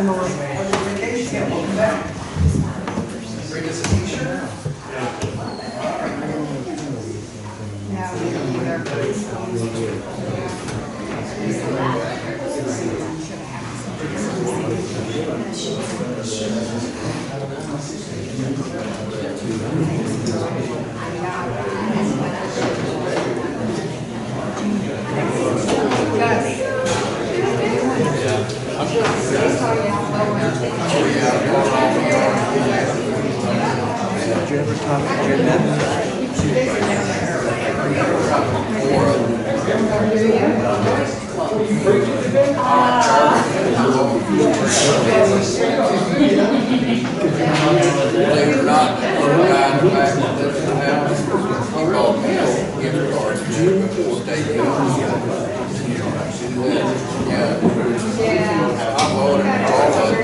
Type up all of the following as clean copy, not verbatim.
Welcome on. Vacation. Welcome back. Bring us a t-shirt. Did you ever talk to your nephew? Believe it or not, the guy in the back of the house, he called me a gift card to state yeah. I bought it all of it.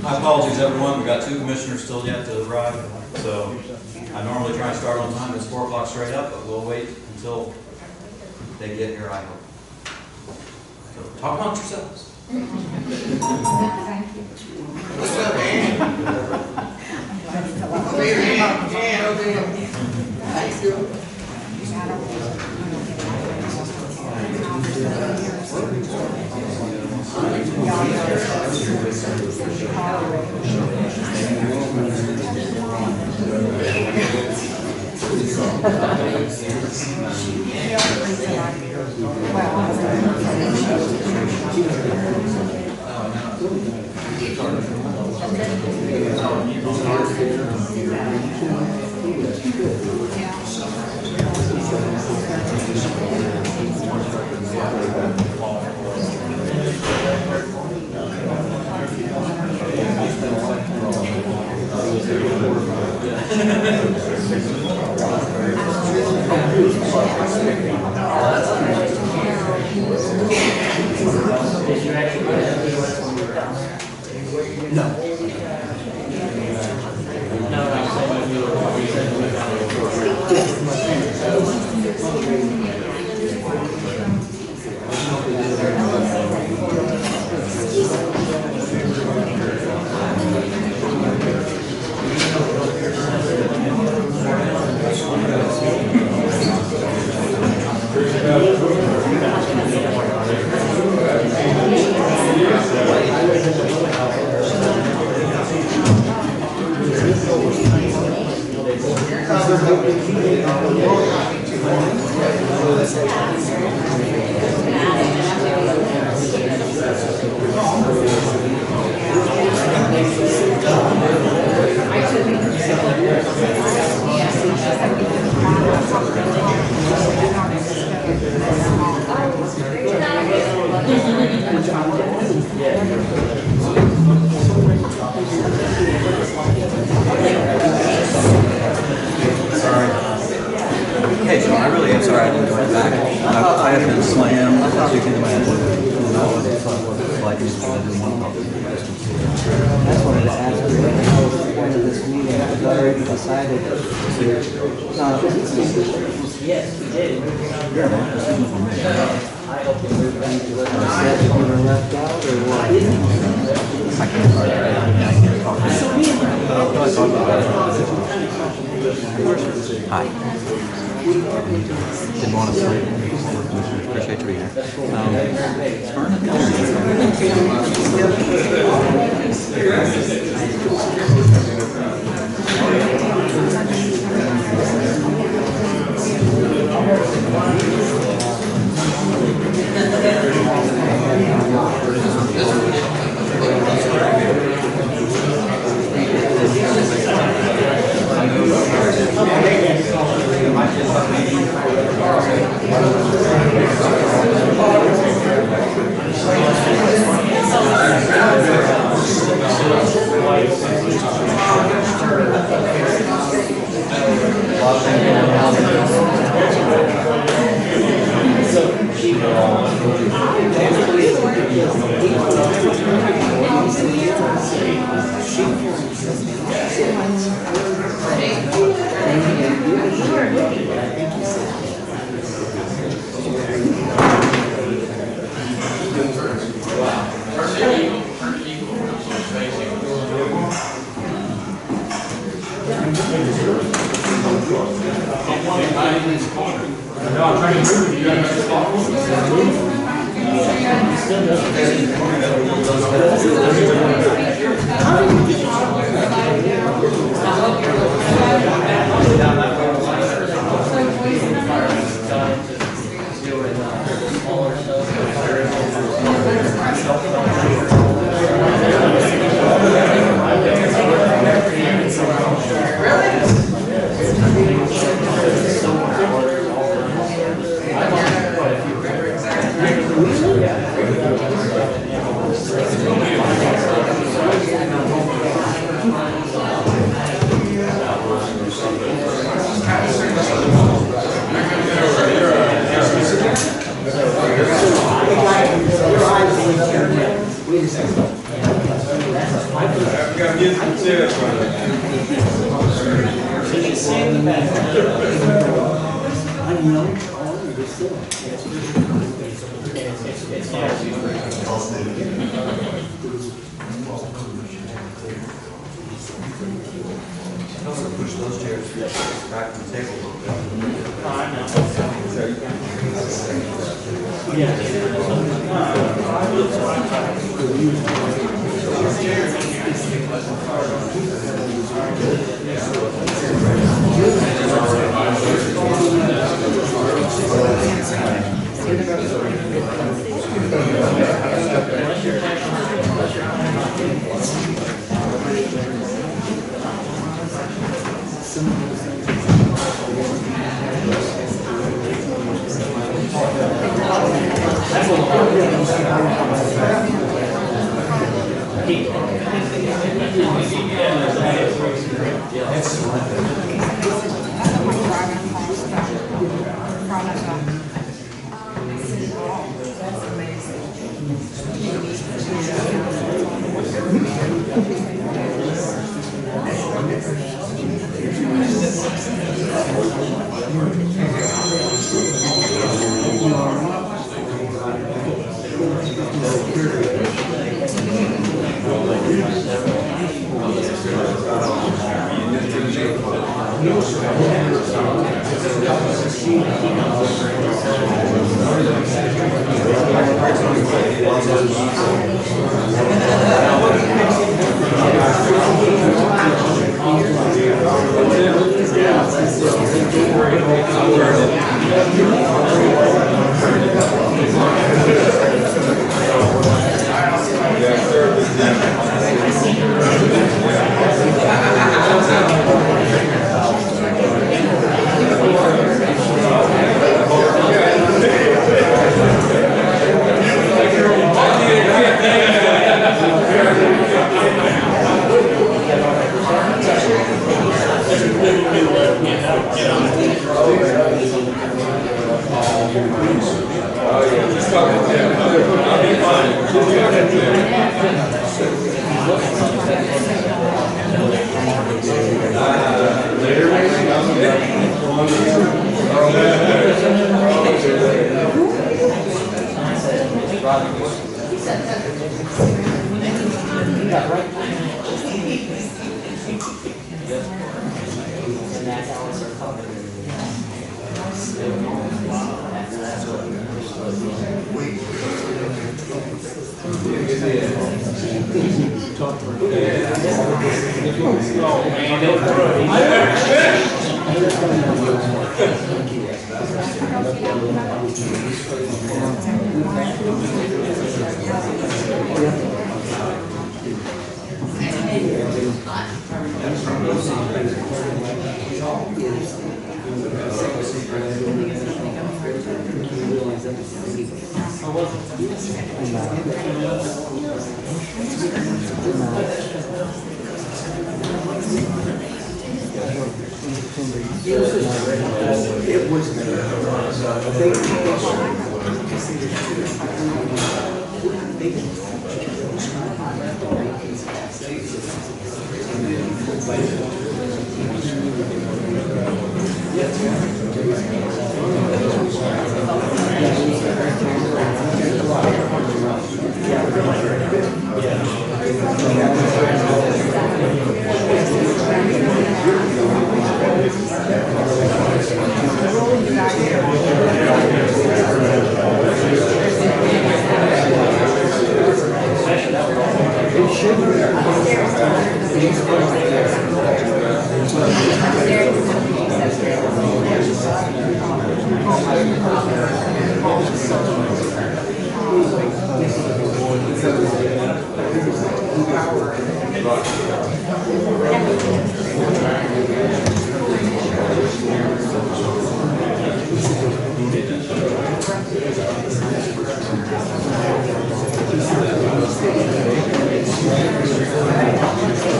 My apologies, everyone. We've got 2 commissioners still yet to arrive. So I normally try and start on time. It's 4 o'clock straight up, but we'll wait until they get here, I hope. So talk amongst yourselves. What's up, Dan? Thank you. Hey, John, I really am sorry I didn't join back. I had been slammed, kicking my head. And I wasn't sure what it was like, because I didn't want to talk to you. I just wanted to ask you, what was the point of this meeting? Because I already decided to... Yes, we did. Yeah, man, this isn't for me. I hope you were left out, or what? I can't talk to you. Hi. Didn't want to sleep. Appreciate you being here. Push those chairs back from the table a little bit.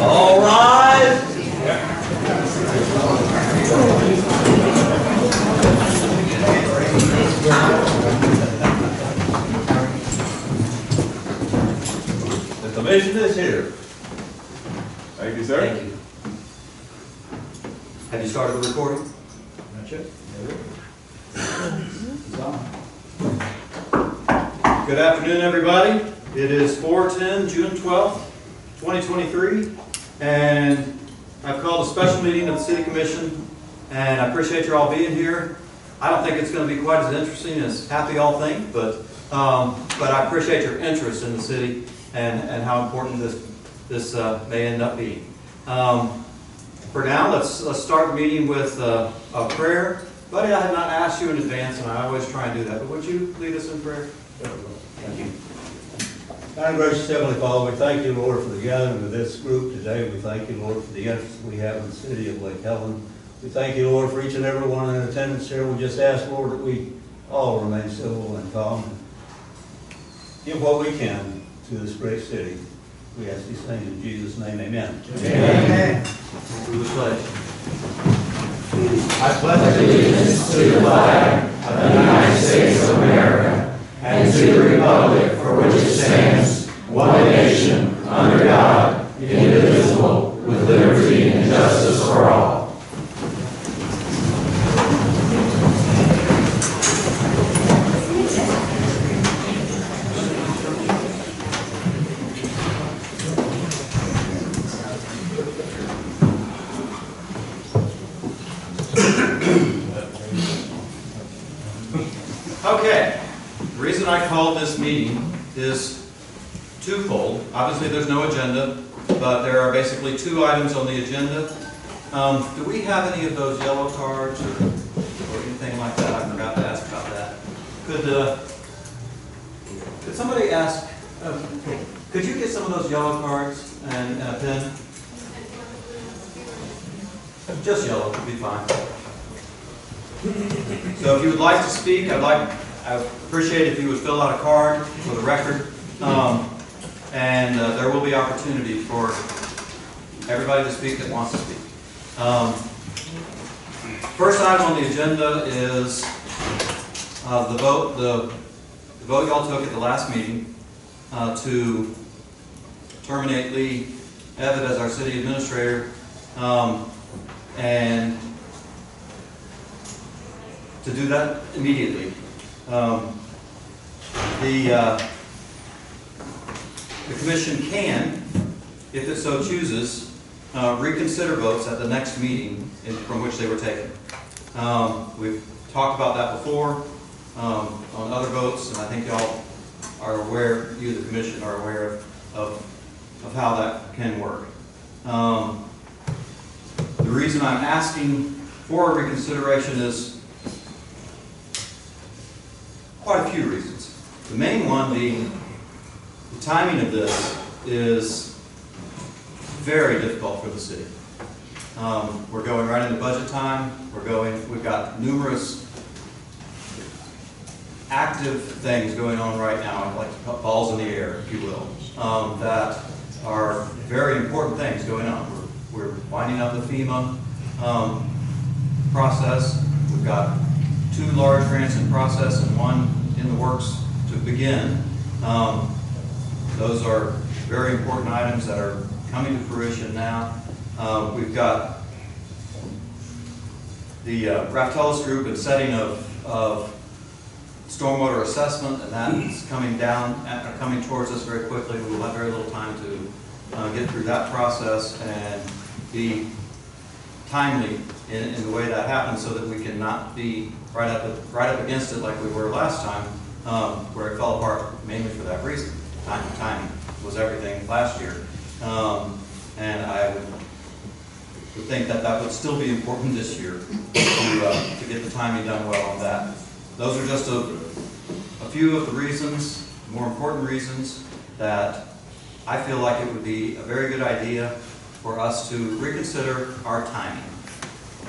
All rise. The commission is here. Thank you, sir. Thank you. Have you started the recording? Not yet. Good afternoon, everybody. It is 4:10, June 12th, 2023, and I've called a special meeting of the City Commission, and I appreciate you all being here. I don't think it's going to be quite as interesting as half of y'all think, but I appreciate your interest in the city and how important this may end up being. For now, let's start the meeting with a prayer. Buddy, I have not asked you in advance, and I always try and do that, but would you lead us in prayer? Thank you. Kind and gracious Heavenly Father, we thank you, Lord, for the gathering of this group today. We thank you, Lord, for the interest we have in the city of Lake Helen. We thank you, Lord, for each and every one in attendance here. We just ask, Lord, that we all remain civil and calm and give what we can to this great city. We ask these things in Jesus' name, amen. Amen. Through the pledge. I pledge allegiance to the flag of the United States of America and to the republic for which it stands, one nation, under God, indivisible, with liberty and justice for all. Okay, the reason I called this meeting is twofold. Obviously, there's no agenda, but there are basically two items on the agenda. Do we have any of those yellow cards or anything like that? I forgot to ask about that. Could somebody ask, could you get some of those yellow cards and a pen? Just yellow would be fine. So if you would like to speak, I appreciate if you would fill out a card for the record. And there will be opportunity for everybody to speak that wants to speak. First item on the agenda is the vote y'all took at the last meeting to terminate Lee Evatt as our city administrator, and to do that immediately. The commission can, if it so chooses, reconsider votes at the next meeting from which they were taken. We've talked about that before on other votes, and I think y'all are aware, you the commission are aware of how that can work. The reason I'm asking for a reconsideration is quite a few reasons. The main one being the timing of this is very difficult for the city. We're going right into budget time. We've got numerous active things going on right now, like balls in the air, if you will, that are very important things going on. We're winding up the FEMA process. We've got 2 large grants in process and 1 in the works to begin. Those are very important items that are coming to fruition now. We've got the Raftellus group and setting of stormwater assessment, and that is coming towards us very quickly. We will have very little time to get through that process and be timely in the way that happens, so that we can not be right up against it like we were last time, where it fell apart mainly for that reason, timing. was everything last year. And I would think that that would still be important this year to get the timing done well on that. Those are just a few of the reasons, more important reasons, that I feel like it would be a very good idea for us to reconsider our timing.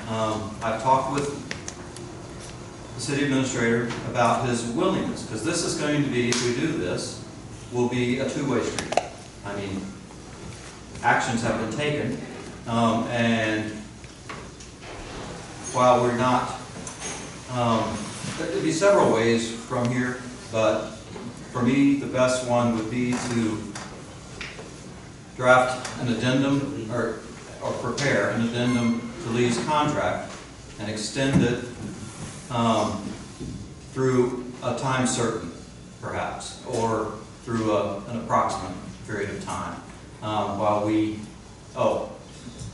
I've talked with the city administrator about his willingness, because this is going to be, if we do this, will be a two-way street. I mean, actions have been taken, and while we're not, there could be several ways from here, but for me, the best one would be to draft an addendum, or prepare an addendum to Lee's contract and extend it through a time certain, perhaps, or through an approximate period of time. While we, let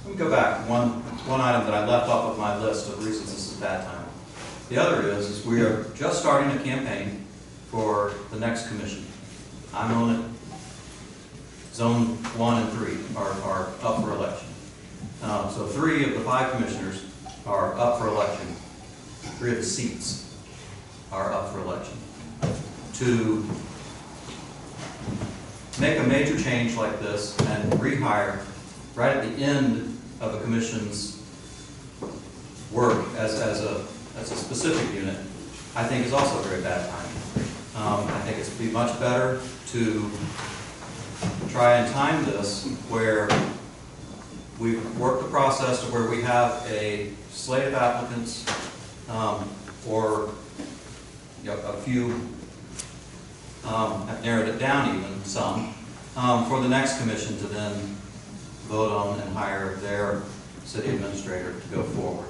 me go back. One item that I left off of my list of reasons this is a bad time. The other is we are just starting a campaign for the next commission. I'm on it. Zone 1 and 3 are up for election. So 3 of the 5 commissioners are up for election. 3 of the seats are up for election. To make a major change like this and rehire right at the end of a commission's work as a specific unit, I think is also a very bad timing. I think it's be much better to try and time this where we've worked the process to where we have a slate of applicants, or a few have narrowed it down even some, for the next commission to then vote on and hire their city administrator to go forward.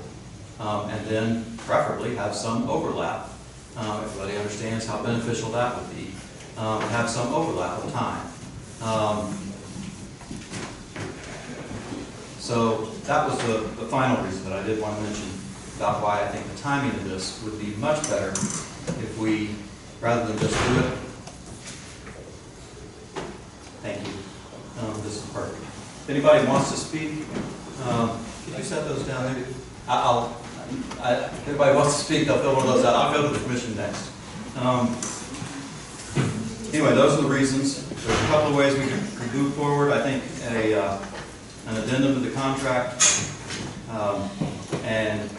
And then preferably have some overlap. Everybody understands how beneficial that would be. Have some overlap of time. So that was the final reason that I did want to mention about why I think the timing of this would be much better if we, rather than just do it. Thank you. This is perfect. If anybody wants to speak, could you set those down there? If anybody wants to speak, they'll fill one of those out. I'll go to the commission next. Anyway, those are the reasons. There's a couple of ways we could move forward. I think an addendum to the contract and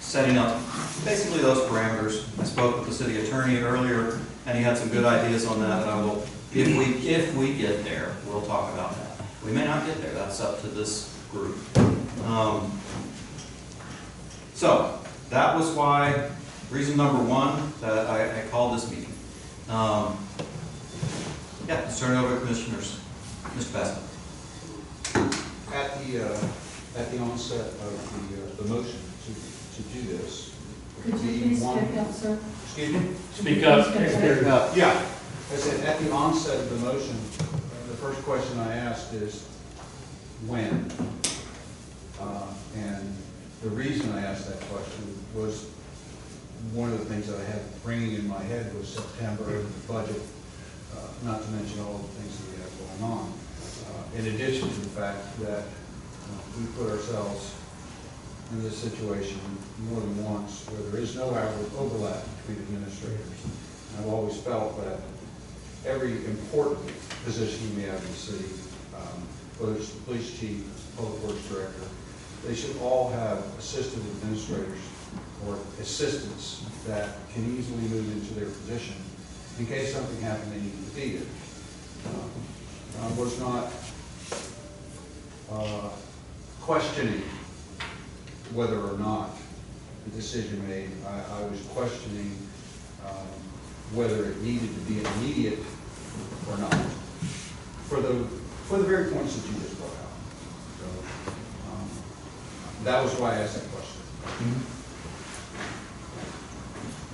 setting up basically those parameters. I spoke with the city attorney earlier, and he had some good ideas on that. And I will, if we get there, we'll talk about that. We may not get there. That's up to this group. So that was why, reason number 1 that I called this meeting. Yeah, let's turn it over to commissioners. Mr. Bassett. At the onset of the motion to do this, Could you please speak up, sir? excuse me? Speak up. Speak up. Yeah. I said, at the onset of the motion, the first question I asked is, when? And the reason I asked that question was one of the things that I had ringing in my head was September, the budget, not to mention all the things that we have going on. In addition to the fact that we put ourselves in this situation more than once where there is no overlap between administrators. And I've always felt that every important position we have in the city, whether it's the police chief, public works director, they should all have assistant administrators or assistants that can easily move into their position in case something happened they need to be there. I was not questioning whether or not the decision made. I was questioning whether it needed to be immediate or not, for the very points that you just brought out. So that was why I asked that question.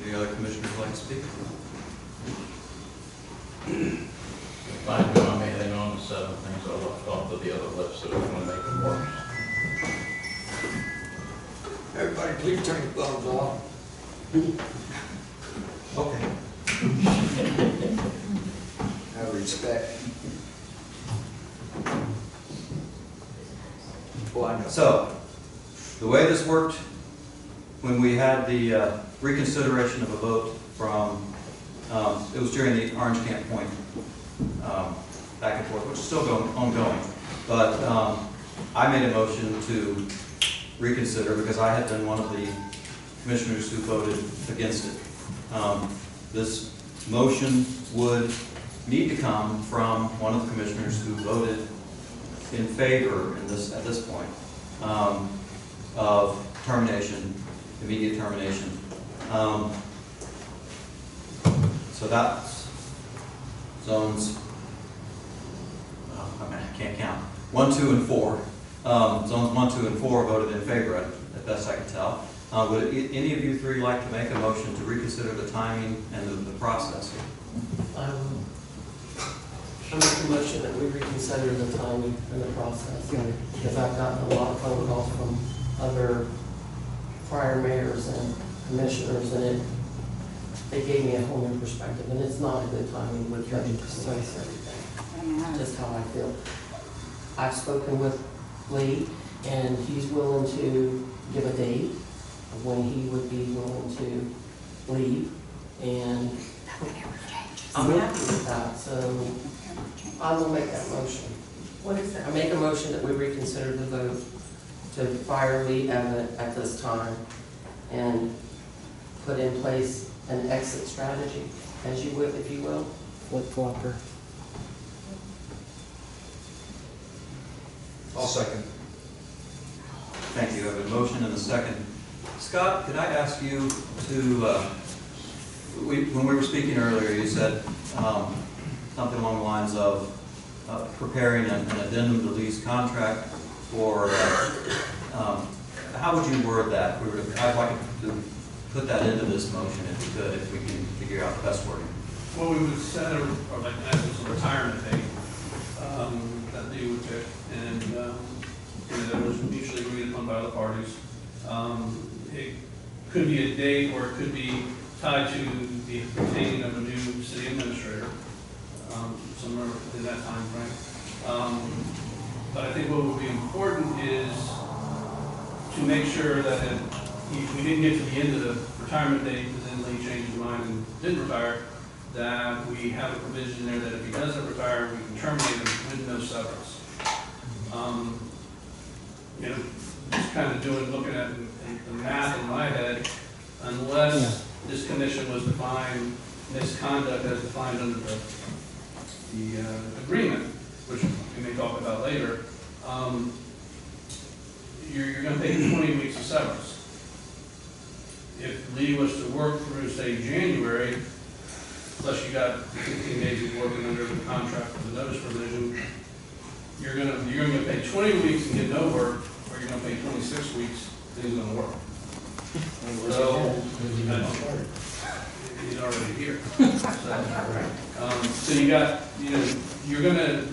Any other commissioners like to speak? If I do, I may hang on to 7 things I left off of the other list, so we want to make it work. Everybody, please turn your phones off. Okay. Have respect. So, the way this worked, when we had the reconsideration of a vote from, it was during the Orange Camp Point back and forth, which is still ongoing. But I made a motion to reconsider because I had been one of the commissioners who voted against it. This motion would need to come from one of the commissioners who voted in favor at this point of termination, immediate termination. So that's zones, I can't count, 1, 2, and 4. Zones 1, 2, and 4 voted in favor, at best I can tell. Would any of you three like to make a motion to reconsider the timing and the process? I make a motion that we reconsider the timing and the process, because I've gotten a lot of phone calls from other prior mayors and commissioners, and they gave me a whole new perspective, and it's not a good timing with budget constraints and everything. Just how I feel. I've spoken with Lee, and he's willing to give a date of when he would be willing to leave, and I'm happy with that, so I will make that motion. What is that? I make a motion that we reconsider the vote to fire Lee Evan at this time and put in place an exit strategy, as you would, if you will. Flip-flopper. I'll second. Thank you. I have a motion and a second. Scott, could I ask you to, when we were speaking earlier, you said something along the lines of preparing an addendum to Lee's contract, or how would you word that? I'd like to put that into this motion if we could, if we can figure out the best wording. Well, we would set a retirement date that Lee would pick, and that was mutually agreed upon by the parties. It could be a date, or it could be tied to the obtaining of a new city administrator, somewhere in that time frame. But I think what would be important is to make sure that if we didn't get to the end of the retirement date, and then Lee changed his mind and didn't retire, that we have a provision there that if he doesn't retire, we can terminate him with no severance. You know, just kind of looking at the math in my head, unless this condition was defined, misconduct as defined under the agreement, which we may talk about later, you're going to pay 20 weeks of severance. If Lee was to work through, say, January, plus you got 15 days of working under the contract with the notice provision, you're going to pay 20 weeks and get no work, or you're going to pay 26 weeks and he's going to work. So, he's already here. So you got, you're going to,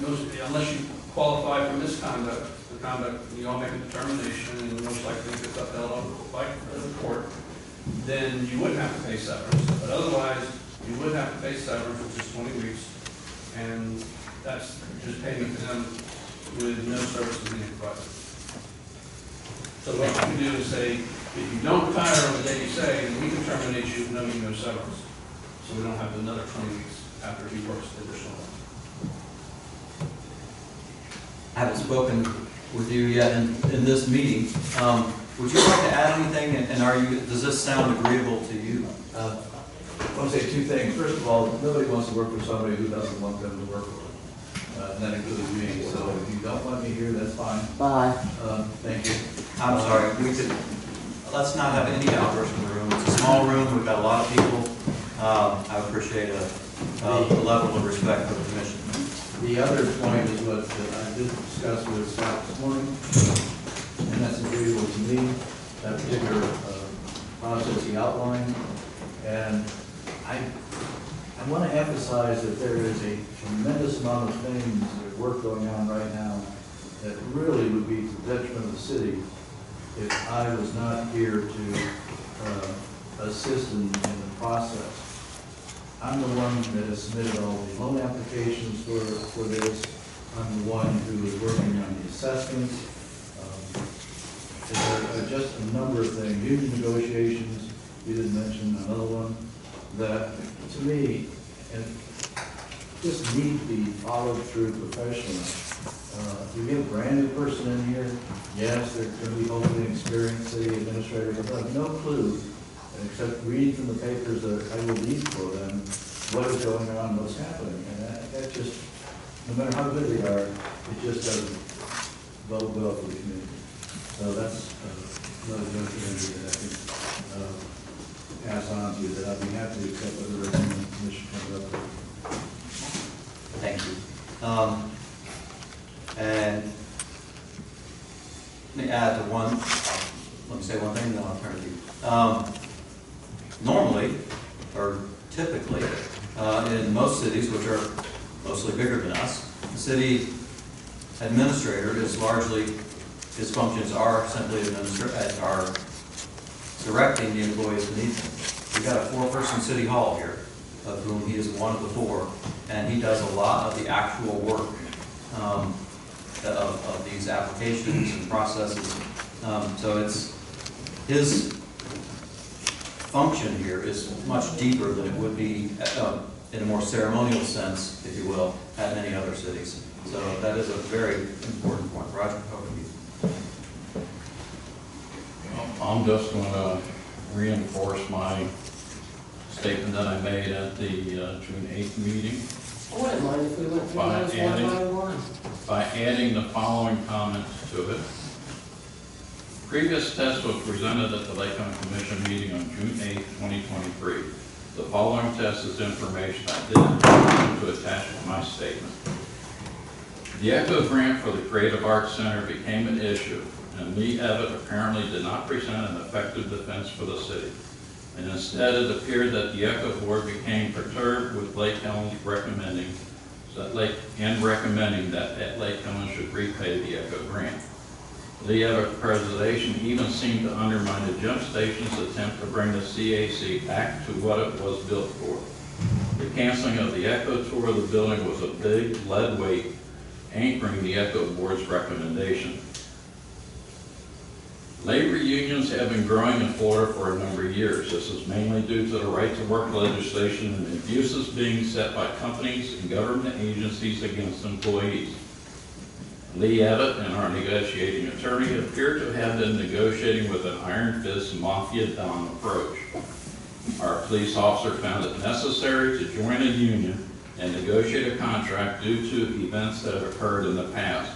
unless you qualify for misconduct, the conduct, you all make a determination, and most likely if it's upheld by the court, then you wouldn't have to pay severance. But otherwise, you would have to pay severance, which is 20 weeks, and that's just payment to them with no services being provided. So what you can do is say, if you don't retire on the day you say, then we can terminate you with no severance. So we don't have another 20 weeks after he works the additional one. I haven't spoken with you yet in this meeting. Would you like to add anything, and does this sound agreeable to you? I want to say two things. First of all, nobody wants to work for somebody who doesn't want them to work for them. And that includes me. So if you don't want me here, that's fine. Bye. Thank you. I'm sorry, let's not have any outbursts in the room. It's a small room, we've got a lot of people. I would appreciate a level of respect for the commission. The other point is what I did discuss with Scott this morning, and that's agreeable to me, that particular process he outlined. And I want to emphasize that there is a tremendous amount of things, there's work going on right now that really would be to the detriment of the city if I was not here to assist in the process. I'm the one that has submitted all the loan applications for this. I'm the one who is working on the assessments. just a number of things, union negotiations, you didn't mention another one, that to me, and just need to be followed through professionally. You get a brand new person in here, yes, they're going to be hopefully an experienced city administrator, but they have no clue, except reading from the papers that I will read for them, what is going on, what's happening. And that just, no matter how good they are, it just doesn't bode well for the community. So that's another notion that I can pass on to you, that I'd be happy to accept whatever the commission comes up with. Thank you. And let me add to one, let me say one thing, then I'll turn to you. Normally, or typically, in most cities, which are mostly bigger than us, the city administrator is largely, his functions are simply are directing the employees to need them. We've got a 4-person city hall here, of whom he is one of the 4, and he does a lot of the actual work of these applications and processes. So it's, his function here is much deeper than it would be in a more ceremonial sense, if you will, at many other cities. So that is a very important point. Roger, over to you. I'm just going to reinforce my statement that I made at the June 8th meeting I wouldn't mind if we went through those one by one. by adding the following comments to it. Previous test was presented at the Lake County Commission meeting on June 8, 2023. The following test is information I did intend to attach to my statement. The ECHO grant for the Creative Arts Center became an issue, and Lee Evatt apparently did not present an effective defense for the city. And instead it appeared that the ECHO board became perturbed with Lake Helen recommending that Lake Helen should repay the ECHO grant. Lee Evatt's presentation even seemed to undermine the jump station's attempt to bring the CAC back to what it was built for. The canceling of the ECHO tour of the building was a big lead weight anchoring the ECHO board's recommendation. Labor unions have been growing in Florida for a number of years. This is mainly due to the right to work legislation and abuses being set by companies and government agencies against employees. Lee Evatt and our negotiating attorney appear to have been negotiating with an iron fist mafia don approach. Our police officer found it necessary to join a union and negotiate a contract due to events that have occurred in the past.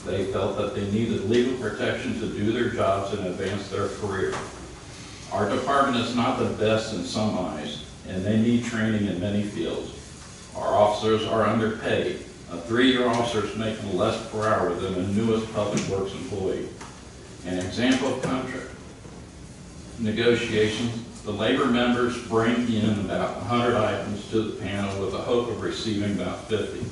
They felt that they needed legal protection to do their jobs and advance their career. Our department is not the best in some eyes, and they need training in many fields. Our officers are underpaid. A 3-year officer is making less per hour than the newest public works employee. An example of contract negotiations, the labor members bring in about 100 items to the panel with the hope of receiving about 50.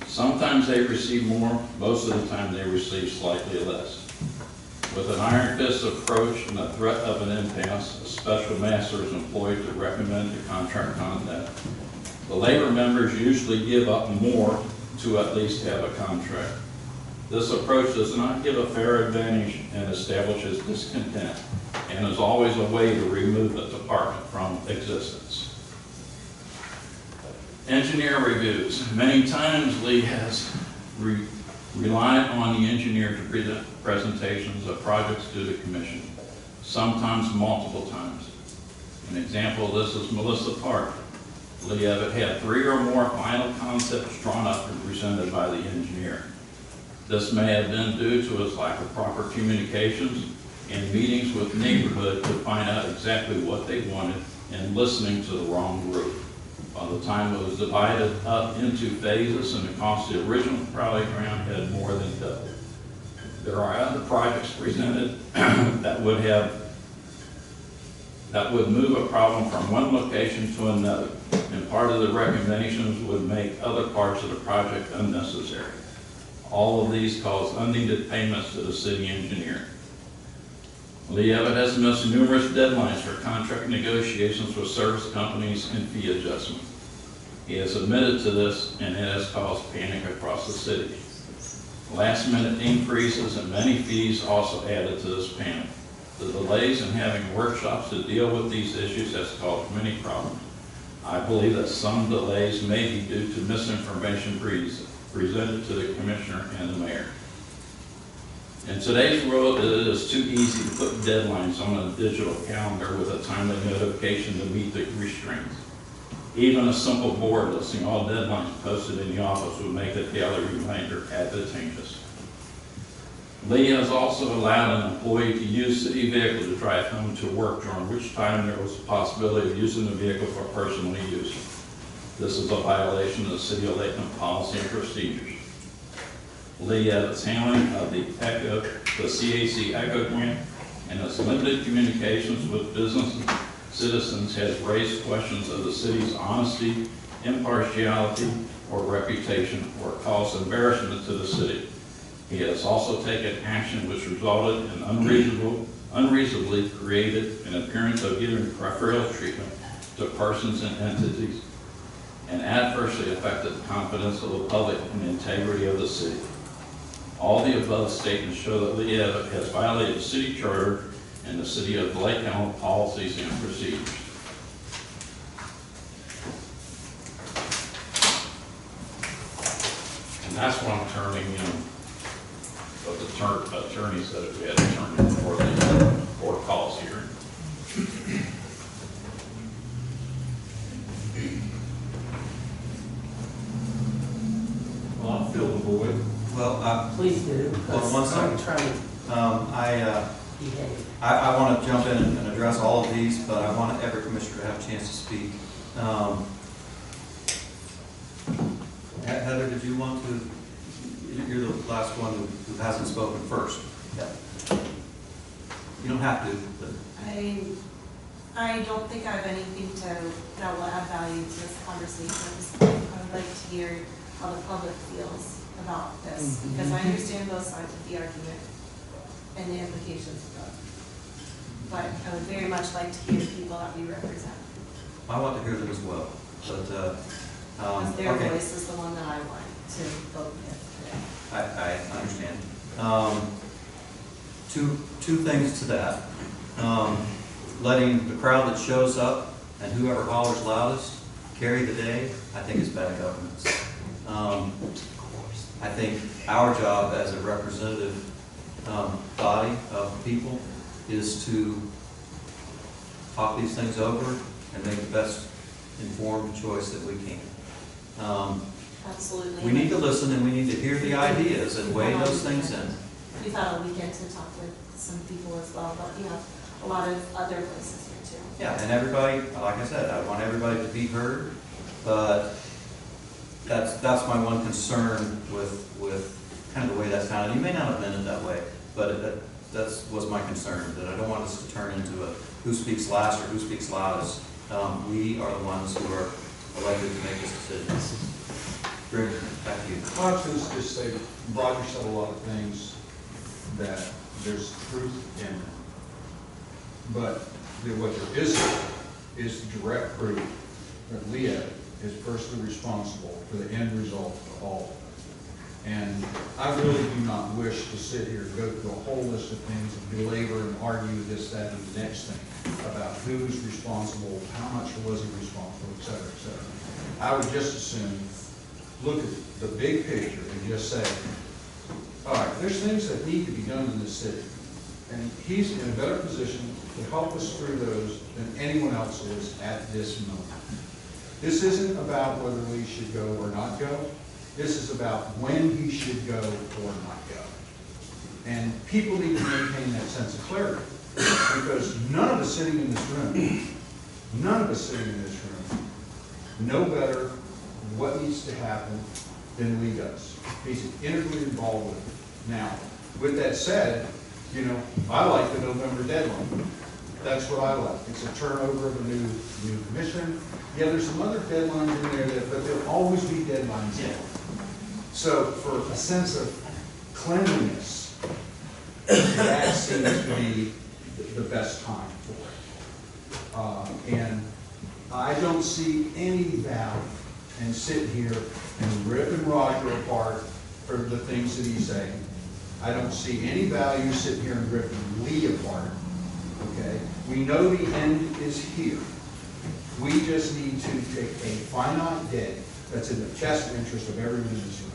Sometimes they receive more, most of the time they receive slightly less. With an iron fist approach and the threat of an impasse, a special master is employed to recommend the contract content. The labor members usually give up more to at least have a contract. This approach does not give a fair advantage and establishes discontent, and is always a way to remove a department from existence. Engineer reviews. Many times Lee has relied on the engineer to present presentations of projects to the commission, sometimes multiple times. An example of this is Melissa Park. Lee Evatt had 3 or more final concepts drawn up and presented by the engineer. This may have been due to his lack of proper communications and meetings with neighborhood to find out exactly what they wanted and listening to the wrong group. By the time it was divided up into phases and the cost of the original trolley ground had more than doubled. There are other projects presented that would move a problem from one location to another, and part of the recommendations would make other parts of the project unnecessary. All of these cause unneeded payments to the city engineer. Lee Evatt has missed numerous deadlines for contract negotiations with service companies and fee adjustments. He has admitted to this, and it has caused panic across the city. Last-minute increases and many fees also added to this panic. The delays in having workshops to deal with these issues has caused many problems. I believe that some delays may be due to misinformation presented to the commissioner and the mayor. In today's world, it is too easy to put deadlines on a digital calendar with a timely notification to meet the restraints. Even a simple board listing all deadlines posted in the office would make a daily reminder advantageous. Lee has also allowed an employee to use city vehicle to drive home to work, during which time there was a possibility of using the vehicle for personal use. This is a violation of the City of Lakeland policy and procedures. Lee, at its handling of the CAC ECHO grant and its limited communications with business citizens, has raised questions of the city's honesty, impartiality, or reputation, or caused embarrassment to the city. He has also taken action which resulted in unreasonably created an appearance of giving preferential treatment to persons and entities, and adversely affected the confidence of the public and the integrity of the city. All the above statements show that Lee has violated the city charter and the City of Lake County policies and procedures. And that's what I'm turning in. But the attorney said we had to turn in for the court calls hearing. Well, I'll fill the void. Well, Please do. Well, one second. I'm trying to behave. I want to jump in and address all of these, but I want every commissioner to have a chance to speak. Heather, did you want to? You're the last one who hasn't spoken first. Yeah. You don't have to, but. I don't think I have anything that will add value to this conversation. I would like to hear how the public feels about this, because I understand both sides of the argument and the implications of that. But I would very much like to hear the people that we represent. I want to hear them as well, but, Because their okay. voice is the one that I want to vote with today. I understand. Two things to that. Letting the crowd that shows up and whoever hollers loudest carry the day, I think is bad governance. I think our job as a representative body of people is to talk these things over and make the best informed choice that we can. Absolutely. We need to listen and we need to hear the ideas and weigh those things in. We've had a weekend to talk with some people as well, but we have a lot of other voices here too. Yeah, and everybody, like I said, I want everybody to be heard, but that's my one concern with kind of the way that sounded. You may not have meant it that way, but that was my concern, that I don't want us to turn into a who speaks last or who speaks loudest. We are the ones who are elected to make this decision. Rick, back to you. I was going to just say, Roger said a lot of things that there's truth in them. But what there is direct proof that Leah is personally responsible for the end result of all of it. And I really do not wish to sit here and go through a whole list of things and belabor and argue this, that, and the next thing about who's responsible, how much was he responsible, et cetera, et cetera. I would just as soon look at the big picture and just say, all right, there's things that need to be done in this city. And he's in a better position to help us through those than anyone else is at this moment. This isn't about whether we should go or not go. This is about when he should go or not go. And people need to maintain that sense of clarity, because none of us sitting in this room know better what needs to happen than Lee does. He's integrally involved with it. Now, with that said, you know, I like the November deadline. That's what I like. It's a turnover of a new commission. Yeah, there's some other deadlines in there, but there'll always be deadlines in. So for a sense of cleanliness, that seems to be the best time for it. And I don't see any value in sitting here and ripping Roger apart for the things that he's saying. I don't see any value sitting here and ripping Lee apart, okay? We know the end is here. We just need to take a finite day that's in the best interest of everyone in this room.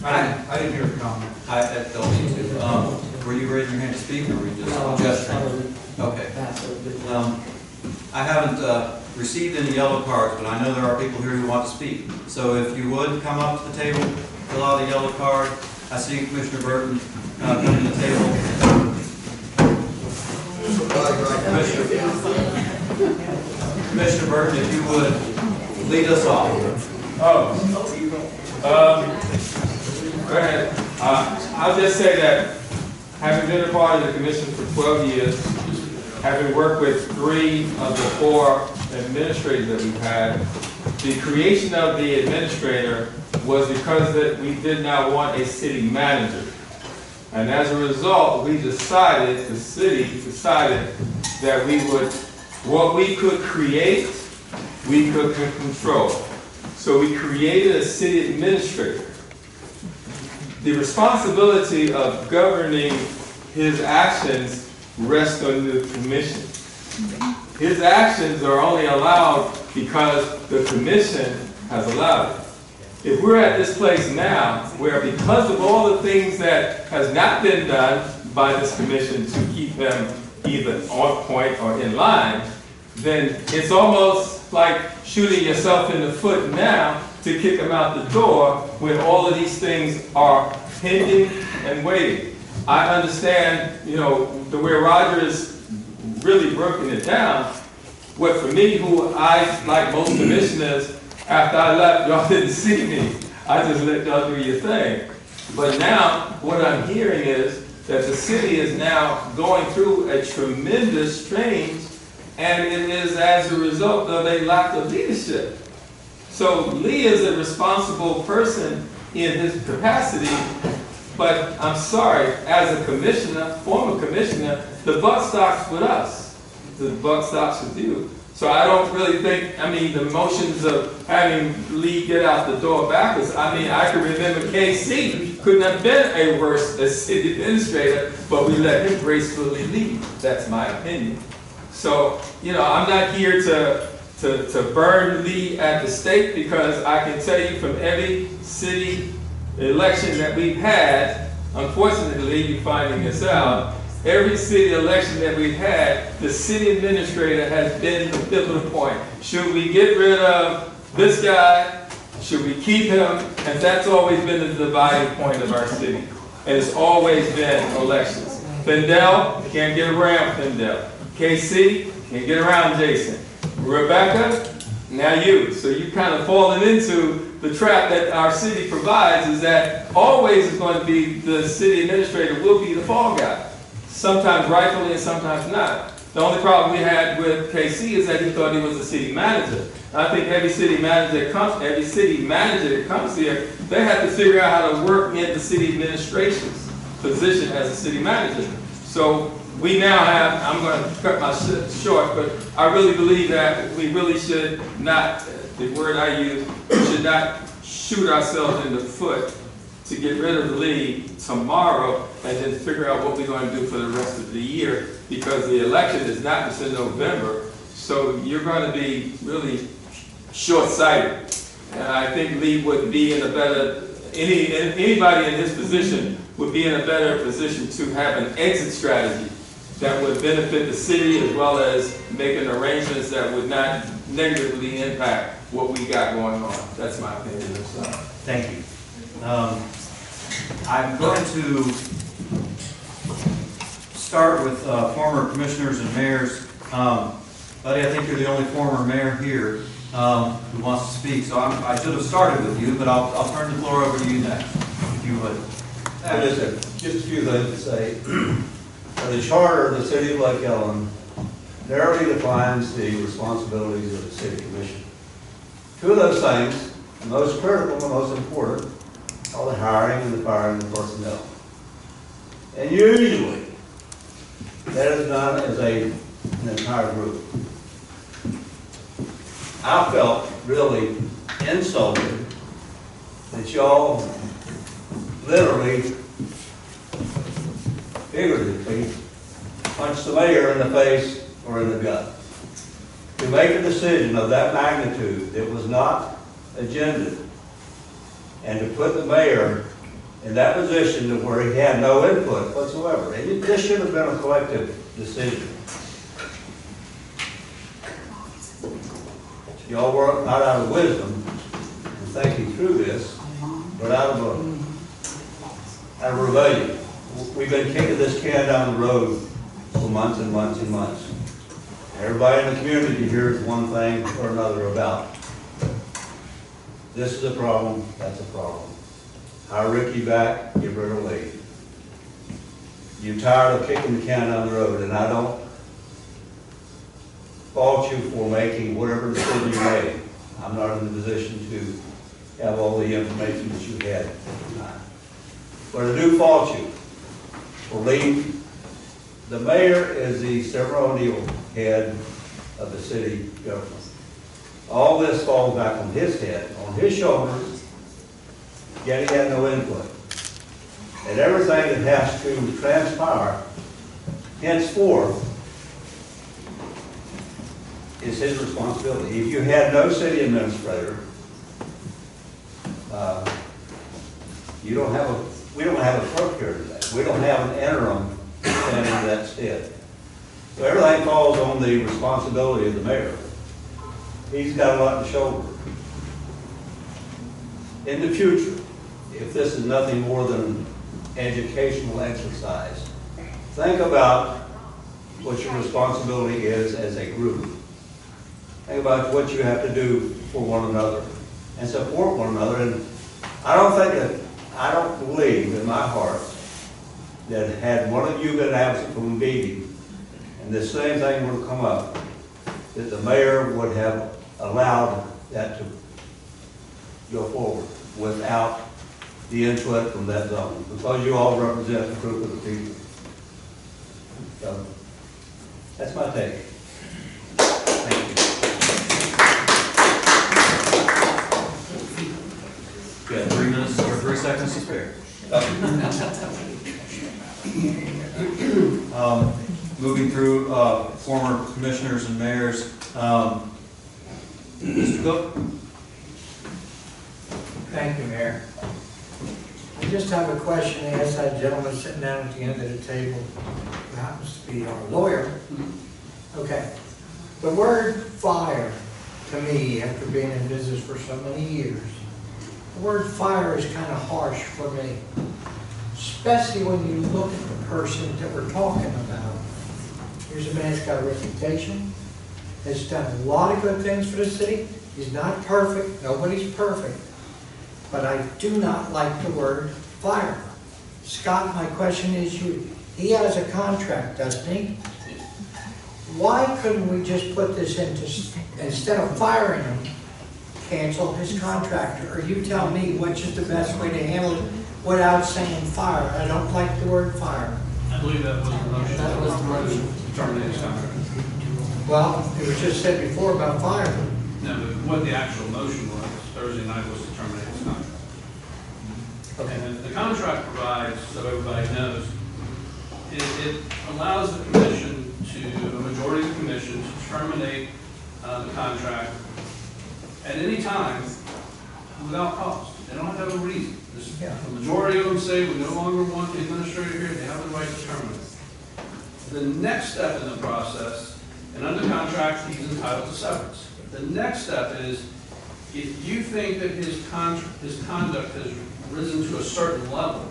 I didn't hear the comment. I don't need to. Were you raising your hand to speak, or were you just gesturing? Okay. I haven't received any yellow cards, but I know there are people here who want to speak. So if you would come up to the table, fill out a yellow card. I see Commissioner Burton coming to the table. Commissioner Burton, if you would lead us off. Go ahead. I'll just say that having been a part of the commission for 12 years, having worked with 3 of the 4 administrators that we've had, the creation of the administrator was because that we did not want a city manager. And as a result, the city decided that what we could create, we could control. So we created a city administrator. The responsibility of governing his actions rests on the commission. His actions are only allowed because the commission has allowed it. If we're at this place now, where because of all the things that has not been done by this commission to keep him either on point or in line, then it's almost like shooting yourself in the foot now to kick him out the door when all of these things are pending and waiting. I understand, the way Roger is really broken it down. What for me, who I, like most commissioners, after I left, y'all didn't see me. I just let y'all do your thing. But now, what I'm hearing is that the city is now going through a tremendous change, and it is as a result of a lack of leadership. So Lee is a responsible person in his capacity, but I'm sorry, as a commissioner, former commissioner, the buck stops with us. The buck stops with you. So I don't really think, the motions of having Lee get out the door backwards, I can remember KC couldn't have been a worse city administrator, but we let him gracefully leave. That's my opinion. So, I'm not here to burn Lee at the stake, because I can tell you from every city election that we've had, unfortunately, you're finding this out, every city election that we've had, the city administrator has been the pivotal point. Should we get rid of this guy? Should we keep him? And that's always been the dividing point of our city. And it's always been elections. Findell, can't get around Findell. KC, can't get around Jason. Rebecca, now you. So you kind of fallen into the trap that our city provides, is that always is going to be the city administrator will be the fall guy. Sometimes rightfully and sometimes not. The only problem we had with KC is that he thought he was a city manager. I think every city manager that comes here, they have to figure out how to work in the city administration's position as a city manager. So we now have, I'm going to cut my short, but I really believe that we really should not, the word I use, we should not shoot ourselves in the foot to get rid of Lee tomorrow and then figure out what we're going to do for the rest of the year, because the election is not until November. So you're going to be really short-sighted. And I think Lee would be in a better, anybody in his position would be in a better position to have an exit strategy that would benefit the city, as well as making arrangements that would not negatively impact what we got going on. That's my opinion. Thank you. I'm going to start with former commissioners and mayors. Buddy, I think you're the only former mayor here who wants to speak, so I should have started with you, but I'll turn the floor over to you next, if you would. Just a few things to say. The charter of the city of Lake Ellen narrowly defines the responsibilities of the city commission. Two of those things, the most critical and the most important, are the hiring and the firing of personnel. And usually, that is done as an entire group. I felt really insulted that y'all literally, figuratively, punched the mayor in the face or in the gut. To make a decision of that magnitude that was not agended, and to put the mayor in that position to where he had no input whatsoever. And this should have been a collective decision. Y'all were not out of wisdom in thinking through this, but out of rebellion. We've been kicking this can down the road for months and months and months. Everybody in the community hears one thing or another about. This is a problem, that's a problem. Hire Ricky back, get rid of Lee. You're tired of kicking the can down the road, and I don't fault you for making whatever decision you made. I'm not in the position to have all the information that you had. But I do fault you for leaving. The mayor is the ceremonial head of the city government. All this falls back on his head, on his shoulders, yet he had no input. And everything that has to transpire henceforth is his responsibility. If you had no city administrator, we don't have a clerk here today. We don't have an interim standing in that stead. So everything falls on the responsibility of the mayor. He's got a lot to shoulder. In the future, if this is nothing more than an educational exercise, think about what your responsibility is as a group. Think about what you have to do for one another and support one another. And I don't believe in my heart that had one of you been absent from a meeting and the same thing would have come up, that the mayor would have allowed that to go forward without the input from that zone, because you all represent a group of the people. So that's my take. Thank you. You got 3 minutes or 3 seconds to spare. Moving through former commissioners and mayors. Mr. Cook? Thank you, Mayor. I just have a question to ask that gentleman sitting down at the end of the table, who happens to be our lawyer. Okay. The word fire, to me, after being in business for so many years, the word fire is kind of harsh for me, especially when you look at the person that we're talking about. Here's a man that's got a reputation, has done a lot of good things for the city. He's not perfect, nobody's perfect, but I do not like the word fire. Scott, my question is you. He has a contract, doesn't he? Why couldn't we just put this into, instead of firing him, cancel his contract? Or you tell me which is the best way to handle it without saying fire. I don't like the word fire. I believe that was the motion. That was the motion. To terminate his contract. Well, it was just said before about fire. No, but what the actual motion was, Thursday night, was to terminate his contract. Okay. And the contract provides, so everybody knows, it allows the commission to, a majority of the commission, to terminate the contract at any time without cause. They don't have to have a reason. The majority of them say we no longer want the administrator here, they have the right to terminate. The next step in the process, and under contract, he's entitled to severance. The next step is, if you think that his conduct has risen to a certain level,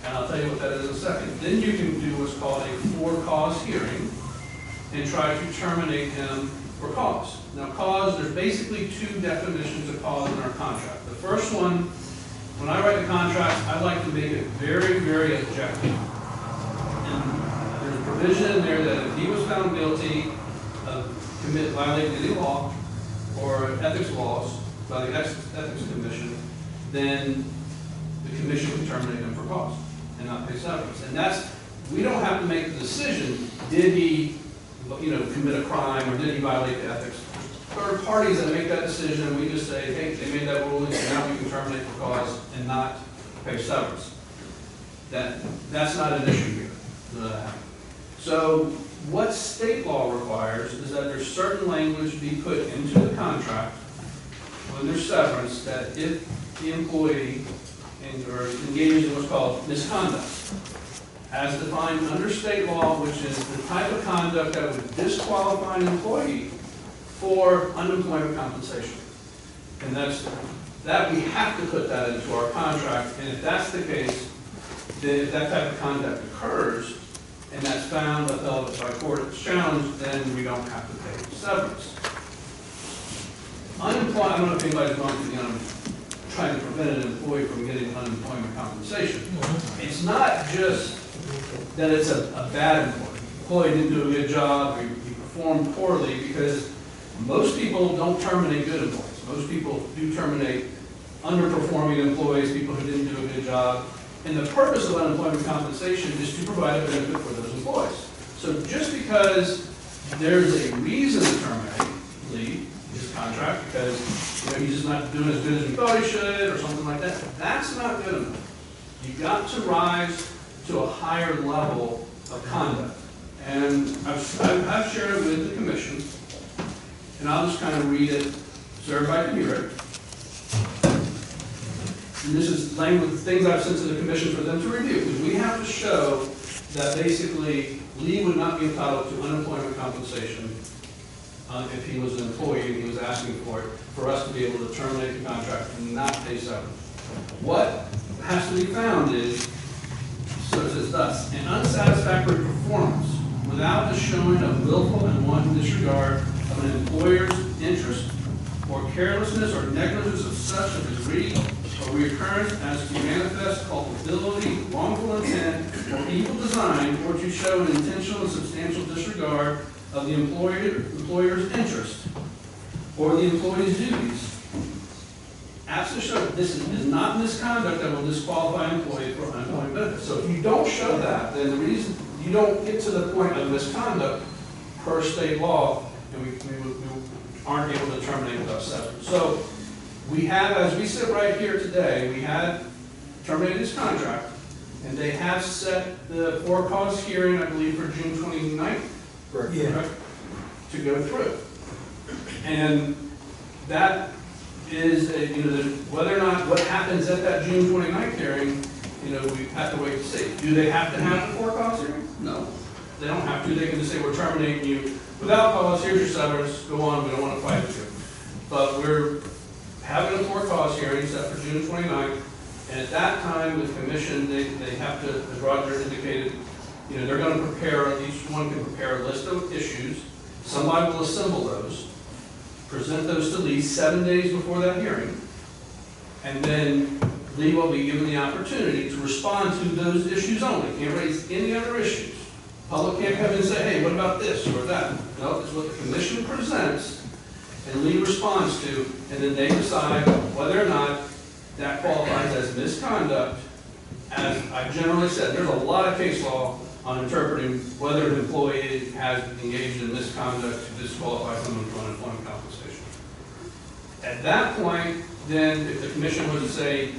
and I'll tell you what that is in a second, then you can do what's called a for-cause hearing and try to terminate him for cause. Now cause, there's basically 2 definitions of cause in our contract. The first one, when I write the contract, I like to make it very, very objective. And there's a provision in there that if he was found guilty of violating any law or ethics laws by the Ethics Commission, then the commission can terminate him for cause and not pay severance. And that's, we don't have to make the decision, did he, commit a crime or did he violate the ethics third parties that make that decision, and we just say, hey, they made that ruling, so now we can terminate for cause and not pay severance. That's not an issue here. So what state law requires is that there's certain language be put into the contract when there's severance, that if the employee engages in what's called misconduct, as defined under state law, which is the type of conduct that would disqualify an employee for unemployment compensation. And that we have to put that into our contract, and if that's the case, then if that type of conduct occurs, and that's found upheld by court it's challenged, then we don't have to pay severance. Unemployment, I don't know if anybody's gone to trying to prevent an employee from getting unemployment compensation. It's not just that it's a bad employee. Employee didn't do a good job, he performed poorly, because most people don't terminate good employees. Most people do terminate underperforming employees, people who didn't do a good job. And the purpose of unemployment compensation is to provide a benefit for those employees. So just because there's a reason to terminate leave his contract, because he's just not doing as good as we thought he should, or something like that, that's not good enough. You've got to rise to a higher level of conduct. And I've shared it with the commission, and I'll just kind of read it so everybody can hear it. And this is language, things I've sent to the commission for them to review, because we have to show that basically Lee would not be entitled to unemployment compensation if he was an employee and he was asking for it, for us to be able to terminate the contract and not pay severance. What has to be found is, so it says thus, an unsatisfactory performance without the showing of willful and wanton disregard of an employer's interest, or carelessness or negligence of such a degree or reoccurrence as to manifest culpability, wrongful intent, or evil design, or to show an intentional and substantial disregard of the employer's interest or the employee's duties. Absent show this is not misconduct that will disqualify an employee for unemployment benefits. So if you don't show that, then the reason you don't get to the point of misconduct per state law, and we aren't able to terminate without severance. So we have, as we sit right here today, we had terminated his contract, and they have set the for-cause hearing, I believe, for June 29th. Correct. Yeah. To go through. And that is, whether or not what happens at that June 29th hearing, we have to wait to see. Do they have to have a for-cause hearing? No. They don't have to. They can just say, we're terminating you without cause, here's your severance, go on, we don't want to fight with you. But we're having a for-cause hearing set for June 29th, and at that time, the commission, they have to, as Roger indicated, they're going to prepare, each one can prepare a list of issues. Somebody will assemble those, present those to Lee 7 days before that hearing, and then Lee will be given the opportunity to respond to those issues only. Can't raise any other issues. Public can't come in and say, hey, what about this or that? No, it's what the commission presents and Lee responds to, and then they decide whether or not that qualifies as misconduct. As I generally said, there's a lot of case law on interpreting whether an employee has engaged in misconduct to disqualify someone from unemployment compensation. At that point, then, if the commission was to say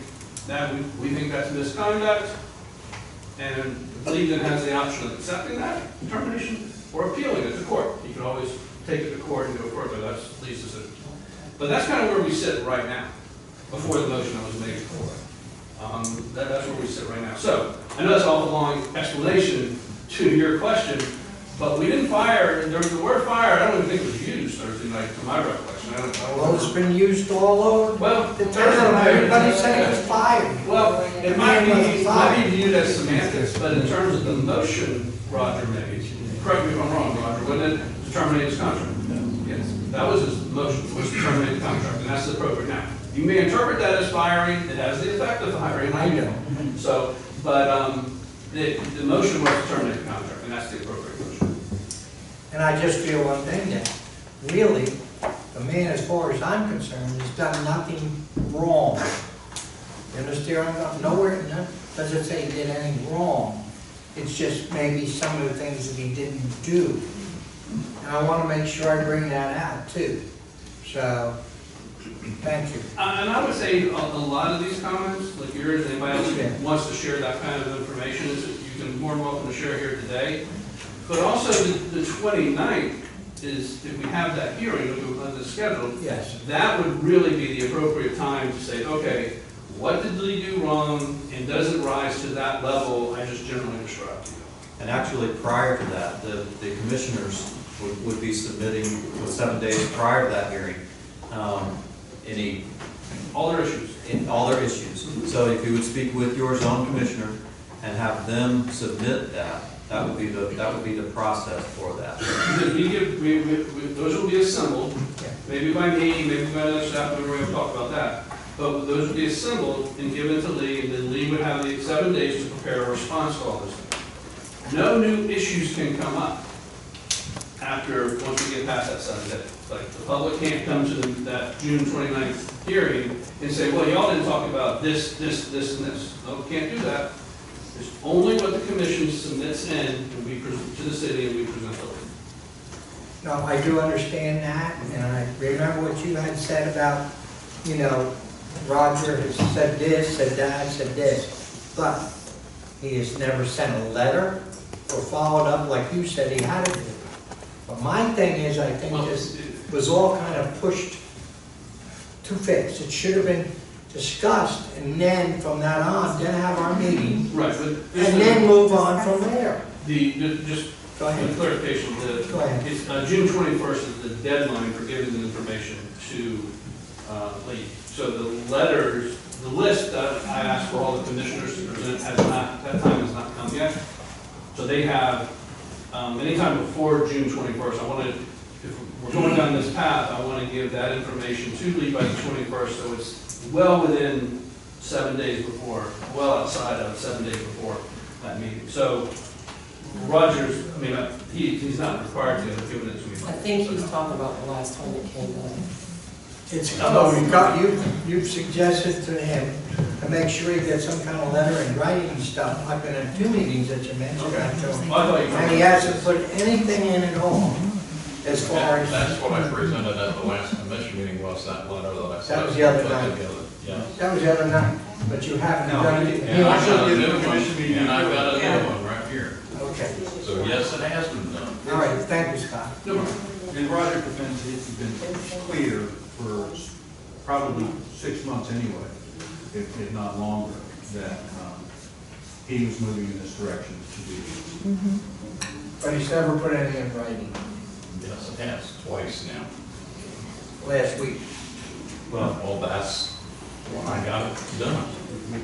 that we think that's misconduct, and Lee then has the option of accepting that determination or appealing it to court. He could always take it to court and go further. That's Lee's decision. But that's kind of where we sit right now, before the motion that was made before. That's where we sit right now. So, I know that's an awful long explanation to your question, but we didn't fire, the word fire, I don't even think it was used Thursday night, to my recollection. Well, it's been used all over. Well, the term, everybody said it was fired. Well, it might be viewed as semantics, but in terms of the motion Roger made, correct me if I'm wrong, Roger, wasn't it to terminate his contract? Yes. That was his motion, was to terminate the contract, and that's appropriate now. You may interpret that as firing, it has the effect of firing, I know. So, but the motion was to terminate the contract, and that's the appropriate motion. And I just feel one thing that really, the man, as far as I'm concerned, has done nothing wrong. You understand? Nowhere, does it say he did anything wrong. It's just maybe some of the things that he didn't do. And I want to make sure I bring that out too. So, thank you. And I would say a lot of these comments, like yours, anybody else who wants to share that kind of information, you can more than welcome to share here today. But also the 29th is, if we have that hearing, on the schedule, Yes. that would really be the appropriate time to say, okay, what did Lee do wrong, and does it rise to that level I just generally described to you? And actually, prior to that, the commissioners would be submitting, with 7 days prior to that hearing, All their issues. all their issues. So if you would speak with your zone commissioner and have them submit that, that would be the process for that. Because those will be assembled, maybe by me, maybe by other staff member, we'll talk about that. But those will be assembled and given to Lee, and then Lee would have the 7 days to prepare a response to all this. No new issues can come up once we get past that 7 days. Like, the public can't come to that June 29th hearing and say, well, y'all didn't talk about this, and this. No, we can't do that. It's only what the commission submits in, and we present to the city, and we present to them. No, I do understand that, and I remember what you had said about, Roger has said this, said that, said this, but he has never sent a letter or followed up like you said he had to do. But my thing is, I think this was all kind of pushed too fast. It should have been discussed, and then from that on, then have our meeting, Right, but. and then move on from there. Just Go ahead. for clarification, Go ahead. it's, June 21st is the deadline for giving the information to Lee. So the letters, the list that I asked for all the commissioners to present that time has not come yet. So they have, anytime before June 21st, if we're going down this path, I want to give that information to Lee by the 21st, so it's well within 7 days before, well outside of 7 days before that meeting. So Rogers, he's not required to have given it to me. I think he was talking about the last time it came up. You've suggested to him to make sure he gets some kind of letter in writing and stuff, like in the 2 meetings that you mentioned. Okay. I told him. I thought you- And he hasn't put anything in at all, as far as. That's what I presented at the last commission meeting, was that letter that I said. That was the other put night. together. Yeah. That was the other night, but you haven't No, done it. And I've got a new one, and I've got a new one right here. Okay, So yes, it has been done. all right, thank you, Scott. No problem. In Roger's defense, it's been clear for probably 6 months anyway, if not longer, that he was moving in this direction to do this. But he's never put anything in writing. Yes, it has, twice now. Last week. Well, that's why I got it done.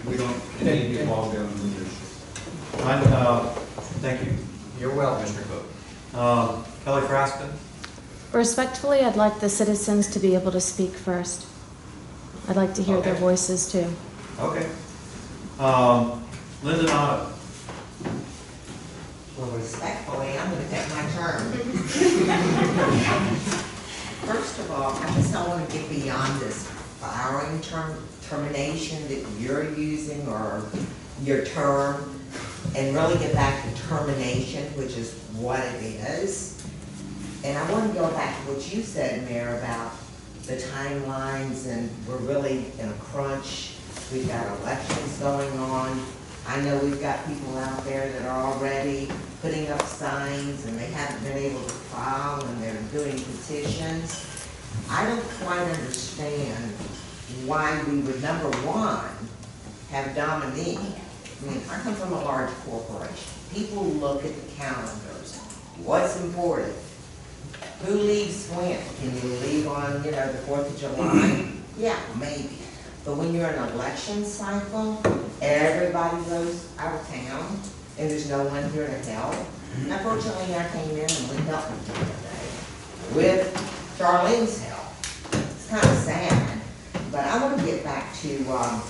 We don't need to get bogged down in this. Thank you, You're welcome. Mr. Cook. Kelly Frasca? Respectfully, I'd like the citizens to be able to speak first. I'd like to hear their Okay. voices too. Okay. Linda Otto? Well, respectfully, I'm gonna take my turn. First of all, I just don't wanna get beyond this firing termination that you're using, or your term, and really get back to termination, which is what it is. And I wanna go back to what you said, Mayor, about the timelines, and we're really in a crunch. We've got elections going on. I know we've got people out there that are already putting up signs, and they haven't been able to file, and they're doing petitions. I don't quite understand why we would, number one, have Dominique. I mean, I come from a large corporation. People look at the calendars. What's important? Who leaves when? Can you leave on, the 4th of July? Yeah, maybe. But when you're in an election cycle, everybody goes out of town, and there's no one here to help. Unfortunately, I came in and we helped them today with Charlene's help. It's kind of sad, but I want to get back to,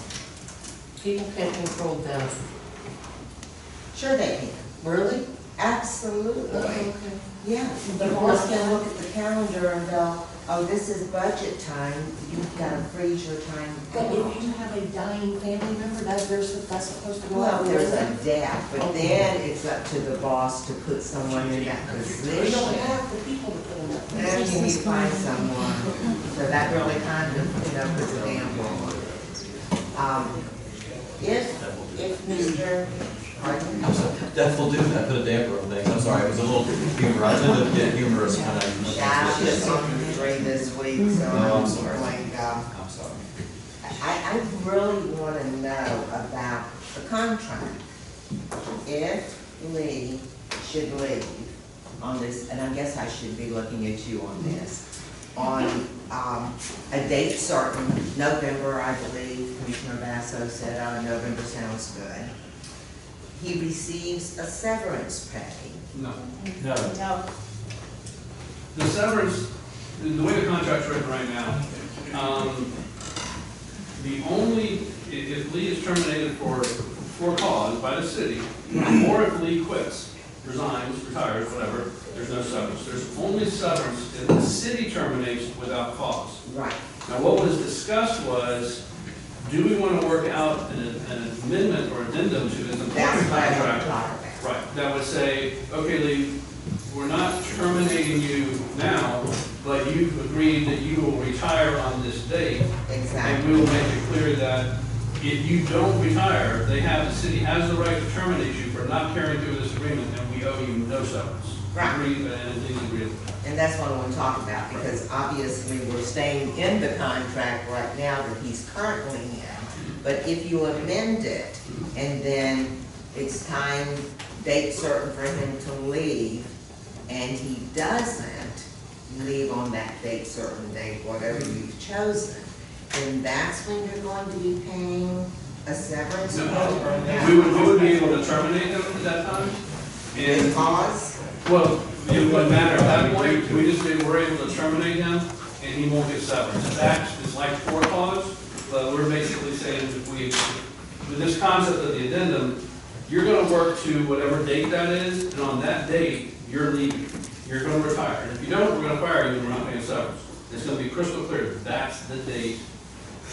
People can't control them. sure they can. Really? Absolutely. Okay. Yeah, the boss can look at the calendar and go, Oh, this is budget time, you've got to freeze your time. But if you have a dying family member, that's supposed to go Well, out. there's a death, but then it's up to the boss to put someone in that We position. don't have the people to put in that Then position. you need to find someone, so that really kind of, puts a damper on it. If Mr. Pardon? Death will do that, put a damper on things. I'm sorry, it was a little humor. I tend to get humorous when I. Yeah, I just on three this week, so No, I'm I'm sorry. like, I'm sorry. I really want to know about the contract. If Lee should leave on this, and I guess I should be looking at you on this, on a date certain, November, I believe, Commissioner Basso said, November sounds good. He receives a severance pay. No. No. No. The severance, the way the contract's written right now, the only, if Lee is terminated for cause by the city, or if Lee quits, resigns, retires, whatever, there's no severance. There's only severance if the city terminates without cause. Right. Now, what was discussed was, do we want to work out an amendment or addendum to his employment That's what I want to contract? talk about. Right, that would say, okay, Lee, we're not terminating you now, but you've agreed that you will retire on this date. And Exactly. we will make it clear that if you don't retire, the city has the right to terminate you for not carrying through this agreement, and we owe you no severance. Right. Agree, and Lee's agreed. And that's what I want to talk about, because obviously we're staying in the contract right now that he's currently in. But if you amend it, and then it's time, date certain for him to leave, and he doesn't leave on that date certain date, whatever you've chosen, then that's when you're going to be paying a severance pay or no? We would be able to terminate him at that time. And, Because, well, it wouldn't matter at that point, we're able to terminate him, and he won't get severance. That is like for cause, but we're basically saying if with this concept of the addendum, you're gonna work to whatever date that is, and on that date, you're leaving. You're gonna retire. And if you don't, we're gonna fire you, and we're not paying severance. It's gonna be crystal clear, that's the date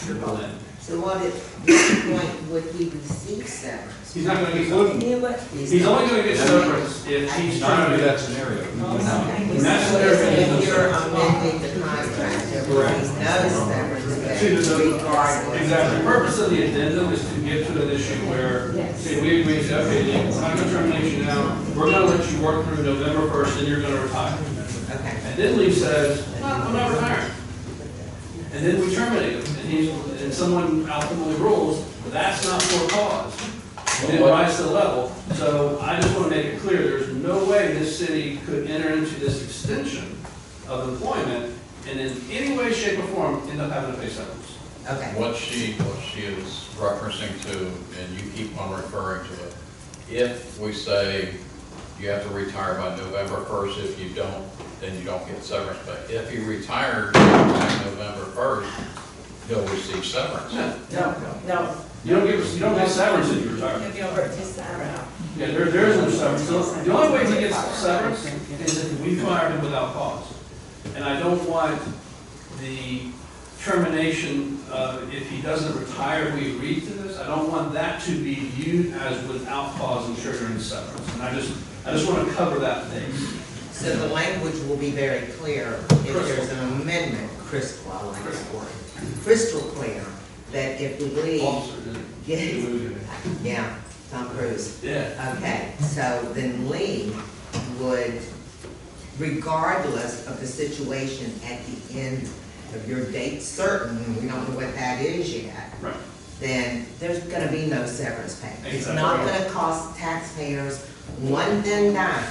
you're gonna end. so what point would he receive severance? He's not gonna get severance. He's only gonna get severance if he's trying to do that scenario. Okay. In that So scenario, if you're amending the contract, there will be no severance pay regardless. Exactly. The purpose of the addendum is to get to an issue where, say, we agree, say, okay, Lee, we're not gonna terminate you now, we're gonna let you work through November 1st, then you're gonna retire. Okay. And then Lee says, no, I'm not retiring. And then we terminate him, and someone ultimately rules, that's not for cause. And then rise to the level. So I just want to make it clear, there's no way this city could enter into this extension of employment and in any way, shape, or form end up having to pay severance. Okay. What she is referencing to, and you keep on referring to it, if we say you have to retire by November 1st, if you don't, then you don't get severance pay. If he retires by November 1st, he'll receive severance. No. You don't get severance if you retire. Yeah, there is no severance. So the only way he gets severance is if we fire him without cause. And I don't want the termination, if he doesn't retire, we agreed to this, I don't want that to be viewed as without cause and triggering severance. And I just want to cover that base. So the language will be very clear if there's an amendment, crystal, I like that word, crystal clear, that if the league Officer didn't. gets, yeah, Tom Cruise. Yeah. Okay, so then Lee would, regardless of the situation at the end of your date certain, and we don't know what that is yet, Right. then there's gonna be no severance pay. It's Exactly. not gonna cost taxpayers one dime. Right.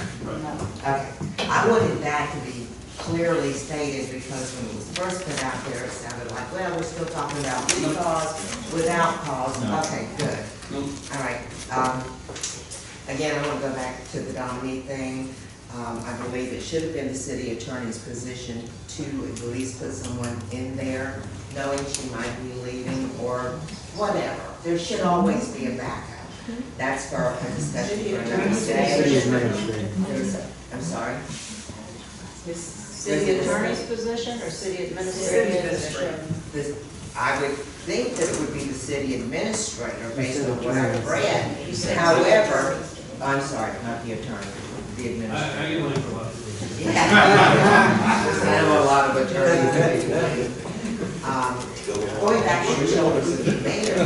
Okay, I wanted that to be clearly stated because when it was first put out there, it sounded like, well, we're still talking about with cause, without cause. No. Okay, good. No. All right. Again, I want to go back to the Dominique thing. I believe it should have been the city attorney's position to at least put someone in there, knowing she might be leaving or whatever. There should always be a backup. That's for a discussion for another day. I'm sorry. City attorney's position or city administrator position? I would think that it would be the city administrator based on what I've read. However, I'm sorry, not the attorney, the administrator. I get money for that. Yeah. I know a lot of attorneys. Going back to the mayor,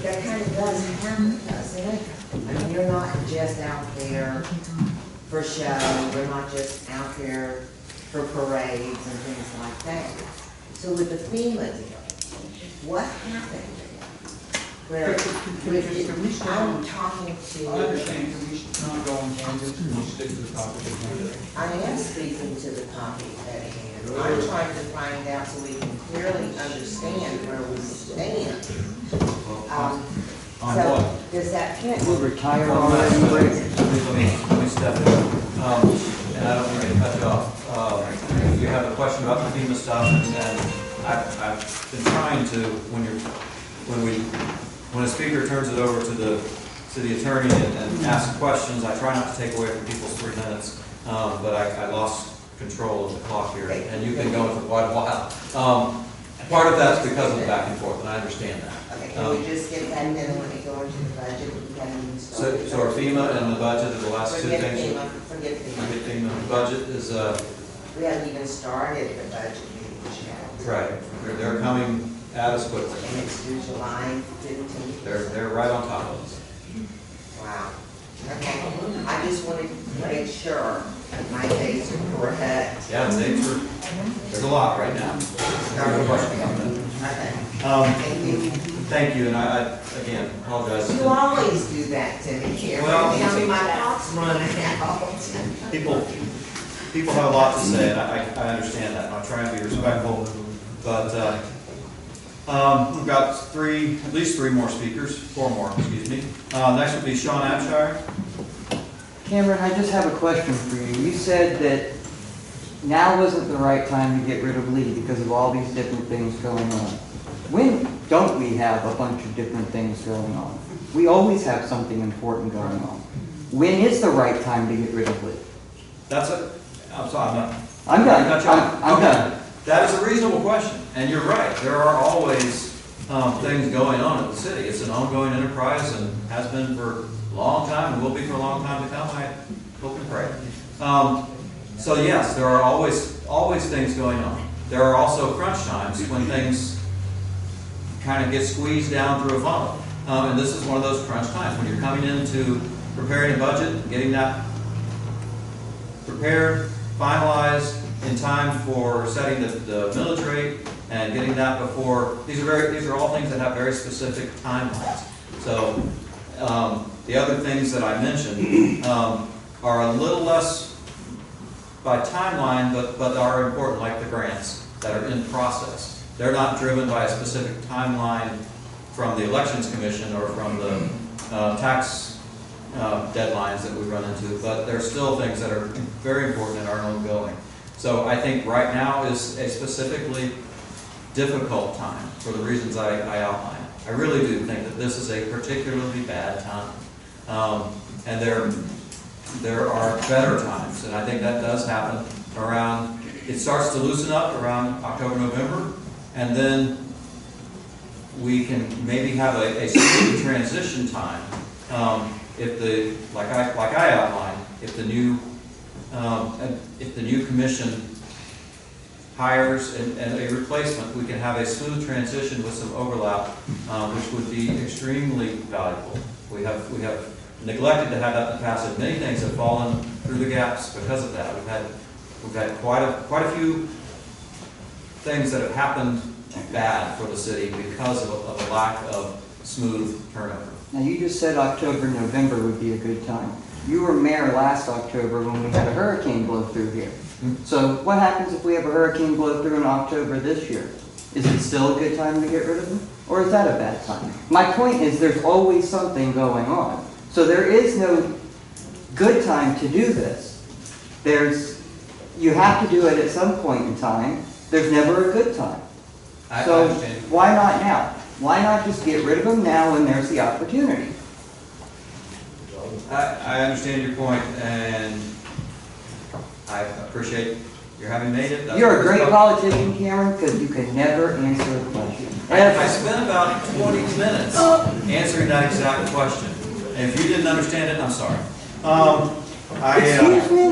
that kind of does happen, doesn't it? I mean, you're not just out there for show, you're not just out there for parades and things like that. So with the FEMA deal, what happened? Where, I'm talking I understand, we should not go on tangents, we stick to the topic at hand. I am speaking to the topic at hand. I'm trying to find out so we can clearly understand where we stand. On So, what? does that fit? We'll retire Well, already. let me step in. And I don't mean to cut you off. You have a question about the FEMA stuff, and I've been trying to, when a speaker turns it over to the city attorney and asks questions, I try not to take away from people's 3 minutes, but I lost control of the clock here, and you've been going for quite a while. Part of that's because of the back and forth, and I understand that. Okay, can we just get that then when we go into the budget, we haven't even started? So our FEMA and the budget are the last 2 Forget things. FEMA, forget FEMA. Forget FEMA. The budget is, We haven't even started the budget meetings yet. right, they're coming at us quickly. And it's due July 15th. They're right on top of us. Wow. Okay, I just wanted to make sure that my dates are correct. Yeah, there's a lot right now. No question about that. Okay. Thank you. Thank you, and I again, apologize. You always do that to me, Karen. Well, Tell me my clock's running out. People have a lot to say, and I understand that, and I'll try and be respectful, but we've got at least three more speakers, 4 more, excuse me. Next would be Sean Abshire. Cameron, I just have a question for you. You said that now wasn't the right time to get rid of Lee because of all these different things going on. When don't we have a bunch of different things going on? We always have something important going on. When is the right time to get rid of Lee? I'm sorry, I'm not. I'm done. I'm Okay. done. That is a reasonable question, and you're right. There are always things going on at the city. It's an ongoing enterprise and has been for a long time and will be for a long time to come, I hope and pray. So yes, there are always things going on. There are also crunch times when things kind of get squeezed down through a funnel. And this is one of those crunch times when you're coming into preparing a budget, getting that prepared, finalized in time for setting the millage rate and getting that before. These are all things that have very specific timelines. So the other things that I mentioned are a little less by timeline, but are important, like the grants that are in process. They're not driven by a specific timeline from the Elections Commission or from the tax deadlines that we run into, but they're still things that are very important and are ongoing. So I think right now is a specifically difficult time for the reasons I outlined. I really do think that this is a particularly bad time. And there are better times, and I think that does happen around, it starts to loosen up around October, November, and then we can maybe have a smooth transition time. If like I outlined, if the new commission hires and a replacement, we can have a smooth transition with some overlap, which would be extremely valuable. We have neglected to have that in the past, and many things have fallen through the gaps because of that. We've had quite a few things that have happened bad for the city because of a lack of smooth turnover. Now, you just said October, November would be a good time. You were mayor last October when we had a hurricane blow through here. So what happens if we have a hurricane blow through in October this year? Is it still a good time to get rid of them? Or is that a bad time? My point is there's always something going on. So there is no good time to do this. You have to do it at some point in time. There's never a good time. So why not now? Why not just get rid of them now when there's the opportunity? I understand your point, and I appreciate You're having made it. That's You're a what great it's about. politician, Cameron, because you can never answer a question. I spent about 20 minutes answering that exact question. And if you didn't understand it, I'm sorry. Excuse me?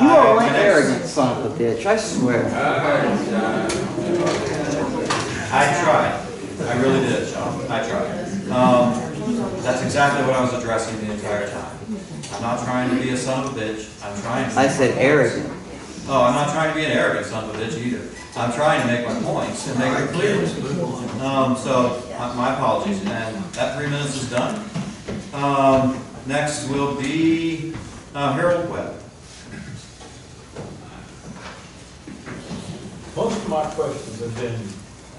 You are an arrogant son of a bitch, I swear. I tried. I really did, Sean. I tried. That's exactly what I was addressing the entire time. I'm not trying to be a son of a bitch. I'm trying to. I said arrogant. Oh, I'm not trying to be an arrogant son of a bitch either. I'm trying to make my points and make it clear. My apologies. And that 3 minutes is done. Next will be Harold Webb. Most of my questions have been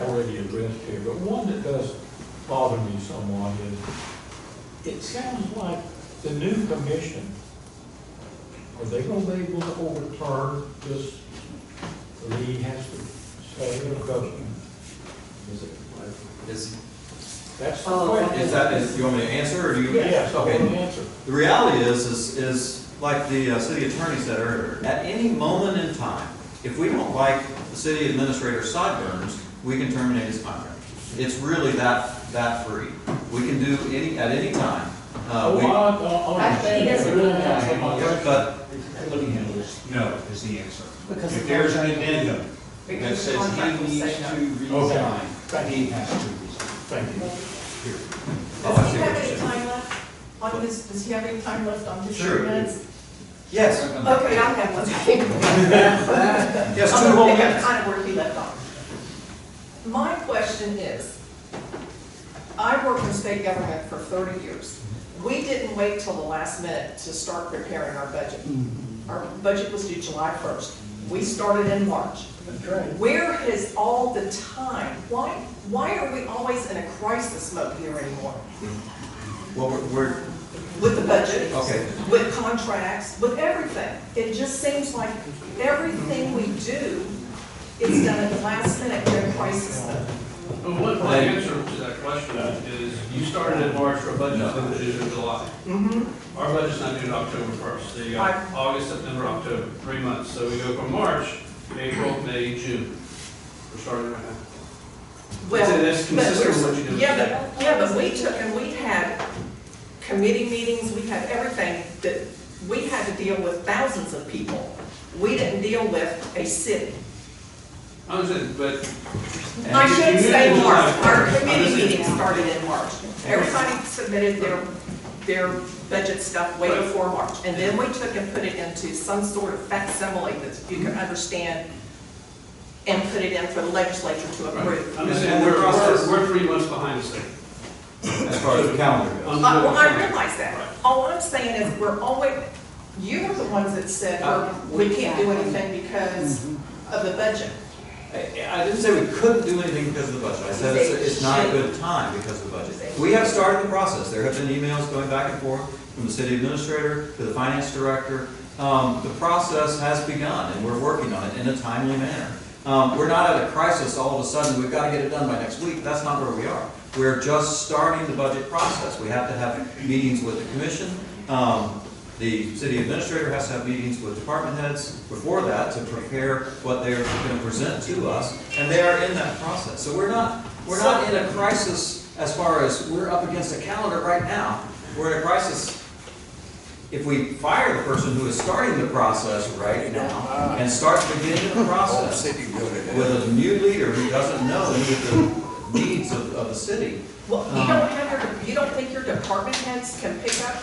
already addressed here, but one that does bother me somewhat is, it sounds like the new commission, are they going to be able to overturn this? Lee has to stay in the government. That's the question. You want me to answer, or do you? Yes, I want Okay. to answer. The reality is like the city attorney said earlier, at any moment in time, if we don't like the city administrator's sideburns, we can terminate his contract. It's really that free. We can do at any time. Actually, he doesn't mean that. But Let me handle this. No is the answer. Because If there's an addendum that Because the says contract will he needs say no. to resign, he has to resign. Thank you. Oh, I Does see he what have you're any saying. time left on his, does he have any time left on his Sure. 3 minutes? yes, Okay, I have one thing. yes, I'm 2 gonna whole pick up minutes. kind of where he left off. My question is, I worked in state government for 30 years. We didn't wait till the last minute to start preparing our budget. Our budget was due July 1st. We started in March. That's right. Where is all the time? Why are we always in a crisis mode here anymore? Well, we're With the budget, okay. with contracts, with everything. It just seems like everything we do is done at the last minute in a crisis mode. Well, my answer to that question is, you started in March for a budget that was due in July. Mm-hmm. Our budget's not due October 1st. So you got August, September, October, 3 months. So we go from March, April, May, June. We're starting right now. Well, That's consistent with what you do. yeah, but we took and we had committee meetings, we had everything that, we had to deal with thousands of people. We didn't deal with a city. I understand, but. I should say March, our committee Understand. meeting started in March. Everybody submitted their budget stuff way before March. And then we took and put it into some sort of facsimile that you can understand and put it in for the legislature to approve. I'm just saying, we're 3 months behind the state. As far as the calendar goes. Well, I realize that. All I'm saying is we're always, you were the ones that said, we can't do anything because of the budget. I didn't say we couldn't do anything because of the budget. I said it's not a good time because of the budget. We have started the process. There have been emails going back and forth from the city administrator to the finance director. The process has begun, and we're working on it in a timely manner. We're not at a crisis all of a sudden, we've got to get it done by next week. That's not where we are. We're just starting the budget process. We have to have meetings with the commission. The city administrator has to have meetings with department heads before that to prepare what they're going to present to us, and they are in that process. So we're not in a crisis as far as we're up against a calendar right now. We're in a crisis if we fire the person who is starting the process right now and start the beginning of the process with a new leader who doesn't know any of the needs of the city. Well, you don't think your department heads can pick up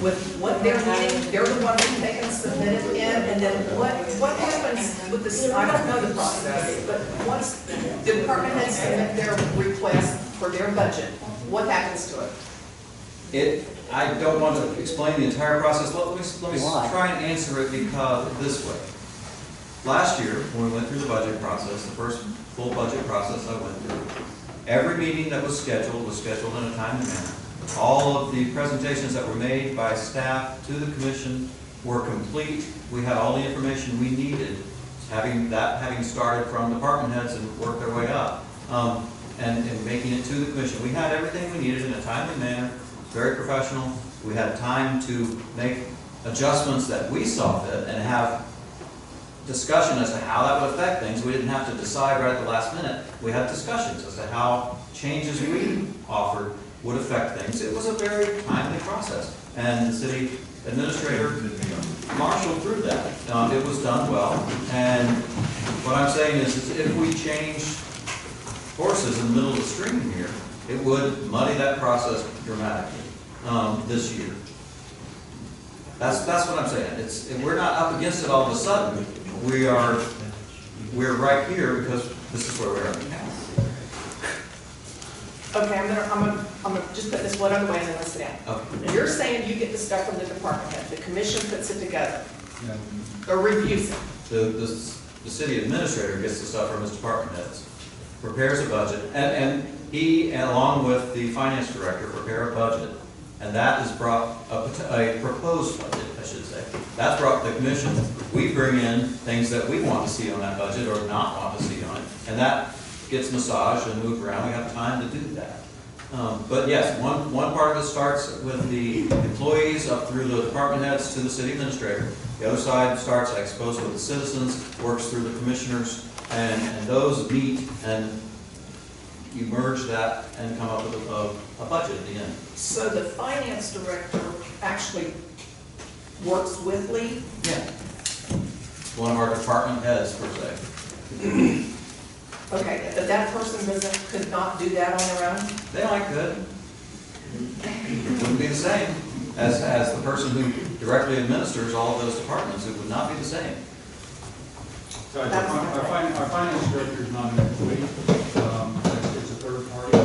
with what they're needing? They're the ones who take and submit it in, and then what happens with this? I don't know the process, but once the department heads submit their request for their budget, what happens to it? I don't want to explain the entire process. Let me try and answer it because this way. Last year, when we went through the budget process, the first full budget process I went through, every meeting that was scheduled in a timely manner. All of the presentations that were made by staff to the commission were complete. We had all the information we needed, having started from department heads and worked their way up, and making it to the commission. We had everything we needed in a timely manner, very professional. We had time to make adjustments that we saw fit and have discussion as to how that would affect things. We didn't have to decide right at the last minute. We had discussions as to how changes we offered would affect things. It was a very timely process, and the city administrator marshaled through that. It was done well, and what I'm saying is if we change horses in the middle of the stream here, it would muddy that process dramatically this year. That's what I'm saying. We're not up against it all of a sudden. We're right here because this is where we are now. Okay, I'm gonna just put this one other way and then let's sit down. Okay. You're saying you get the stuff from the department head, the commission puts it together, or reviews it. The city administrator gets the stuff from his department heads, prepares a budget, and he, along with the finance director, prepare a budget. And that is brought, a proposed budget, I should say. That's brought to the commission. We bring in things that we want to see on that budget or not want to see on it. And that gets massaged and moved around. We have time to do that. But yes, one part of it starts with the employees up through the department heads to the city administrator. The other side starts, I suppose, with the citizens, works through the commissioners, and those meet and you merge that and come up with a budget at the end. So the finance director actually works with Lee? Yeah. One of our department heads, per se. Okay, but that person could not do that on their own? They might could. It wouldn't be the same as the person who directly administers all of those departments. It would not be the same. So our finance director is not an employee. It's a third party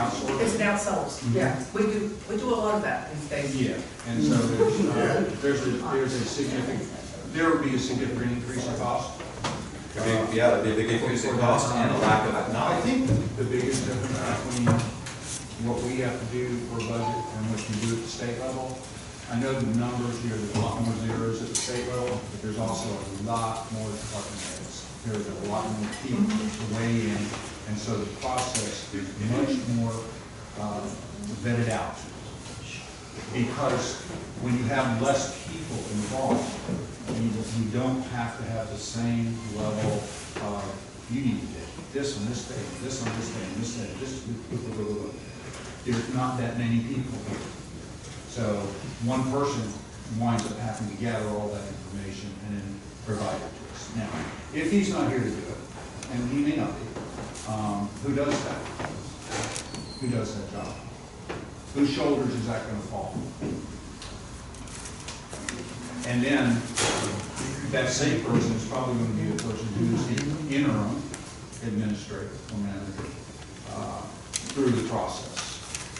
outsourced. It's an outsourced, yeah. We do a lot of that these days. Yeah, and so there's a significant, there would be a significant increase in cost. Yeah, there'd be a big increase in cost and a lack of I knowledge. think the biggest difference between what we have to do for a budget and what you do at the state level, I know the numbers here, there's a lot more zeros at the state level, but there's also a lot more department heads. There's a lot more people to weigh in, and so the process is much more vetted out. Because when you have less people involved, you don't have to have the same level of, you need to do this on this day, this on this day, and this day, this, there's not that many people here. So one person winds up having to gather all that information and then provide it to us. Now, if he's not here to do it, and he may not be, who does that? Who does that job? Whose shoulders is that going to fall? And then that same person is probably going to be the person who's the interim administrator or manager through the process.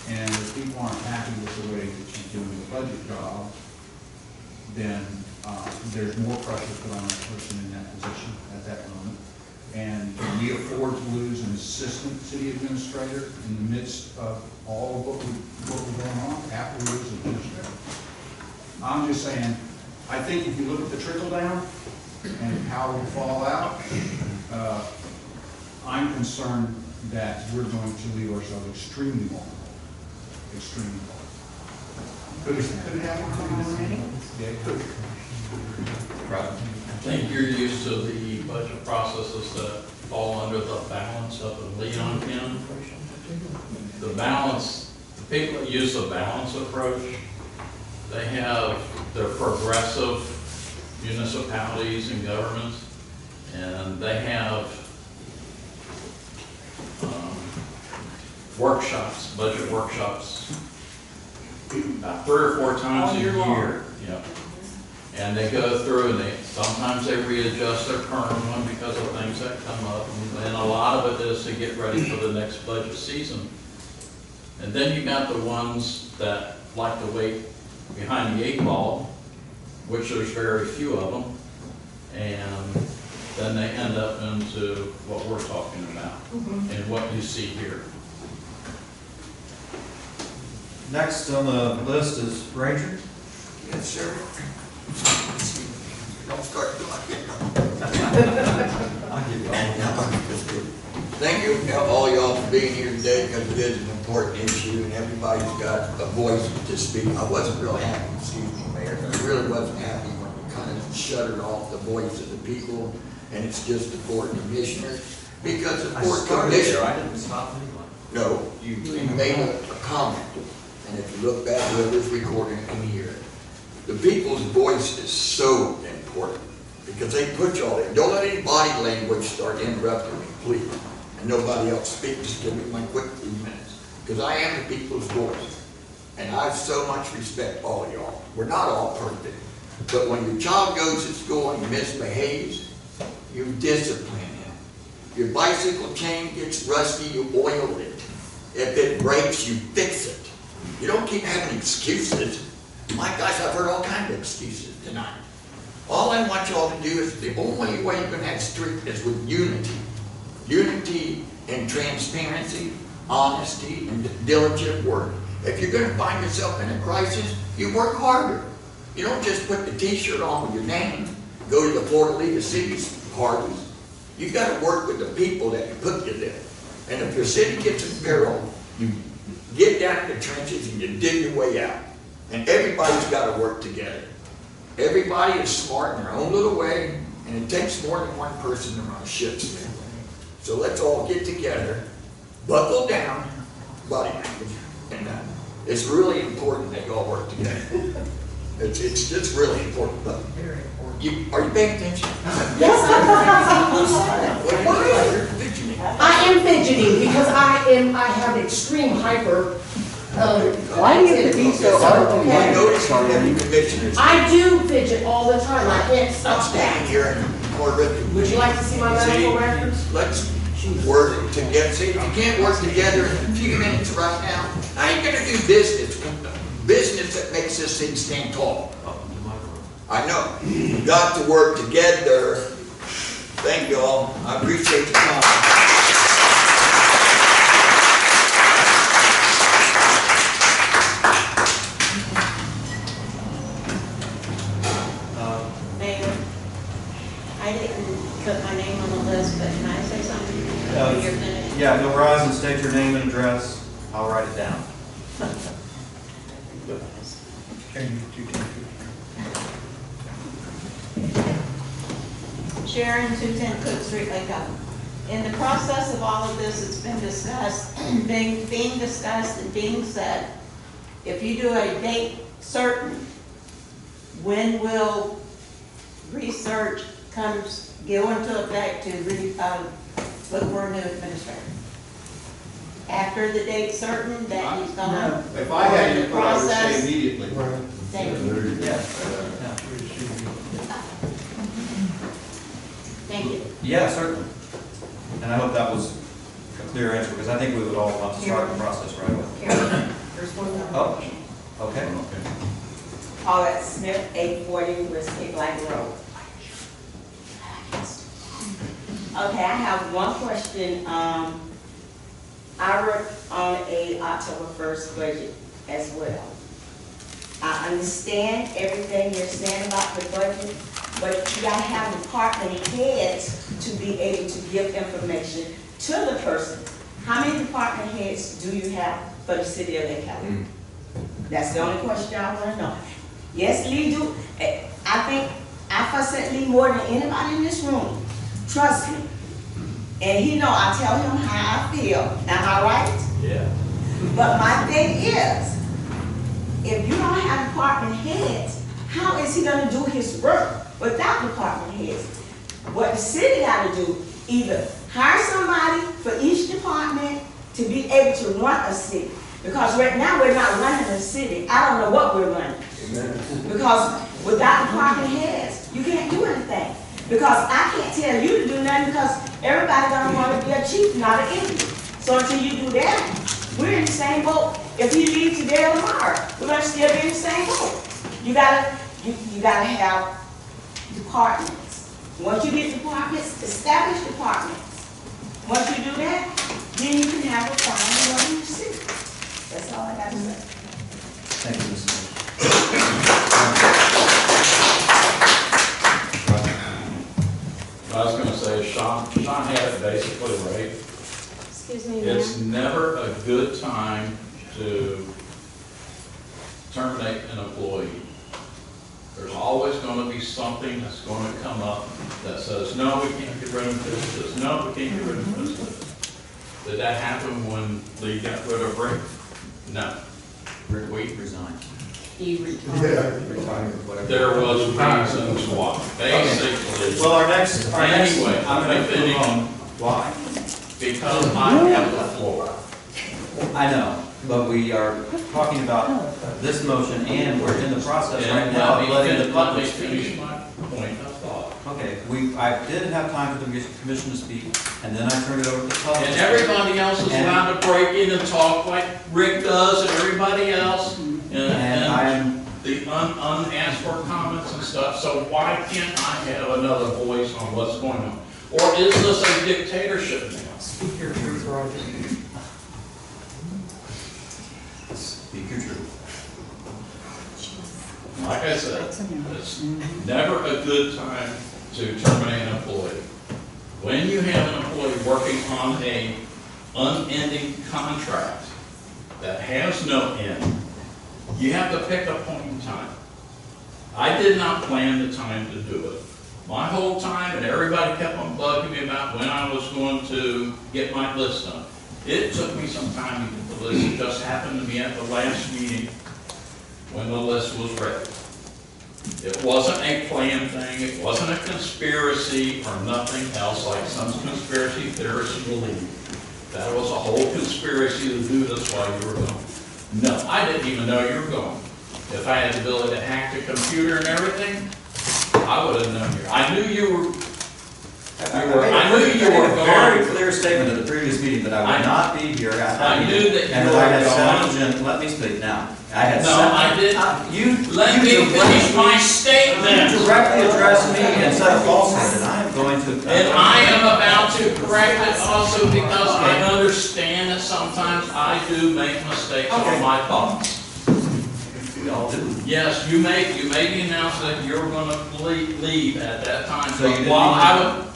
And if people aren't happy with the way that she's doing the budget job, then there's more pressure put on that person in that position at that moment. And can we afford to lose an assistant city administrator in the midst of all of what we're going on after we lose an administrator? I'm just saying, I think if you look at the trickle down and how it will fall out, I'm concerned that we're going to leave ourselves extremely vulnerable. Extremely vulnerable. Could it happen? Yeah, it could. Right. I think you're used to the budget processes that fall under the balance up in Leon County. The balance, the people that use the balance approach, they have their progressive municipalities and governments, and they have workshops, budget workshops, about 3 or 4 times a year. Yep. And they go through and sometimes they readjust their current one because of things that come up. And a lot of it is to get ready for the next budget season. And then you got the ones that like to wait behind the 8 ball, which there's very few of them. And then they end up into what we're talking about and what you see here. Next on the list is Ranger. Yes, sir. Don't start till I get I'll give you all. Thank you, all y'all for being here today, because it is an important issue, and everybody's got a voice to speak. I wasn't real happy, excuse me, Mayor, I really wasn't happy when kind of shuttered off the voice of the people, and it's just the board commissioners. Because the board commissioner. I didn't stop anyone. No, you made a comment, and if you look back, whoever's recording it can hear it. The people's voice is so important, because they put y'all there. Don't let any body language start interrupting me, please. And nobody else speak, just give me my quick 3 minutes. Because I am the people's voice. And I have so much respect for all of y'all. We're not all perfect. But when your child goes to school and misbehaves, you discipline him. Your bicycle chain gets rusty, you oil it. If it breaks, you fix it. You don't keep having excuses. My gosh, I've heard all kinds of excuses tonight. All I want y'all to do is, the only way you're going to have strict is with unity. Unity and transparency, honesty, and diligent work. If you're going to find yourself in a crisis, you work harder. You don't just put the t-shirt on with your name, go to the Florida League of Cities parties. You've got to work with the people that put you there. And if your city gets in peril, you get down in the trenches and you dig your way out. And everybody's got to work together. Everybody is smart in their own little way, and it takes more than one person to run a ship. So let's all get together, buckle down, body language, and it's really important that you all work together. It's just really important. But are you paying attention? Yes, I'm Why? You're fidgeting. I am fidgeting because I have extreme hyper. Why do you have to be so I notice how many commissioners. I do fidget all the time. I can't I'm stop standing that. here and more ripping. Would you like to see my medical records? Let's work together. See, if you can't work together in a few minutes right now, how you gonna do business? Business that makes this thing stand tall. I know. You got to work together. Thank you all. I appreciate your time. Mayor, I didn't put my name on the list, but can I say something? Before you're finished? Yeah, you'll rise and state your name and address. I'll write it down. Sharon, 210 Cook Street, Lake Elm. In the process of all of this, it's been discussed, being discussed and being said, if you do a date certain, when will research comes, go into effect to look for a new administrator? After the date certain that he's gonna. No, if I had the input, I would say process. immediately. Thank you. Thank you. Yeah, certainly. And I hope that was a clear answer, because I think we would all want to start the process right away. There's one more. Oh, okay. Paulette Smith, 840 West Cape Light Road. Okay, I have one question. I worked on a October 1st budget as well. I understand everything you're saying about the budget, but you gotta have department heads to be able to give information to the person. How many department heads do you have for the city of Lake County? That's the only question I wanna know. Yes, Lee do. I think I fuss at Lee more than anybody in this room. Trust me. And he know I tell him how I feel. Am I right? Yeah. But my thing is, if you don't have department heads, how is he gonna do his work without department heads? What the city gotta do, either hire somebody for each department to be able to run a city. Because right now, we're not running a city. I don't know what we're running. Because without department heads, you can't do anything. Because I can't tell you to do nothing because everybody gonna wanna be a chief, not an Indian. So until you do that, we're in the same boat. If he leaves today or tomorrow, we're gonna still be in the same boat. You gotta have departments. Once you get departments, establish departments. Once you do that, then you can have a fine run your city. That's all I gotta say. Thank you, Ms. I was gonna say, Sean had it basically right. Excuse me, It's ma'am. never a good time to terminate an employee. There's always gonna be something that's gonna come up that says, no, we can't get rid of this, no, we can't get rid of this. Did that happen when Lee got rid of Rick? No. Rick Wade resigned. He retired. There was reasons why, basically. Well, our next, Anyway, I'm gonna finish. move on. Why? Because I have the floor. I know, but we are talking about this motion and we're in the process right And now of letting the let public me speak. finish my point of thought. Okay, I did have time for the commission to speak, and then I turned it over to the public. And everybody else is allowed to break in and talk like Rick does and everybody else. And the unasked for comments and stuff. So why can't I have another voice on what's going on? Or is this a dictatorship now? Speak your truth, Roger. Speak your truth. Like I said, it's never a good time to terminate an employee. When you have an employee working on a unending contract that has no end, you have to pick a point in time. I did not plan the time to do it. My whole time, and everybody kept on bugging me about when I was going to get my list done. It took me some time to get the list. It just happened to be at the last meeting when the list was ready. It wasn't a planned thing. It wasn't a conspiracy or nothing else like some conspiracy theorists believe. That was a whole conspiracy to do this while you were gone. No, I didn't even know you were gone. If I had the ability to hack the computer and everything, I would have known you. I knew you were. I knew you were gone. Very clear statement at the previous meeting that I would not be here at that I meeting. knew that you And were that I had gone. said, Jen, let me speak now. I had No, said. I didn't. Let You me finish my You statement. directly addressed me and said a falsehood, and I am going to. And I am about to correct it also because I understand that sometimes I do make mistakes on my thoughts. We all do. Yes, you made the announcement that you're gonna leave at that time. So you didn't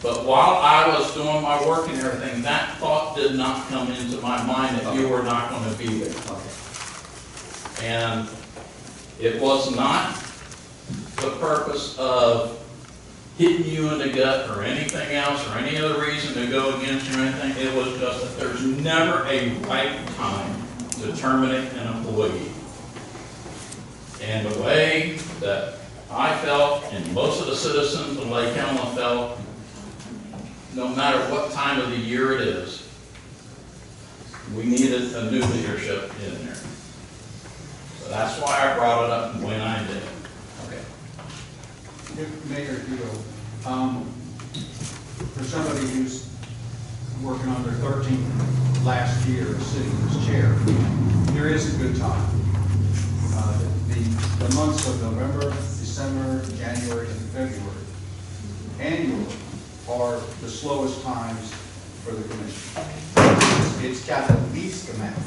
But while I was doing my work and everything, that thought did not come into my mind that you were not gonna be there. Okay. And it was not the purpose of hitting you in the gut or anything else or any other reason to go against you or anything. It was just that there's never a right time to terminate an employee. And the way that I felt and most of the citizens of Lake Helena felt, no matter what time of the year it is, we needed a new leadership in there. So that's why I brought it up when I did. Okay. Mayor Guido, for somebody who's working on their 13th last year sitting as chair, there is a good time. The months of November, December, January, and February annually are the slowest times for the commission. It's got the least amount.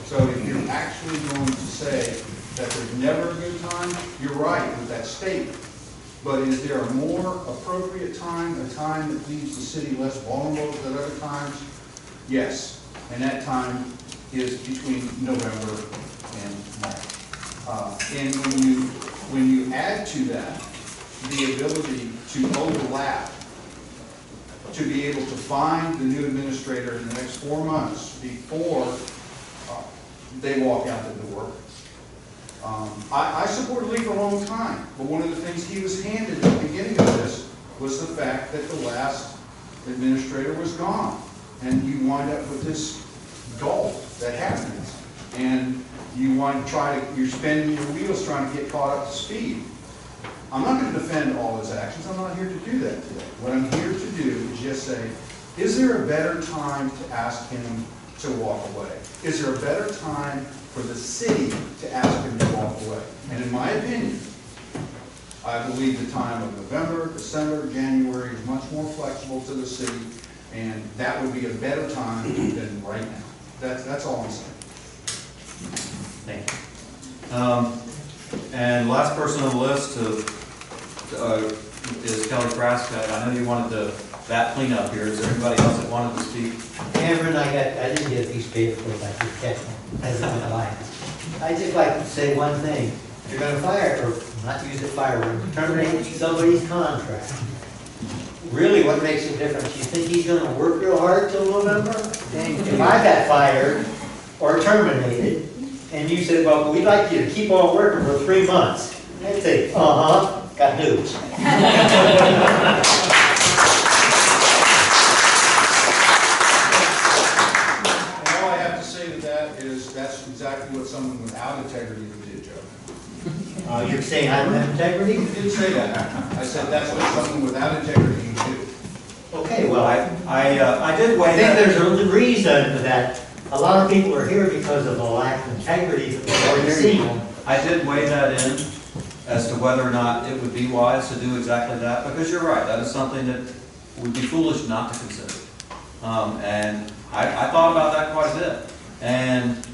So if you're actually going to say that there's never a good time, you're right with that statement. But is there a more appropriate time, a time that leaves the city less vulnerable than other times? Yes, and that time is between November and March. And when you add to that the ability to overlap, to be able to find the new administrator in the next 4 months before they walk out the door. I supported Lee for a long time, but one of the things he was handed at the beginning of this was the fact that the last administrator was gone. And you wind up with this gulf that happens. And you want to you're spinning your wheels trying to get caught up to speed. I'm not going to defend all his actions. I'm not here to do that today. What I'm here to do is just say, is there a better time to ask him to walk away? Is there a better time for the city to ask him to walk away? And in my opinion, I believe the time of November, December, January is much more flexible to the city, and that would be a better time than right now. That's all I'm saying. Thank you. And last person on the list is Kelly Kraska. I know you wanted that cleanup here. Is there anybody else that wanted to speak? Cameron, I didn't get these papers, I could catch them as I went by. I'd just like to say one thing. you're gonna fire, or not use the fire word, terminate somebody's contract. Really, what makes the difference? You think he's gonna work real hard till November? If I got fired or terminated, and you said, well, we'd like you to keep on working for 3 months, I'd say, uh-huh, got news. And all I have to say to that is, that's exactly what someone without integrity would do, Joe. You're saying I don't have integrity? I didn't say that. I said that's what someone without integrity would do. Okay, well, I did weigh I think that. there's a reason that a lot of people are here because of the lack of integrity that we've already seen. I did weigh that in as to whether or not it would be wise to do exactly that, because you're right, that is something that would be foolish not to consider. And I thought about that quite a bit. And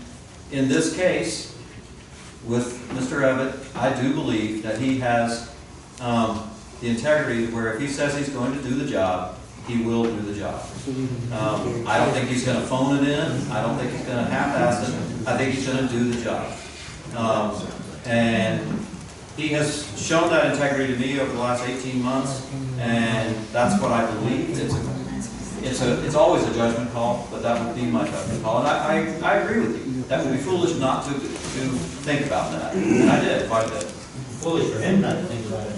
in this case, with Mr. Evatt, I do believe that he has the integrity where if he says he's going to do the job, he will do the job. I don't think he's going to phone it in. I don't think he's going to half-ass it. I think he's going to do the job. And he has shown that integrity to me over the last 18 months, and that's what I believe. It's always a judgment call, but that would be my judgment call. And I agree with you. That would be foolish not to think about that. And I did quite a bit. Foolish for him not to think about it.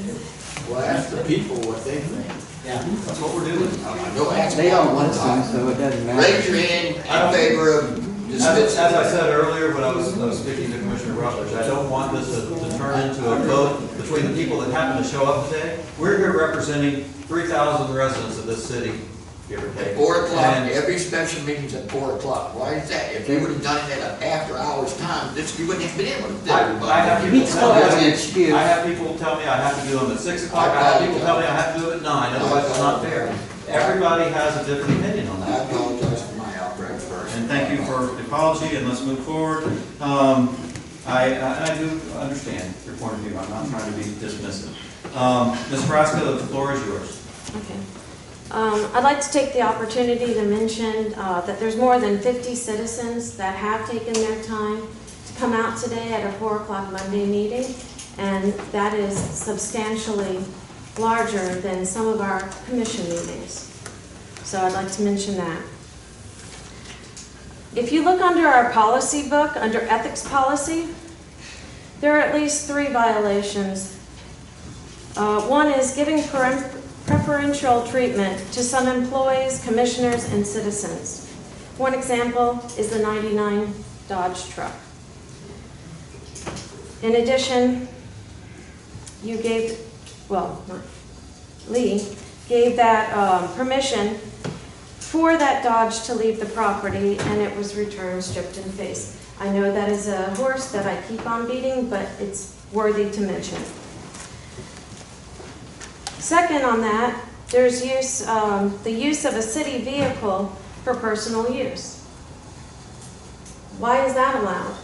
Well, ask the people what they think. Yeah. That's what we're doing. I know, ask They don't them one listen, time. so it doesn't matter. Raise your hand in favor of dismissing. As I said earlier when I was speaking to Commissioner Rutledge, I don't want this to turn into a vote between the people that happen to show up today. We're here representing 3,000 residents of this city, give or take. 4 o'clock, And every special meeting's at 4 o'clock. Why is that? If you would have done it at after hours time, you wouldn't have been able to do it. I have people He's tell me, calling an excuse. I have people tell me I have to do them at 6 o'clock. I have people tell me I have to do it at 9, otherwise it's not fair. Everybody has a different opinion on I that. apologize for my outbreak first. And thank you for the apology, and let's move forward. I do understand your point of view. I'm not trying to be dismissive. Ms. Frasca, the floor is yours. Okay. I'd like to take the opportunity to mention that there's more than 50 citizens that have taken their time to come out today at a 4 o'clock Monday meeting, and that is substantially larger than some of our commission meetings. So I'd like to mention that. If you look under our policy book, under ethics policy, there are at least 3 violations. One is giving preferential treatment to some employees, commissioners, and citizens. One example is the 99 Dodge truck. In addition, you gave, well, Lee gave that permission for that Dodge to leave the property, and it was returned stripped and faced. I know that is a horse that I keep on beating, but it's worthy to mention. Second on that, there's the use of a city vehicle for personal use. Why is that allowed?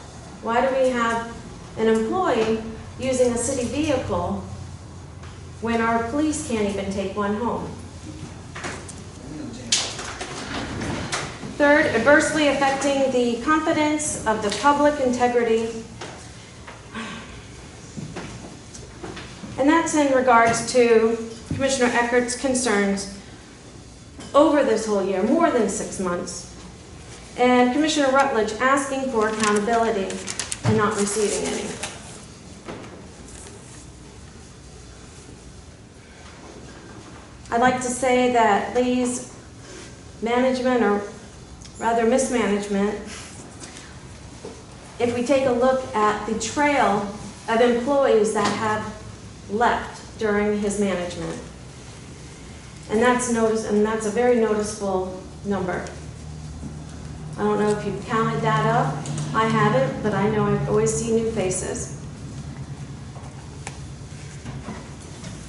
Why do we have an employee using a city vehicle when our police can't even take one home? Third, adversely affecting the confidence of the public integrity. And that's in regards to Commissioner Eckert's concerns over this whole year, more than 6 months. And Commissioner Rutledge asking for accountability and not receiving any. I'd like to say that Lee's management, or rather mismanagement, if we take a look at the trail of employees that have left during his management, and that's a very noticeable number. I don't know if you've counted that up. I haven't, but I know I always see new faces.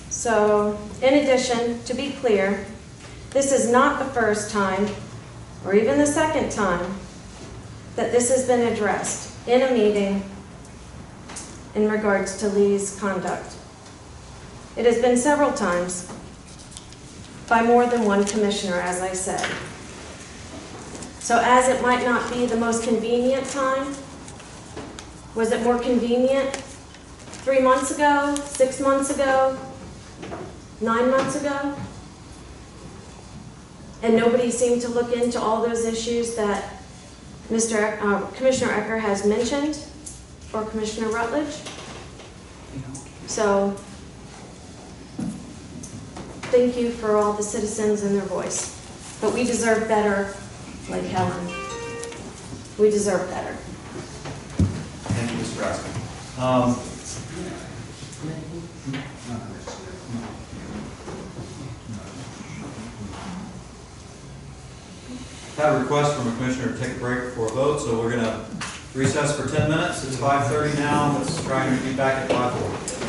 So, in addition, to be clear, this is not the first time, or even the second time, that this has been addressed in a meeting in regards to Lee's conduct. It has been several times by more than one commissioner, as I said. So as it might not be the most convenient time, was it more convenient 3 months ago, 6 months ago, 9 months ago. And nobody seemed to look into all those issues that Commissioner Ecker has mentioned, or Commissioner Rutledge. So, thank you for all the citizens and their voice. But we deserve better, like Helen. We deserve better. Thank you, Mr. Raskin. Had a request from a commissioner to take a break before a vote, so we're going to recess for 10 minutes. It's 5:30 now. Let's try and be back at 5:40.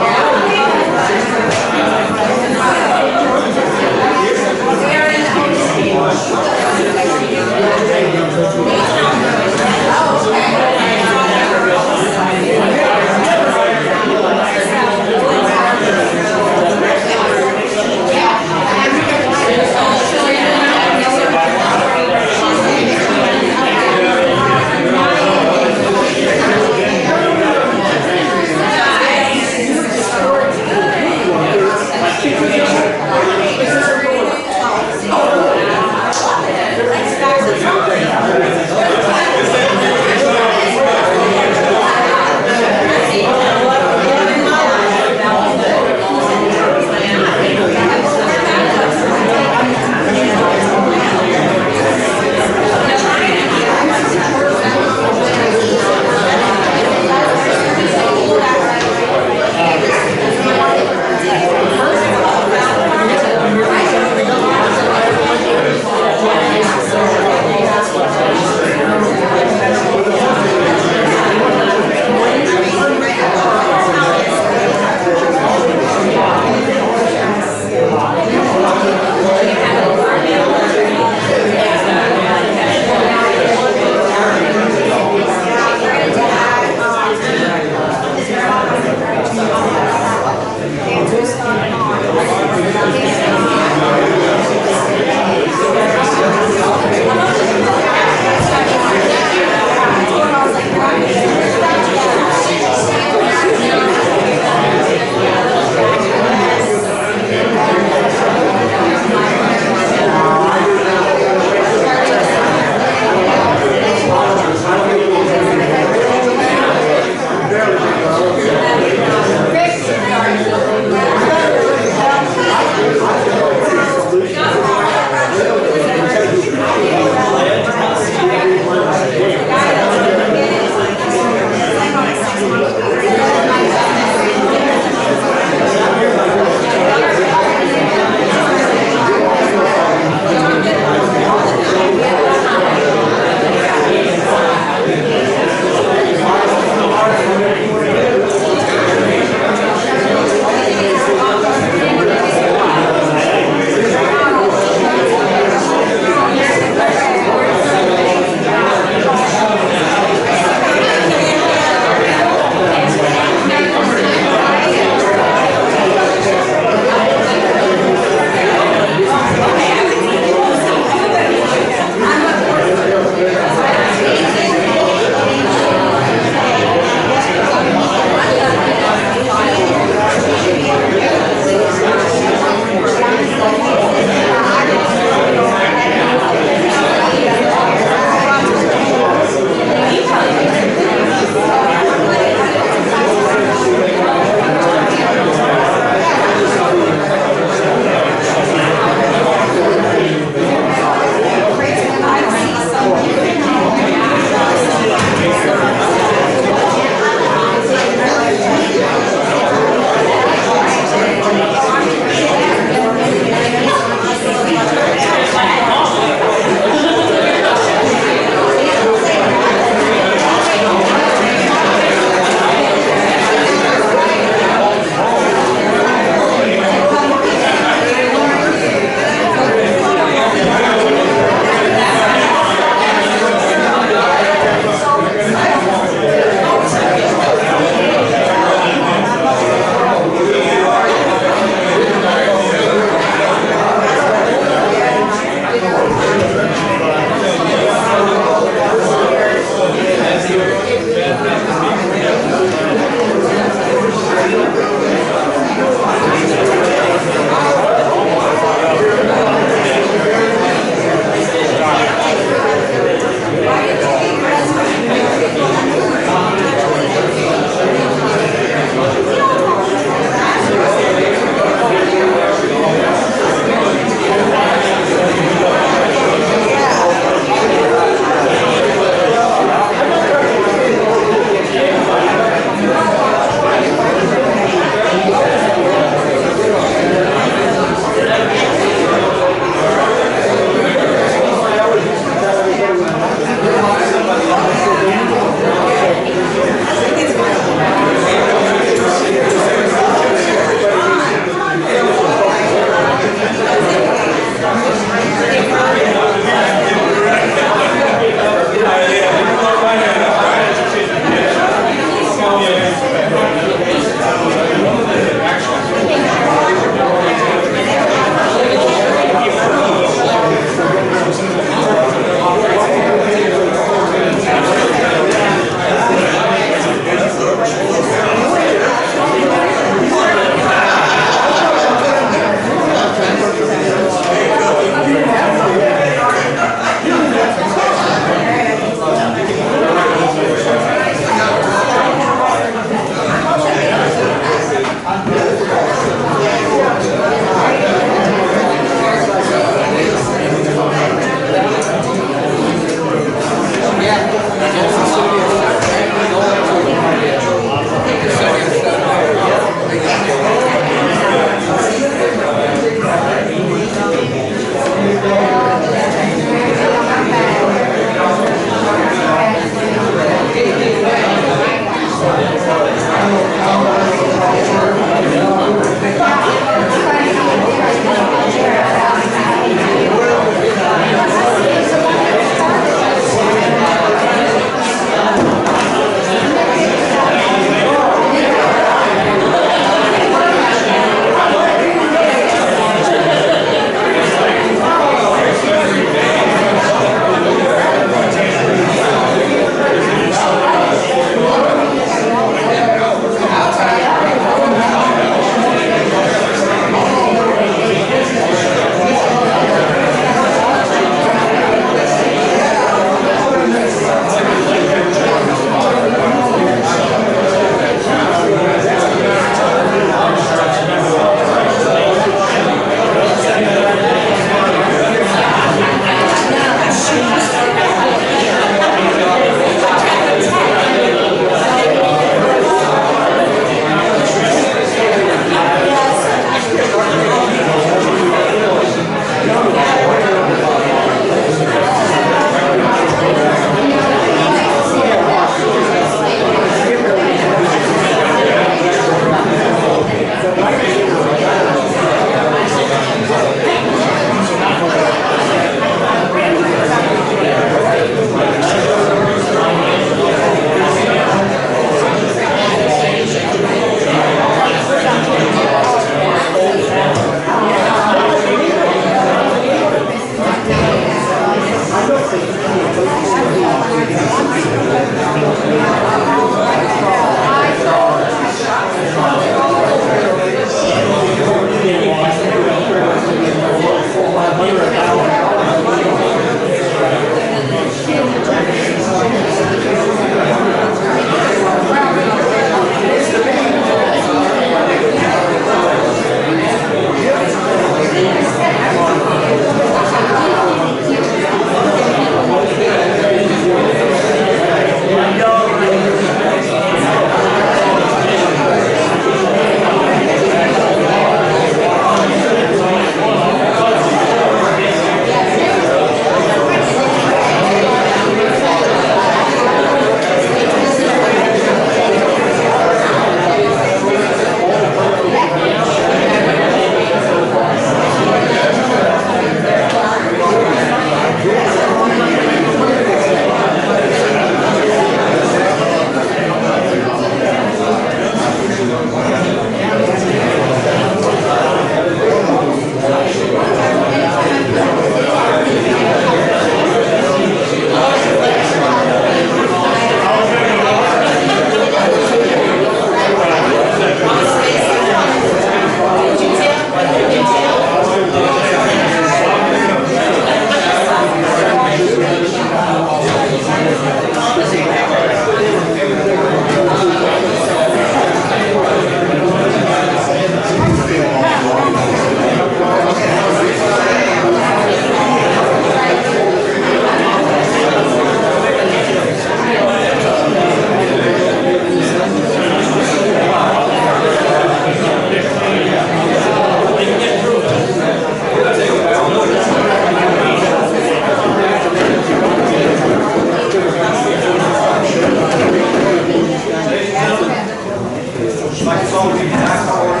like to call the meeting back to order.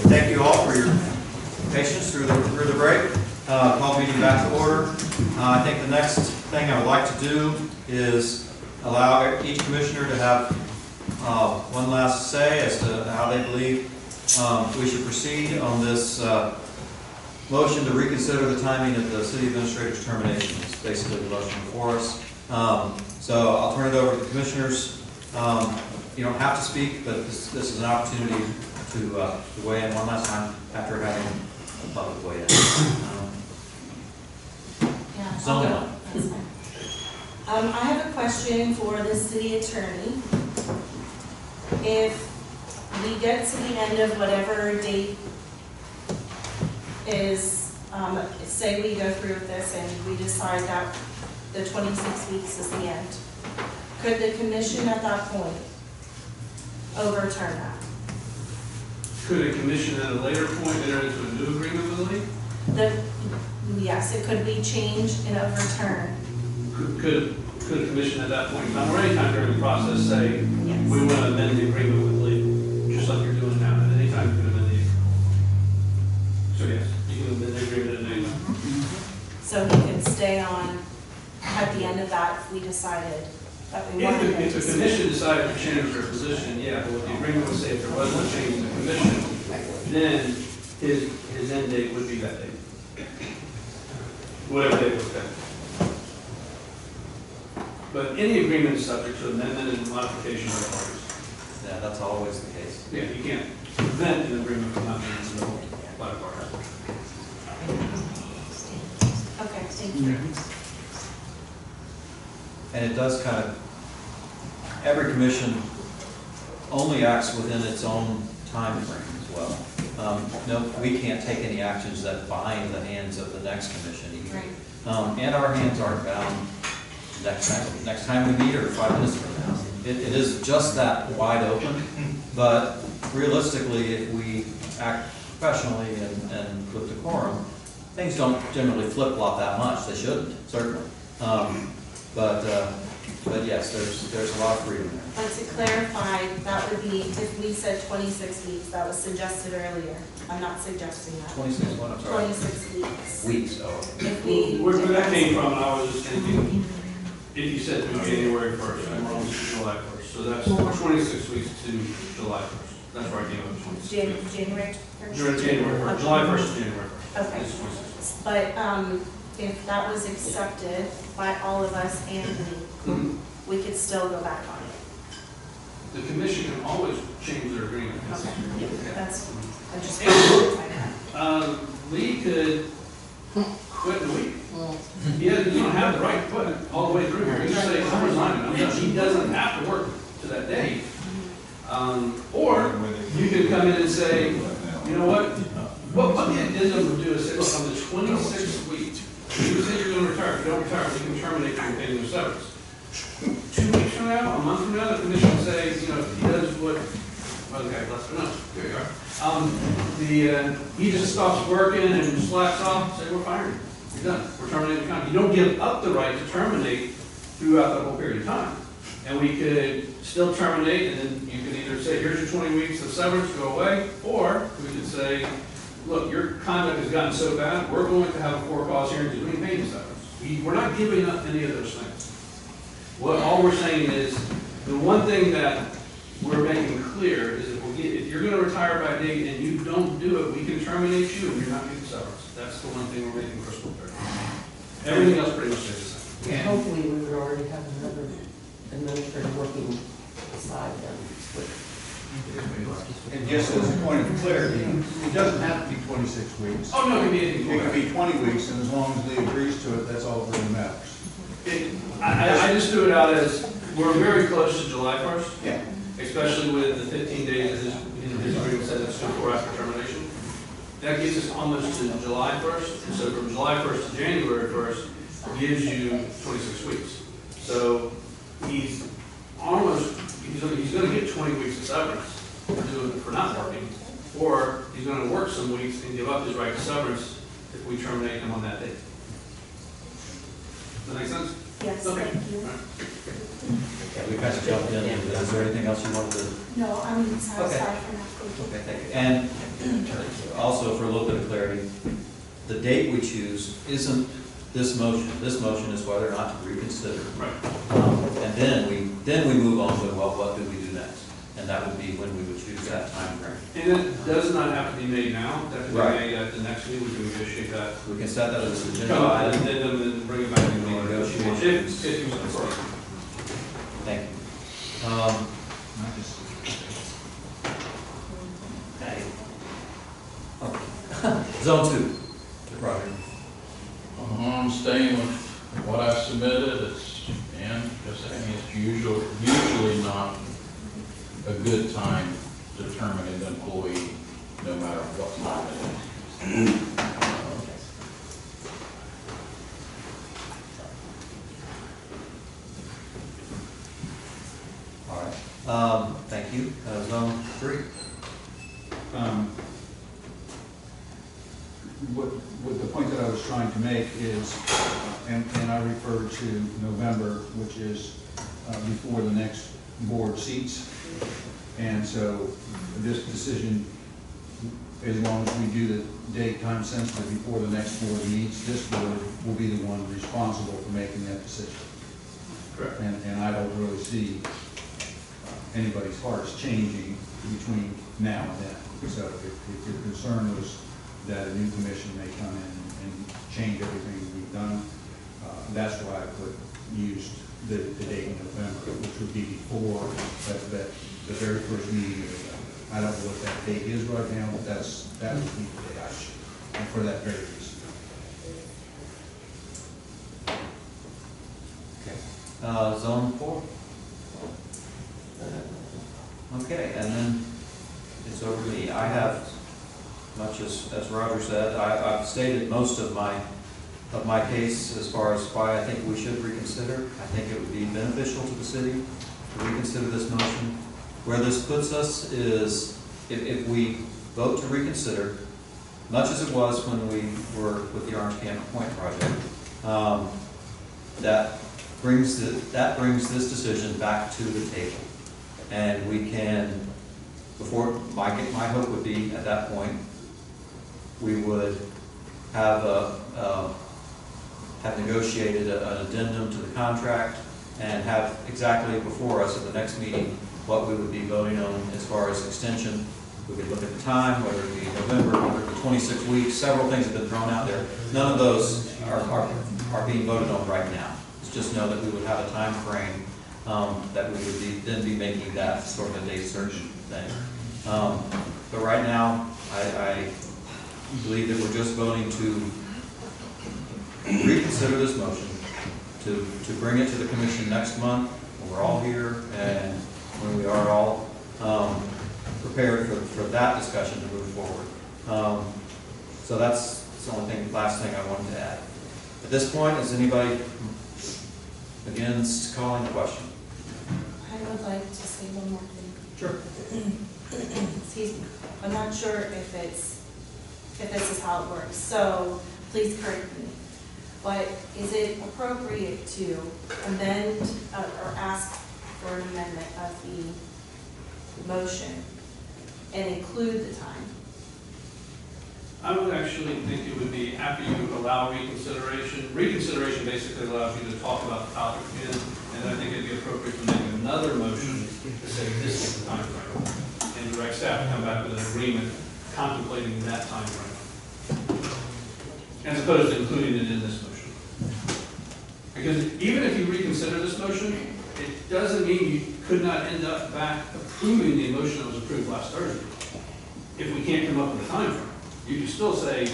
Thank you all for your patience through the break. Call the meeting back to order. I think the next thing I would like to do is allow each commissioner to have one last say as to how they believe we should proceed on this motion to reconsider the timing of the city administrator's termination. It's basically the motion before us. So I'll turn it over to the commissioners. You don't have to speak, but this is an opportunity to weigh in one last time after having a public weigh in. Yeah, Zone I'll one. go. That's fine. I have a question for the city attorney. If we get to the end of whatever date is, say we go through with this and we decide that the 26 weeks is the end, could the commission at that point overturn that? Could a commission at a later point enter into a new agreement with the league? Yes, it could be changed and overturned. Could a commission at that point in time, or any time during the process, say, Yes. we want to amend the agreement with the league, just like you're doing now, at any time you can amend the agreement. So yes, you can amend the agreement at any time. So he could stay on at the end of that if we decided that we wanted him If to the stay. commission decided to change their position, yeah, but what the agreement would say, if there wasn't a change in the commission, then his end date would be that date. Whatever date was that. But any agreement is subject to amendment and modification by the parties. Yeah, that's always the case. Yeah, you can't prevent an agreement from not being resolved by the parties. Okay, thank you. And it does kind of, every commission only acts within its own time frame as well. No, we can't take any actions that bind the hands of the next commission either. Right. And our hands aren't bound next time we meet or 5 minutes from now. It is just that wide open, but realistically, if we act professionally and with decorum, things don't generally flip-flop that much. They shouldn't, certainly. But yes, there's a lot of freedom there. But to clarify, that would be, if we said 26 weeks, that was suggested earlier. I'm not suggesting that. 26 what, I'm sorry? 26 weeks. Weeks, oh. If we. Where that came from, I was just thinking, if you said through January 1st, I'm wrong, it's July 1st, so that's 26 weeks to July 1st. That's where I came up with 26. January 1st? January 1st, July 1st to January 1st. Okay. It's 26. But if that was accepted by all of us and me, we could still go back on it. The commission can always change their agreement. Okay, that's, I just. Lee could quit in a week. He doesn't have the right to quit all the way through here. He can say, I'm resigning, I'm done. He doesn't have to work to that date. Or you could come in and say, you know what? What the addendum would do is say, look, on the 26th week, you say you're going to retire. If you don't retire, we can terminate you and pay you a severance. 2 weeks from now, a month from now, the commission will say, you know, if he does what, okay, let's go. Here you are. He just stops working and slacks off, say, we're firing. You're done. We're terminating the contract. You don't give up the right to terminate throughout that whole period of time. And we could still terminate, and then you could either say, here's your 20 weeks of severance, go away, or we could say, look, your conduct has gotten so bad, we're going to have a for-cause hearing to pay you severance. We're not giving up any of those things. All we're saying is, the one thing that we're making clear is if you're going to retire by date and you don't do it, we can terminate you and you're not getting severance. That's the one thing we're making crystal clear. Everything else pretty much stays the same. And hopefully we would already have another administrator working beside them. And just as a point of clarity, it doesn't have to be 26 weeks. Oh, no, it can be anything. It could be 20 weeks, and as long as Lee agrees to it, that's all that really matters. I just threw it out as, we're very close to July 1st. Yeah. Especially with the 15 days that his agreement said it's before after termination. That gets us almost to July 1st. And so from July 1st to January 1st gives you 26 weeks. So he's going to get 20 weeks of severance for not working, or he's going to work some weeks and give up his right to severance if we terminate him on that date. Does that make sense? Yes, Okay. thank you. Yeah, we kind of jumped in. Is there anything else you wanted to? No, I'm satisfied Okay. for now, thank you. Okay, thank you. And also for a little bit of clarity, the date we choose isn't this motion. This motion is whether or not to reconsider. Right. And then we move on to, well, what do we do next? And that would be when we would choose that time frame. And it does not have to be made now, that can be Right. made at the next meeting, we can negotiate that. We can set that as an agenda Come up item. and then bring it back and Negotiations. if you prefer. Thank you. Okay. Zone 2, Roger. I'm staying with what I submitted, and just saying it's usually not a good time to terminate an employee, no matter what time it is. All right. Thank you. Zone 3. What the point that I was trying to make is, and I refer to November, which is before the next board seats. And so this decision, as long as we do the date time sensitive before the next board meets, this board will be the one responsible for making that decision. Correct. And I don't really see anybody's hearts changing between now and then. So if your concern was that a new commission may come in and change everything we've done, that's why I used the date in November, which would be before the very first meeting of November. I don't know what that date is right now, but that would be the day I should, and for that very reason. Okay. Zone 4. Okay, and then it's over to me. I have, much as Roger said, I've stated most of my case as far as why I think we should reconsider. I think it would be beneficial to the city to reconsider this motion. Where this puts us is if we vote to reconsider, much as it was when we were with the Orange Camp Point project, that brings this decision back to the table. And we can, my hope would be at that point, we would have negotiated an addendum to the contract and have exactly before us at the next meeting what we would be voting on as far as extension. We could look at the time, whether it be November, whether it be 26 weeks, several things have been thrown out there. None of those are being voted on right now. It's just know that we would have a time frame that we would then be making that sort of a date certain thing. But right now, I believe that we're just voting to reconsider this motion, to bring it to the commission next month, when we're all here and when we are all prepared for that discussion to move forward. So that's the only thing, last thing I wanted to add. At this point, is anybody against calling the question? I would like to say one more thing. Sure. Excuse me. I'm not sure if this is how it works, so please correct me. But is it appropriate to amend or ask for an amendment of the motion and include the time? I would actually think it would be after you allow reconsideration. Reconsideration basically allows you to talk about the topic again, and I think it'd be appropriate to make another motion to say this is the time frame, and direct staff to come back with an agreement contemplating that time frame, as opposed to including it in this motion. Because even if you reconsider this motion, it doesn't mean you could not end up back approving the motion that was approved last Thursday. If we can't come up with a time frame, you can still say,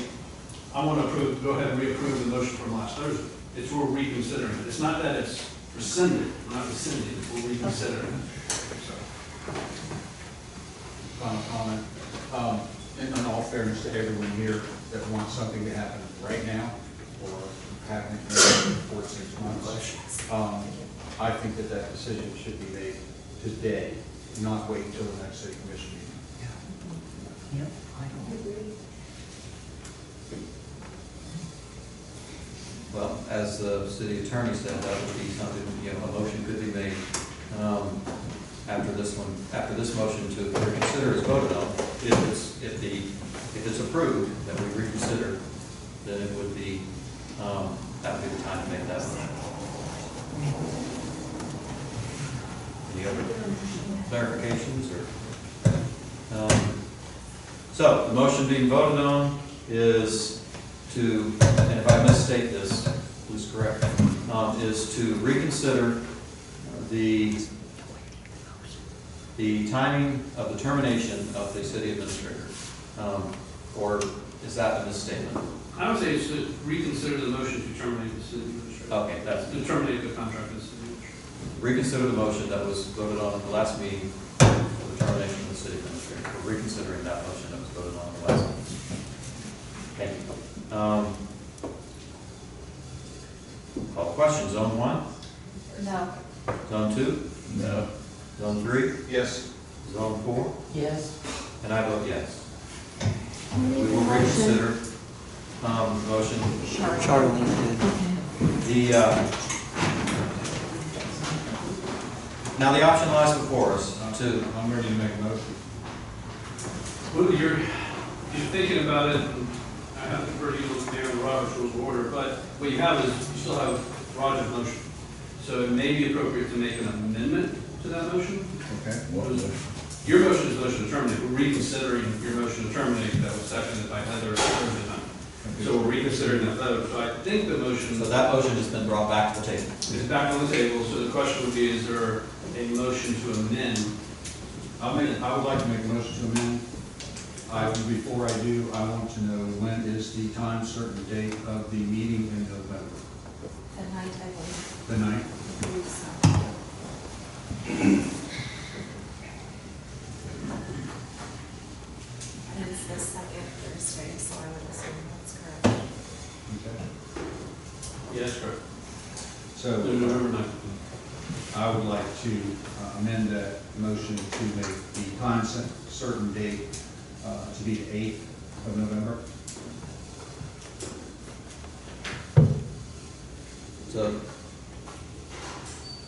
I want to go ahead and reapprove the motion from last Thursday. It's we're reconsidering it. It's not that it's rescinded. We're not rescinding it. We're reconsidering it. Final comment. In all fairness to everyone here that wants something to happen right now or happen in 4 to 6 months, I think that decision should be made today, not wait until the next city commission meeting. Yep, I don't agree. Well, as the city attorney said, that would be something, you know, a motion could be made, after this one, after this motion to reconsider is voted on. If it's approved, that we reconsider, then it would be, that would be the time to make that motion. Any other clarifications or? So the motion being voted on is to, and if I misstate this, please correct, is to reconsider the timing of the termination of the city administrator. Or is that a misstatement? I would say it's to reconsider the motion to terminate the city administrator. Okay, that's. To terminate the contract with the city administrator. Reconsider the motion that was voted on at the last meeting for the termination of the city administrator. We're reconsidering that motion that was voted on at the last meeting. Thank you. Call the question. Zone 1? No. Zone 2? No. Zone 3? Yes. Zone 4? Yes. And I vote yes. We will reconsider motion. Charlene did. Now the option lies before us to. I'm ready to make a motion. Well, you're thinking about it, and I have to refer to you to the Robert's Rules of Order, but what you have is, you still have Roger's motion. So it may be appropriate to make an amendment to that motion. Okay. What is it? Your motion is motion to terminate. We're reconsidering your motion to terminate that was seconded by Heather. So we're reconsidering that vote. So I think the motion. So that motion has been brought back to the table. It's back on the table. So the question would be, is there a motion to amend? I would like to make a motion to amend. Before I do, I want to know when is the time, certain date of the meeting in November? The 9th, I believe. The 9th? I believe so. And it's the second Thursday, so I would assume that's correct. Okay. Yes, correct. So November 9th. I would like to amend that motion to make the time certain date to be the 8th of November. So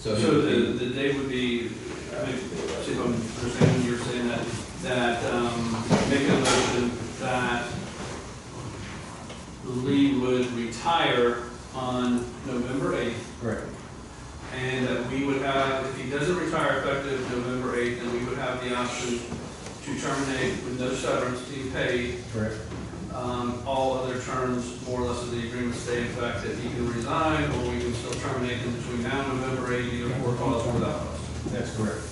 the date would be, I mean, see if I'm understanding, you're saying that make a motion that Lee would retire on November 8th. Correct. And that we would have, if he doesn't retire effective November 8th, then we would have the option to terminate with no severance being paid. Correct. All other terms, more or less, of the agreement stay in effect, that he can resign, or we can still terminate him between now and November 8th, either for cause or without cause. That's correct.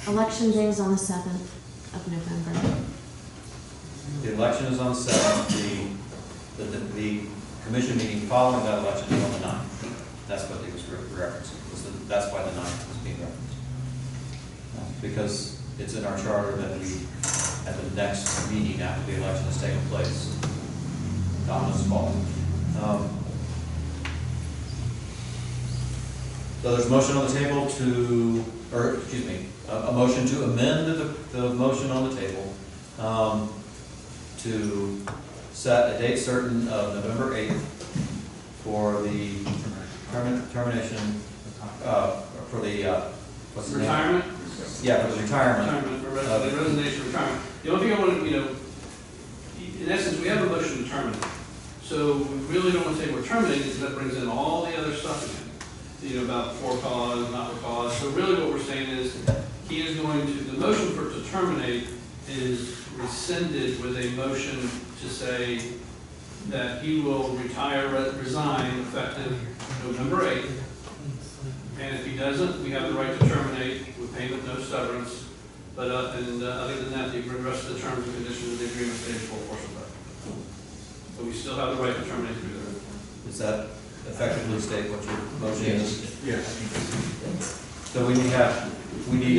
Election day is on the 7th of November. The election is on the 7th. The commission meeting following that election is on the 9th. That's what he was referencing. That's why the 9th was being referenced. Because it's in our charter that we, at the next meeting after the election has taken place, dominoes fall. So there's a motion on the table to, or excuse me, a motion to amend the motion on the table to set a date certain of November 8th for the termination, for the, what's the name? Retirement? Yeah, for the retirement. Retirement, for resignation, retirement. The only thing I want to, in essence, we have a motion to terminate. So we really don't want to say we're terminating, because that brings in all the other stuff again. About for cause, not for cause. So really what we're saying is, he is going to, the motion for to terminate is rescinded with a motion to say that he will retire, resign effective November 8th. And if he doesn't, we have the right to terminate with payment, no severance. But other than that, the rest of the terms and conditions of the agreement stay in full force of that. So we still have the right to terminate through there. Is that effectively state what your motion is? Yes. So we need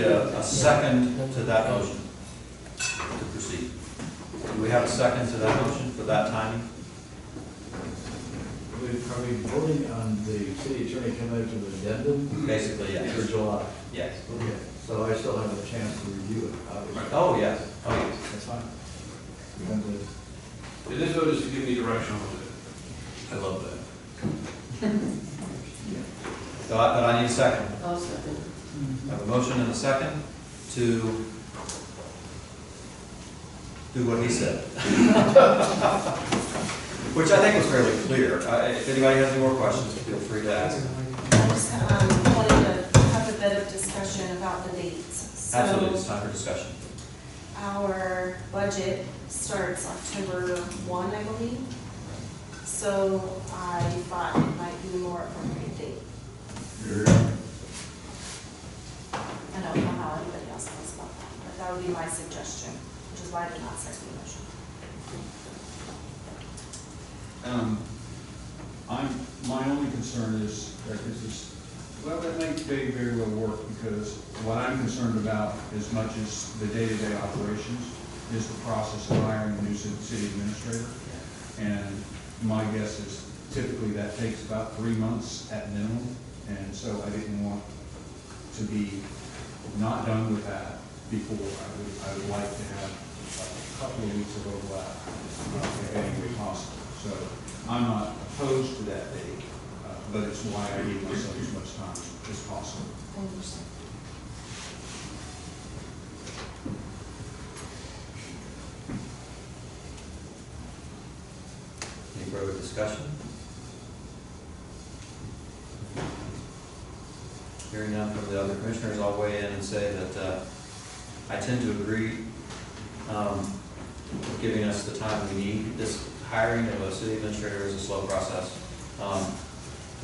a second to that motion to proceed. Do we have a second to that motion for that timing? Are we voting on the city attorney coming out with an addendum? Basically, yes. For July? Yes. Okay. So I still have a chance to review it, obviously. Oh, yes, that's fine. And, And this vote is to give me direction on it. I love that. So but I need a second. I'll second. I have a motion and a second to do what he said. Which I think was fairly clear. If anybody has any more questions, feel free to ask. I just wanted to have a bit of discussion about the dates. Absolutely, it's time for discussion. Our budget starts October 1, I believe. So I thought it might be a more appropriate date. I don't know how anybody else feels about that, but that would be my suggestion, which is why I did not second the motion. My only concern is that this is, well, that may very well work, because what I'm concerned about as much as the day-to-day operations is the process of hiring a new city administrator. And my guess is typically that takes about 3 months at minimum. And so I didn't want to be not done with that before. I would like to have a couple of weeks of overlap, if any way possible. So I'm not opposed to that date, but it's why I give myself as much time as possible. I understand. Any further discussion? Hearing none from the other commissioners, I'll weigh in and say that I tend to agree with giving us the time we need. This hiring of a city administrator is a slow process.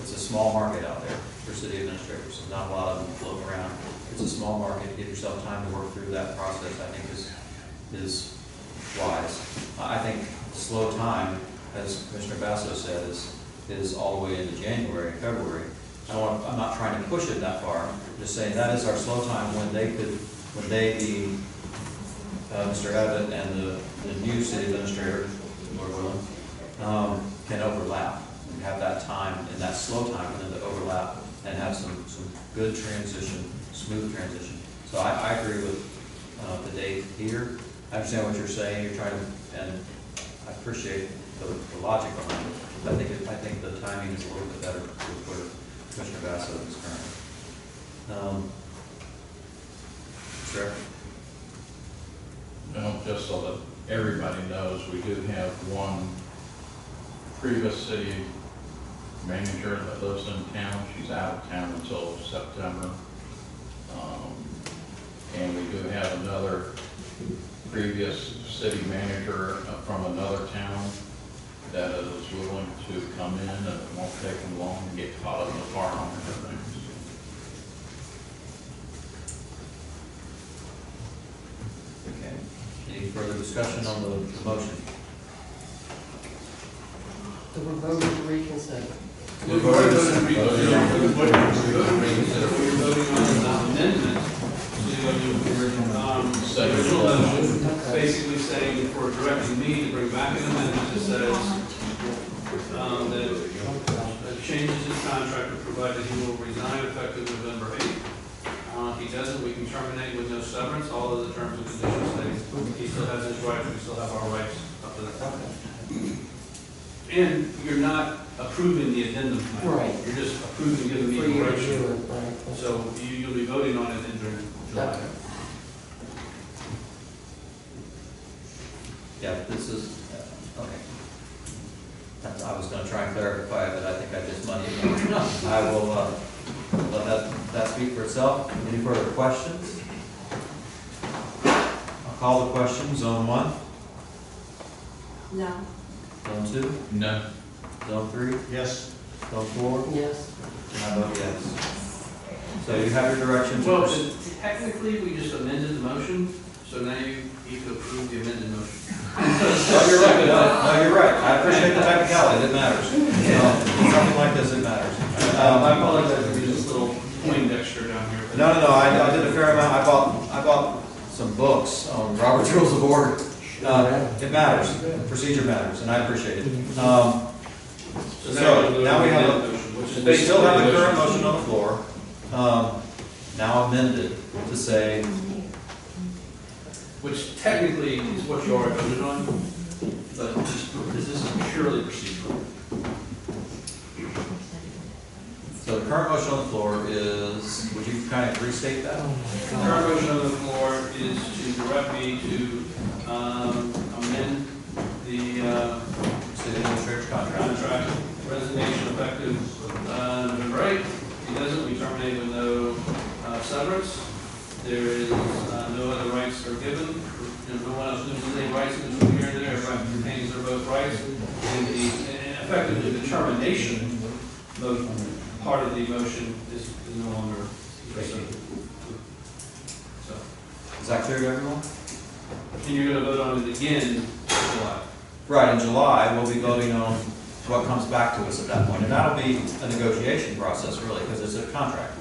It's a small market out there for city administrators. There's not a lot of them floating around. It's a small market. Give yourself time to work through that process, I think is wise. I think slow time, as Commissioner Basso said, is all the way into January, February. I'm not trying to push it that far. I'm just saying that is our slow time when they being Mr. Abbott and the new city administrator, Lord willing, can overlap and have that time and that slow time and then to overlap and have some good transition, smooth transition. So I agree with the date here. I understand what you're saying. You're trying to, and I appreciate the logic behind it. I think the timing is a little bit better with where Commissioner Basso is currently. Sure. Well, just so that everybody knows, we do have one previous city manager that lives in town. She's out of town until September. And we do have another previous city manager from another town that is willing to come in, and it won't take them long to get caught up in the farm and everything. Okay. Any further discussion on the motion? So we're voting to reconsider. We're voting to reconsider. We're voting on an amendment to the original motion, basically saying for directing me to bring back an amendment that says that changes his contract provided he will resign effective November 8th. He doesn't, we can terminate with no severance. All of the terms and conditions say he still has his rights, we still have our rights up to that point. And you're not approving the addendum tonight. Right. You're just approving giving me For you to direction. do it, right. So you'll be voting on it in July. Okay. Yeah, this is, okay. I was going to try and clarify it, but I think I just muddied it. I will let that speak for itself. Any further questions? I'll call the question. Zone 1? No. Zone 2? No. Zone 3? Yes. Zone 4? Yes. And I vote yes. So you have your direction to Well, proceed. technically, we just amended the motion, so now you need to approve the amended motion. Oh, you're right. No, you're right. I appreciate the technicality. It matters. Something like this, it matters. I apologize if there's this little Poindexter down here. No. I did a fair amount. I bought some books on Robert's Rules of Order. It matters. Procedure matters, and I appreciate it. So now we have we still have the current motion on the floor. now amended to say, Which technically is what you already voted on, but this is purely procedural. so the current motion on the floor is, would you kind of restate that? The current motion on the floor is to direct me to amend the City administrator's contract. resignation effective November 8th. If he doesn't, we terminate with no severance. There is no other rights are given. No one else loses any rights in this year. Everybody retains their both rights. And effectively, the termination part of the motion is no longer proceeding. So, Is that clear to everyone? and you're going to vote on it again in July. Right, in July, we'll be voting on what comes back to us at that point, and that'll be a negotiation process, really, because it's a contract.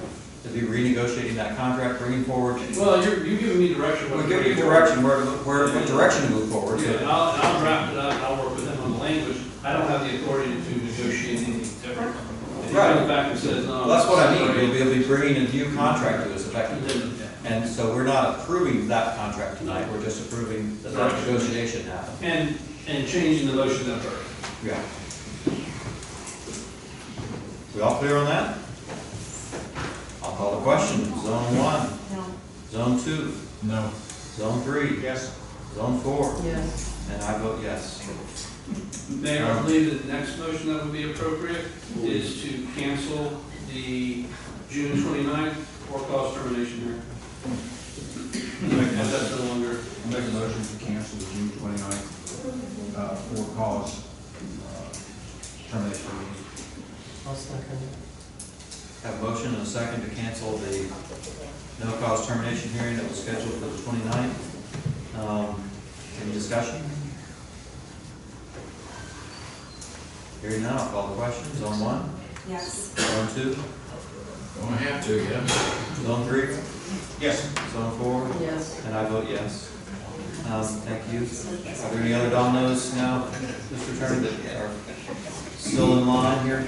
To be renegotiating that contract, bringing forward. Well, you're giving me direction. We'll give you direction, what direction to move forward. Yeah, and I'll draft it up, and I'll work with him on the language. I don't have the authority to negotiate anything different. If he comes back and says, no. Well, that's what I mean, we'll be bringing a new contract to us effectively. And so we're not approving that contract tonight, we're just approving that that negotiation happened. And changing the motion that heard. Yeah. We all clear on that? I'll call the question. Zone 1. No. Zone 2. No. Zone 3. Yes. Zone 4. Yes. And I vote yes. Mayor, I believe the next motion that would be appropriate is to cancel the June 29th for-cause termination hearing. And that's no longer. I'll make a motion to cancel the June 29th for cause termination meeting. I'll second. Have a motion and a second to cancel the no-cause termination hearing that was scheduled for the 29th. Any discussion? Hearing none, I'll call the question. Zone 1? Yes. Zone 2? Don't have to, yeah. Zone 3? Yes. Zone 4? Yes. And I vote yes. Thank you. Are there any other dominoes now, Mr. Attorney, that are still in line here?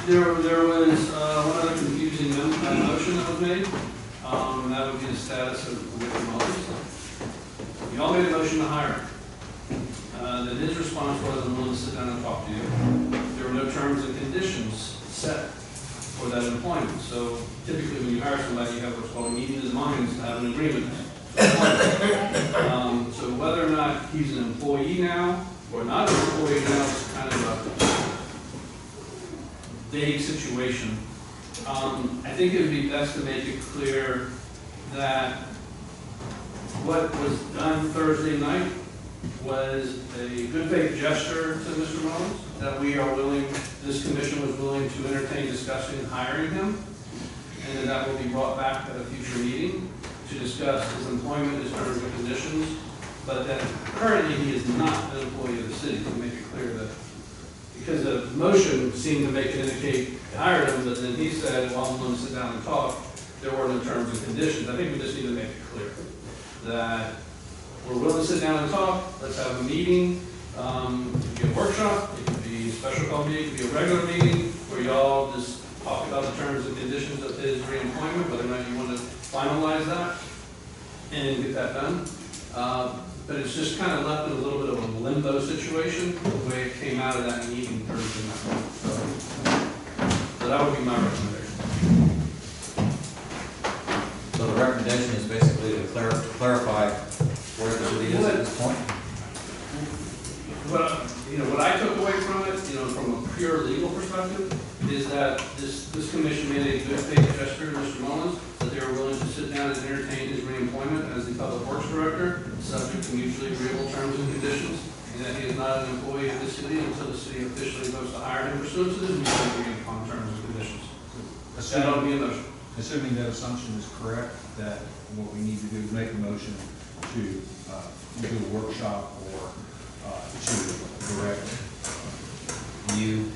There was one other confusing motion that was made, and that would be the status of Rick Mullins. You all made a motion to hire him. Then his response was, I'm willing to sit down and talk to you. There were no terms and conditions set for that employment. So typically when you hire somebody, you have what's called a meeting of the minds to have an agreement. So whether or not he's an employee now or not an employee now is kind of a vague situation. I think it would be best to make it clear that what was done Thursday night was a good faith gesture to Mr. Mullins, that we are willing, this commission was willing to entertain discussing hiring him, and that will be brought back at a future meeting to discuss his employment, his terms and conditions, but that currently he is not an employee of the city, to make it clear that, because the motion seemed to make it indicate they hired him, but then he said, well, I'm going to sit down and talk, there were no terms and conditions. I think we just need to make it clear that we're willing to sit down and talk, let's have a meeting, it could be a workshop, it could be a special call meeting, it could be a regular meeting, where y'all just talk about the terms and conditions of his reemployment, whether or not you want to finalize that and get that done. But it's just kind of left in a little bit of a limbo situation, the way it came out of that meeting Thursday night. So that would be my recommendation. So the recommendation is basically to clarify where the city is at this point? What I took away from it, from a pure legal perspective, is that this commission made a good faith gesture to Mr. Mullins, that they were willing to sit down and entertain his reemployment as the Public Works Director, subject to mutually agreeable terms and conditions, and that he is not an employee of the city until the city officially votes to hire him pursuant to this mutually agreed upon terms and conditions. That ought to be a motion. Assuming that assumption is correct, that what we need to do is make a motion to do a workshop or to direct you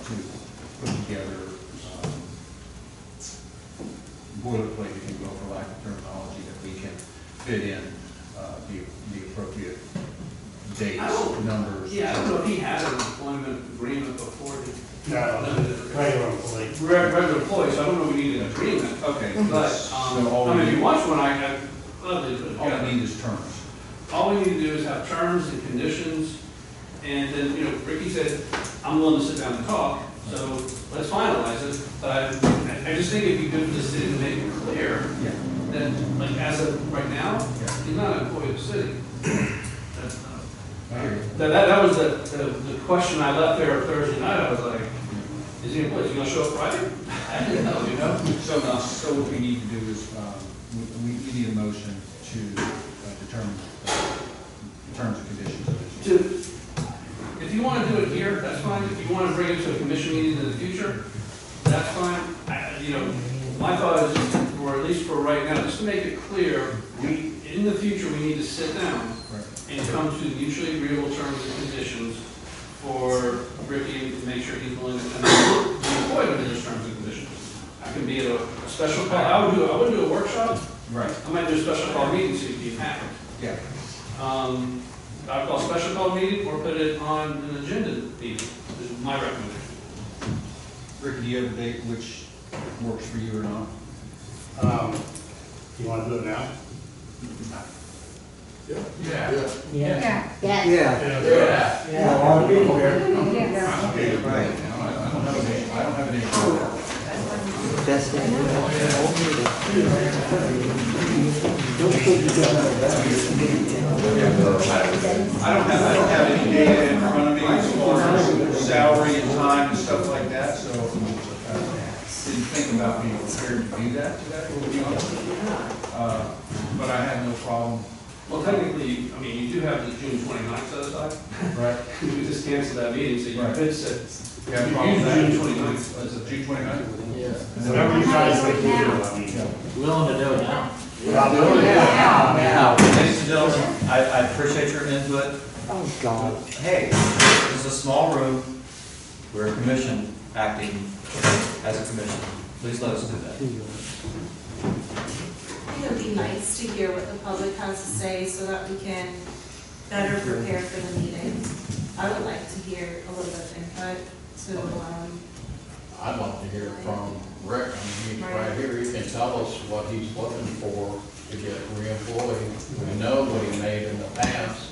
to put together boilerplate, if you will, for lack of terminology, that we can fit in the appropriate dates, numbers. Yeah, I don't know if he had an employment agreement before. No, regular employee. regular employee, so I don't know if we need an agreement. Okay. But, So all I mean, we if need, you want one, I'd love to put it all together. we need is terms. All we need to do is have terms and conditions, and then, you know, Ricky said, I'm willing to sit down and talk, so let's finalize it. But I just think it'd be good for the city to make it clear Yeah. that, like, as of right now, Yeah. he's not an employee of the city. That's, I hear you. that was the question I left there Thursday night. I was like, is he employed? Is he gonna show up Friday? I didn't know, you know? So what we need to do is, we need a motion to determine terms and conditions of this. If you want to do it here, that's fine. If you want to bring it to a commission meeting in the future, that's fine. You know, my thought is, just, or at least for right now, just to make it clear, in the future, we need to sit down and come to mutually agreeable terms and conditions for Ricky to make sure he's willing to be employed under those terms and conditions. I can be at a special call. I wouldn't do a workshop. Right. I might do a special call meeting so you can have it. Yeah. I'd call a special call meeting or put it on an agenda meeting, is my recommendation. Ricky, do you have a date which works for you or not? You want to do it now? Yeah. Yeah. Yeah. A lot of people here. Right. I don't have any. Best thing. I don't have any data in front of me as far as salary and time and stuff like that, so didn't think about being prepared to do that today, to be honest with you. But I have no problem. Well, technically, I mean, you do have the June 29th set aside. Right. You could just cancel that meeting, so you Right. could set, Yeah, you problem use with that. June 29th. Is it June 29th? Yeah. Whatever you guys think you do, I mean. Willing to do it now. I'll do it now. Ladies and gentlemen, I appreciate your input. Oh, God. Hey, this is a small room. We're a commission acting as a commission. Please let us do that. I think it would be nice to hear what the public has to say so that we can better prepare for the meeting. I would like to hear a little bit of input to, I'd like to hear from Rick. I mean, he's right here. He can tell us what he's looking for to get reemployed. We know what he made in the past.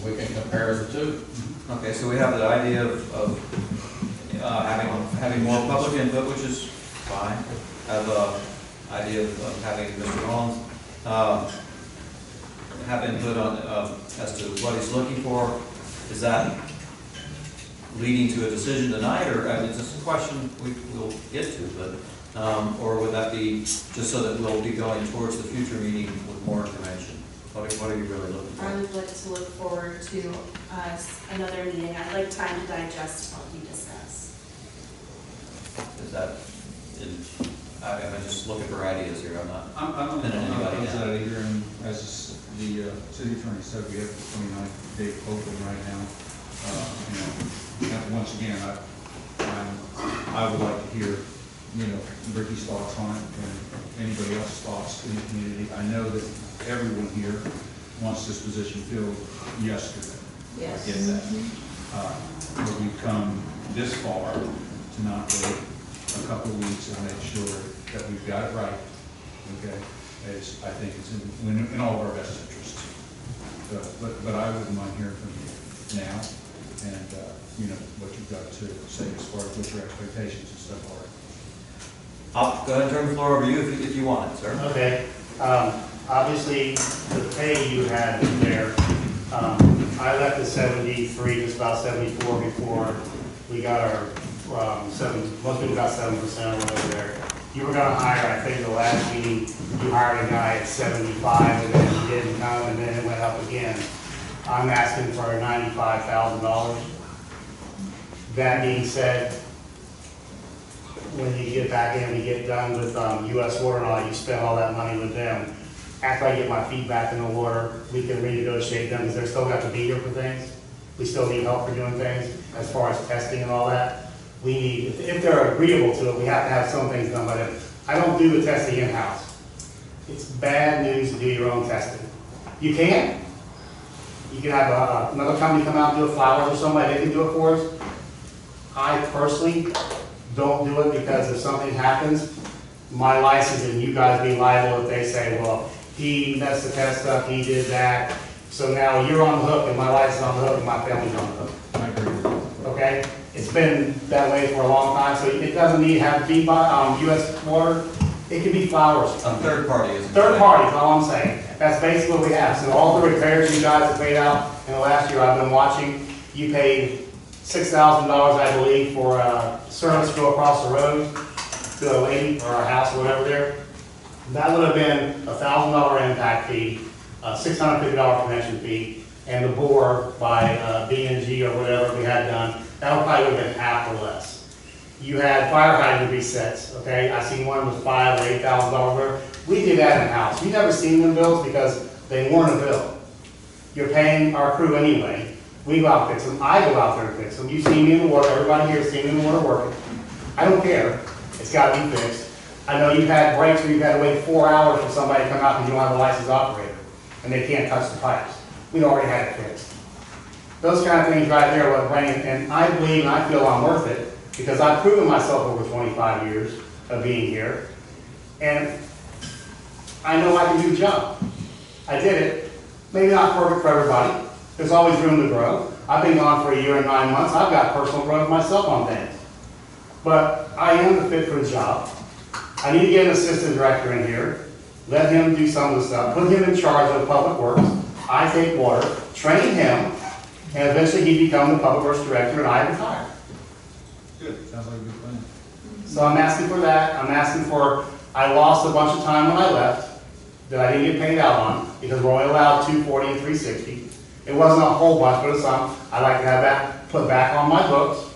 We can compare the two. Okay, so we have the idea of having more public input, which is fine. Have the idea of having Mr. Rollins have input on as to what he's looking for. Is that leading to a decision tonight, or I mean, it's just a question we'll get to, but or would that be just so that we'll be going towards the future meeting with more information? What are you really looking for? I would like to look forward to another meeting. I'd like time to digest what we discuss. Is that, I'm just looking for ideas here, I'm not I'm pinning anybody opposed to down. that either, and as the city attorney said, we have the 29th date open right now. You know, and once again, I would like to hear, you know, Ricky's thoughts on it and anybody else's thoughts in the community. I know that everyone here wants this position filled yesterday. Yes. I get that. But we've come this far to not wait a couple of weeks and make sure that we've got it right, okay? I think it's in all of our best interests. But I wouldn't mind hearing from you now and, you know, what you've got to say as far as what your expectations and stuff are. I'll go ahead and turn the floor over to you if you want it, sir. Okay, obviously, the pay you had there, I left at 73, just about 74 before we got our, most people got 7% or whatever there. You were gonna hire, I think the last meeting, you hired a guy at 75, and then he didn't come, and then it went up again. I'm asking for $95,000. That being said, when you get back in, we get done with US Water and all, you spend all that money with them. After I get my feet back in the water, we can renegotiate them, because they're still got to be here for things. We still need help for doing things, as far as testing and all that. We need, if they're agreeable to it, we have to have some things done, but if I don't do the testing in-house. It's bad news to do your own testing. You can. You can have another company come out and do it, Flowers or somebody, they can do it for us. I personally don't do it, because if something happens, my license and you guys be liable if they say, well, he messed the test up, he did that, so now you're on the hook, and my license is on the hook, and my family's on the hook. I agree. Okay? It's been that way for a long time, so it doesn't need to have to be by, US water, it can be Flowers. A third party is. Third party is all I'm saying. That's basically what we have. So all the repairs you guys have paid out in the last year I've been watching, you paid $6,000, I believe, for a service to go across the road to a lady or a house or whatever there. That would have been a $1,000 impact fee, a $650 connection fee, and the bore by B&G or whatever we had done, that would probably have been half or less. You had fire hydrant resets, okay? I seen one was $5,000 or $8,000. We did that in-house. You never seen them bills because they weren't a bill. You're paying our crew anyway. We go out and fix them. I go out there and fix them. You see me in the water. Everybody here has seen me in the water working. I don't care. It's got to be fixed. I know you've had breaks where you've had to wait 4 hours for somebody to come out because you don't have a licensed operator and they can't touch the pipes. We already had it fixed. Those kind of things right there are what bring it, and I believe and I feel I'm worth it because I've proven myself over 25 years of being here, and I know I can do the job. I did it. Maybe not perfect for everybody. There's always room to grow. I've been gone for 1 year and 9 months. I've got personal growth myself on things. But I am the fit for the job. I need to get an assistant director in here, let him do some of the stuff, put him in charge of public works. I take water, train him, and eventually he become the public works director and I retire. Good, sounds like a good plan. So I'm asking for that. I'm asking for, I lost a bunch of time when I left that I didn't get paid out on because we're only allowed 240 and 360. It wasn't a whole bunch, but it's some. I'd like to have that put back on my books.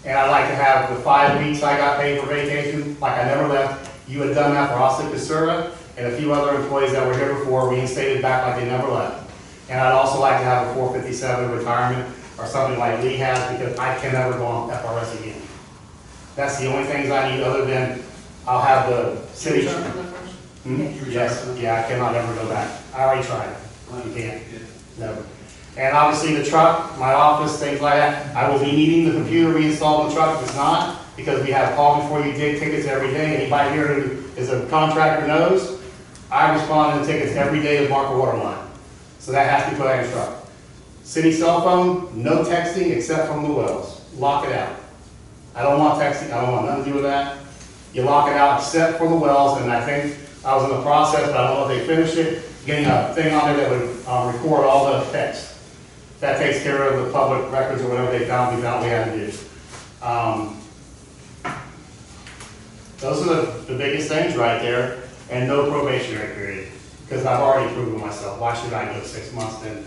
And I'd like to have the 5 weeks I got paid for vacation, like I never left. You had done that for Austin Casura and a few other employees that were here before, reinstated back like they never left. And I'd also like to have a 457 retirement or something like Lee has because I can never go on FRS again. That's the only things I need other than I'll have the city. Yes, yeah, I cannot ever go back. I already tried it. You can't, never. And obviously the truck, my office, things like that, I will be needing the computer reinstalled in the truck. If it's not, because we have call before you dig tickets every day. Anybody here who is a contractor knows, I respond to the tickets every day to mark a water line. So that has to be put in the truck. City cell phone, no texting except from the wells. Lock it out. I don't want texting, I don't want nothing to do with that. You lock it out except for the wells, and I think I was in the process, but I don't know if they finished it, getting a thing on there that would record all the text. That takes care of the public records or whatever they found we had to do. Those are the biggest things right there, and no probationary period, because I've already proven myself. Why should I go 6 months then?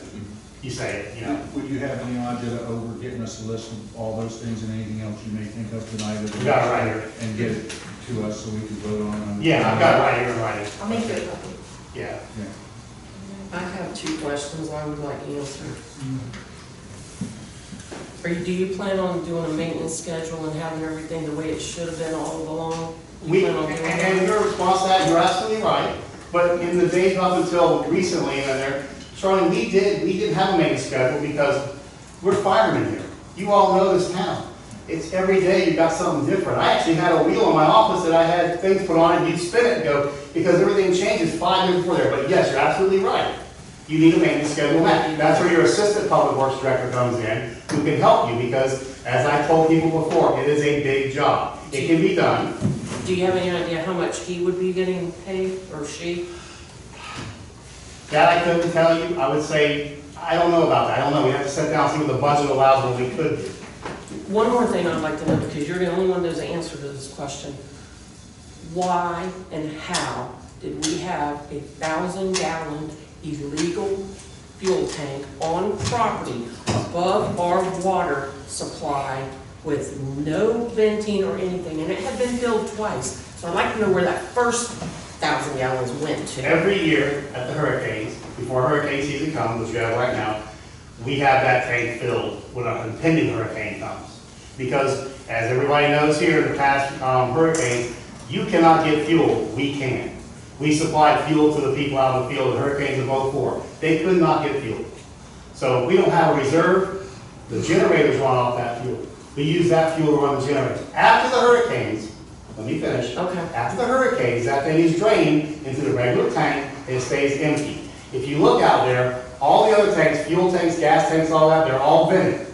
You say it, you know. Would you have any idea over getting us a list of all those things and anything else you may think of tonight? We got it right here. And get it to us so we can vote on them? Yeah, I've got it right here in writing. I'll make you a copy. Yeah. I have 2 questions I would like answered. Do you plan on doing a maintenance schedule and having everything the way it should have been all along? And your response to that, you're absolutely right. But in the days up until recently, Charlie, we didn't have a maintenance schedule because we're firemen here. You all know this town. It's every day you got something different. I actually had a wheel in my office that I had things put on it, you'd spin it and go, because everything changes 5 years before there. But yes, you're absolutely right. You need a maintenance schedule. That's where your assistant public works director comes in, who can help you because, as I told people before, it is a big job. It can be done. Do you have any idea how much he would be getting paid, or she? That I couldn't tell you. I would say, I don't know about that. I don't know. We have to sit down and see what the budget allows what we could do. One more thing I'd like to know, because you're the only one that knows the answer to this question. Why and how did we have a 1,000-gallon illegal fuel tank on property above our water supply with no venting or anything? And it had been filled twice. So I'd like to know where that first 1,000 gallons went to. Every year at the hurricanes, before hurricane season comes, which we have right now, we have that tank filled when a impending hurricane comes. Because as everybody knows here, in the past hurricanes, you cannot get fuel. We can. We supplied fuel to the people out in the field in hurricanes of 04. They could not get fuel. So we don't have a reserve. The generators run off that fuel. We use that fuel to run the generators. After the hurricanes, let me finish. Okay. After the hurricanes, that thing is drained into the regular tank and it stays empty. If you look out there, all the other tanks, fuel tanks, gas tanks, all that, they're all vented.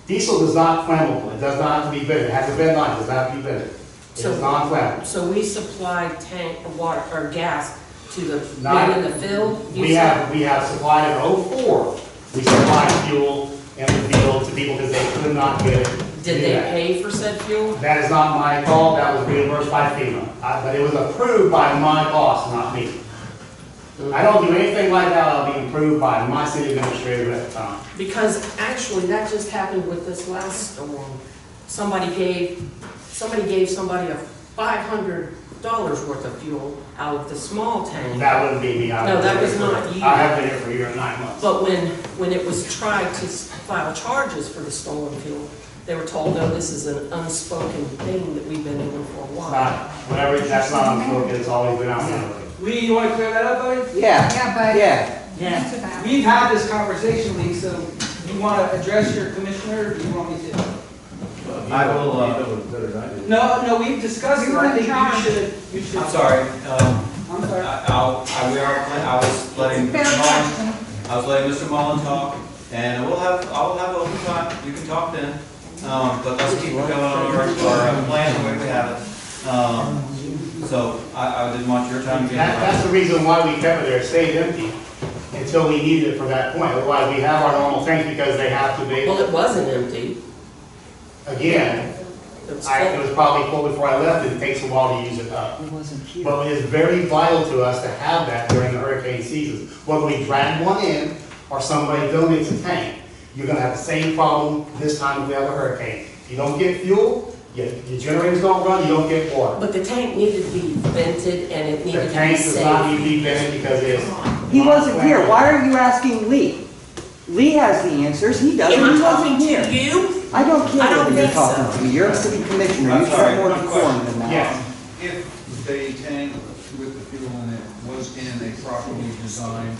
Diesel is not flammable. It does not have to be vented. It has a vent line. It does not have to be vented. It is non-flammable. So we supply tank of water or gas to the Not- men in the field? We have supplied in '04. We supplied fuel in the field to people because they could not get it. Did they pay for said fuel? That is not my fault. That was reimbursed by FEMA. But it was approved by my boss, not me. I don't do anything like that. I'll be approved by my city administrator at the time. Because actually, that just happened with this last storm. Somebody gave somebody a $500 worth of fuel out of the small tank. That wouldn't be me. No, that was not you. I have been here for a year and 9 months. But when it was tried to file charges for the stolen fuel, they were told, no, this is an unspoken thing that we've been doing for a It's while. not, whatever, that's not unspoken. It's always been out there. Lee, you want to clear that up, buddy? Yeah. Yeah, but. Yeah. We've had this conversation, Lee, so you want to address your commissioner, or do you want me to? I will, No, we've discussed it. I think you should. I'm sorry, I'm sorry. I was letting Mr. Mullen talk, and I will have open time, you can talk then. But let's keep it going on our plan the way we have it. So I didn't want your time to get. That's the reason why we kept it there. It stayed empty until we needed it for that point. Otherwise, we have our normal tanks because they have to be. Well, it wasn't empty. Again, it was probably full before I left, and it takes a while to use it up. It wasn't here. But it is very vital to us to have that during the hurricane season. Whether we drag one in or somebody donates a tank, you're gonna have the same problem this time if we have a hurricane. You don't get fuel, your generators don't run, you don't get water. But the tank needed to be vented and it needed The to be tank does not need to safe. be vented because it is. He wasn't here. Why are you asking Lee? Lee has the answers. He doesn't. Am I He talking wasn't to here. you? I don't care I don't whether you're think talking so. to me. You're a city commissioner. I'm You sorry, should more one decorum than that. Yes. If the tank with the fuel in it was in a properly designed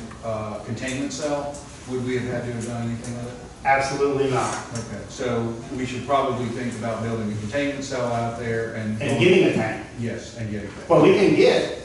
containment cell, would we have had to have done anything with it? Absolutely not. Okay, so we should probably think about building a containment cell out there and. And getting a tank. Yes, and getting that. But we can get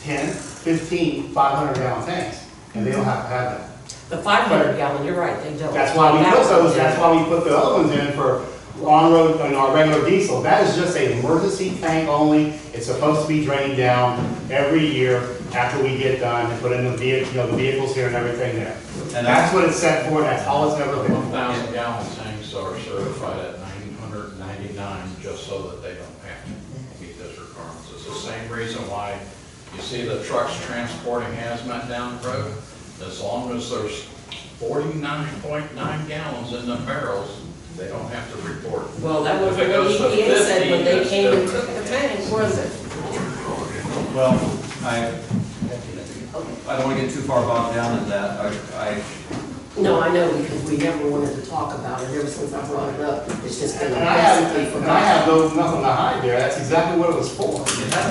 10, 15, 500-gallon tanks, and they don't have to have that. The 500 gallon, you're right, they don't. That's why we put those, that's why we put the other ones in for on-road, and our regular diesel. That is just an emergency tank only. It's supposed to be drained down every year after we get done and put in the vehicle, the vehicles here and everything there. And that's what it's set for, that's all it's ever been. 1,000 gallon tanks are certified at 999 just so that they don't have to meet those requirements. It's the same reason why you see the trucks transporting hazmat down the road. As long as there's 49.9 gallons in the barrels, they don't have to report. Well, that was If what it goes to EPA said 50, when they that's came and different. took the tank, was it? Well, I don't want to get too far bogged down in that. No, I know, because we never wanted to talk about it ever since I brought it up. It's just been And I have, basically and forgotten. I have nothing to hide there. That's exactly what it was for.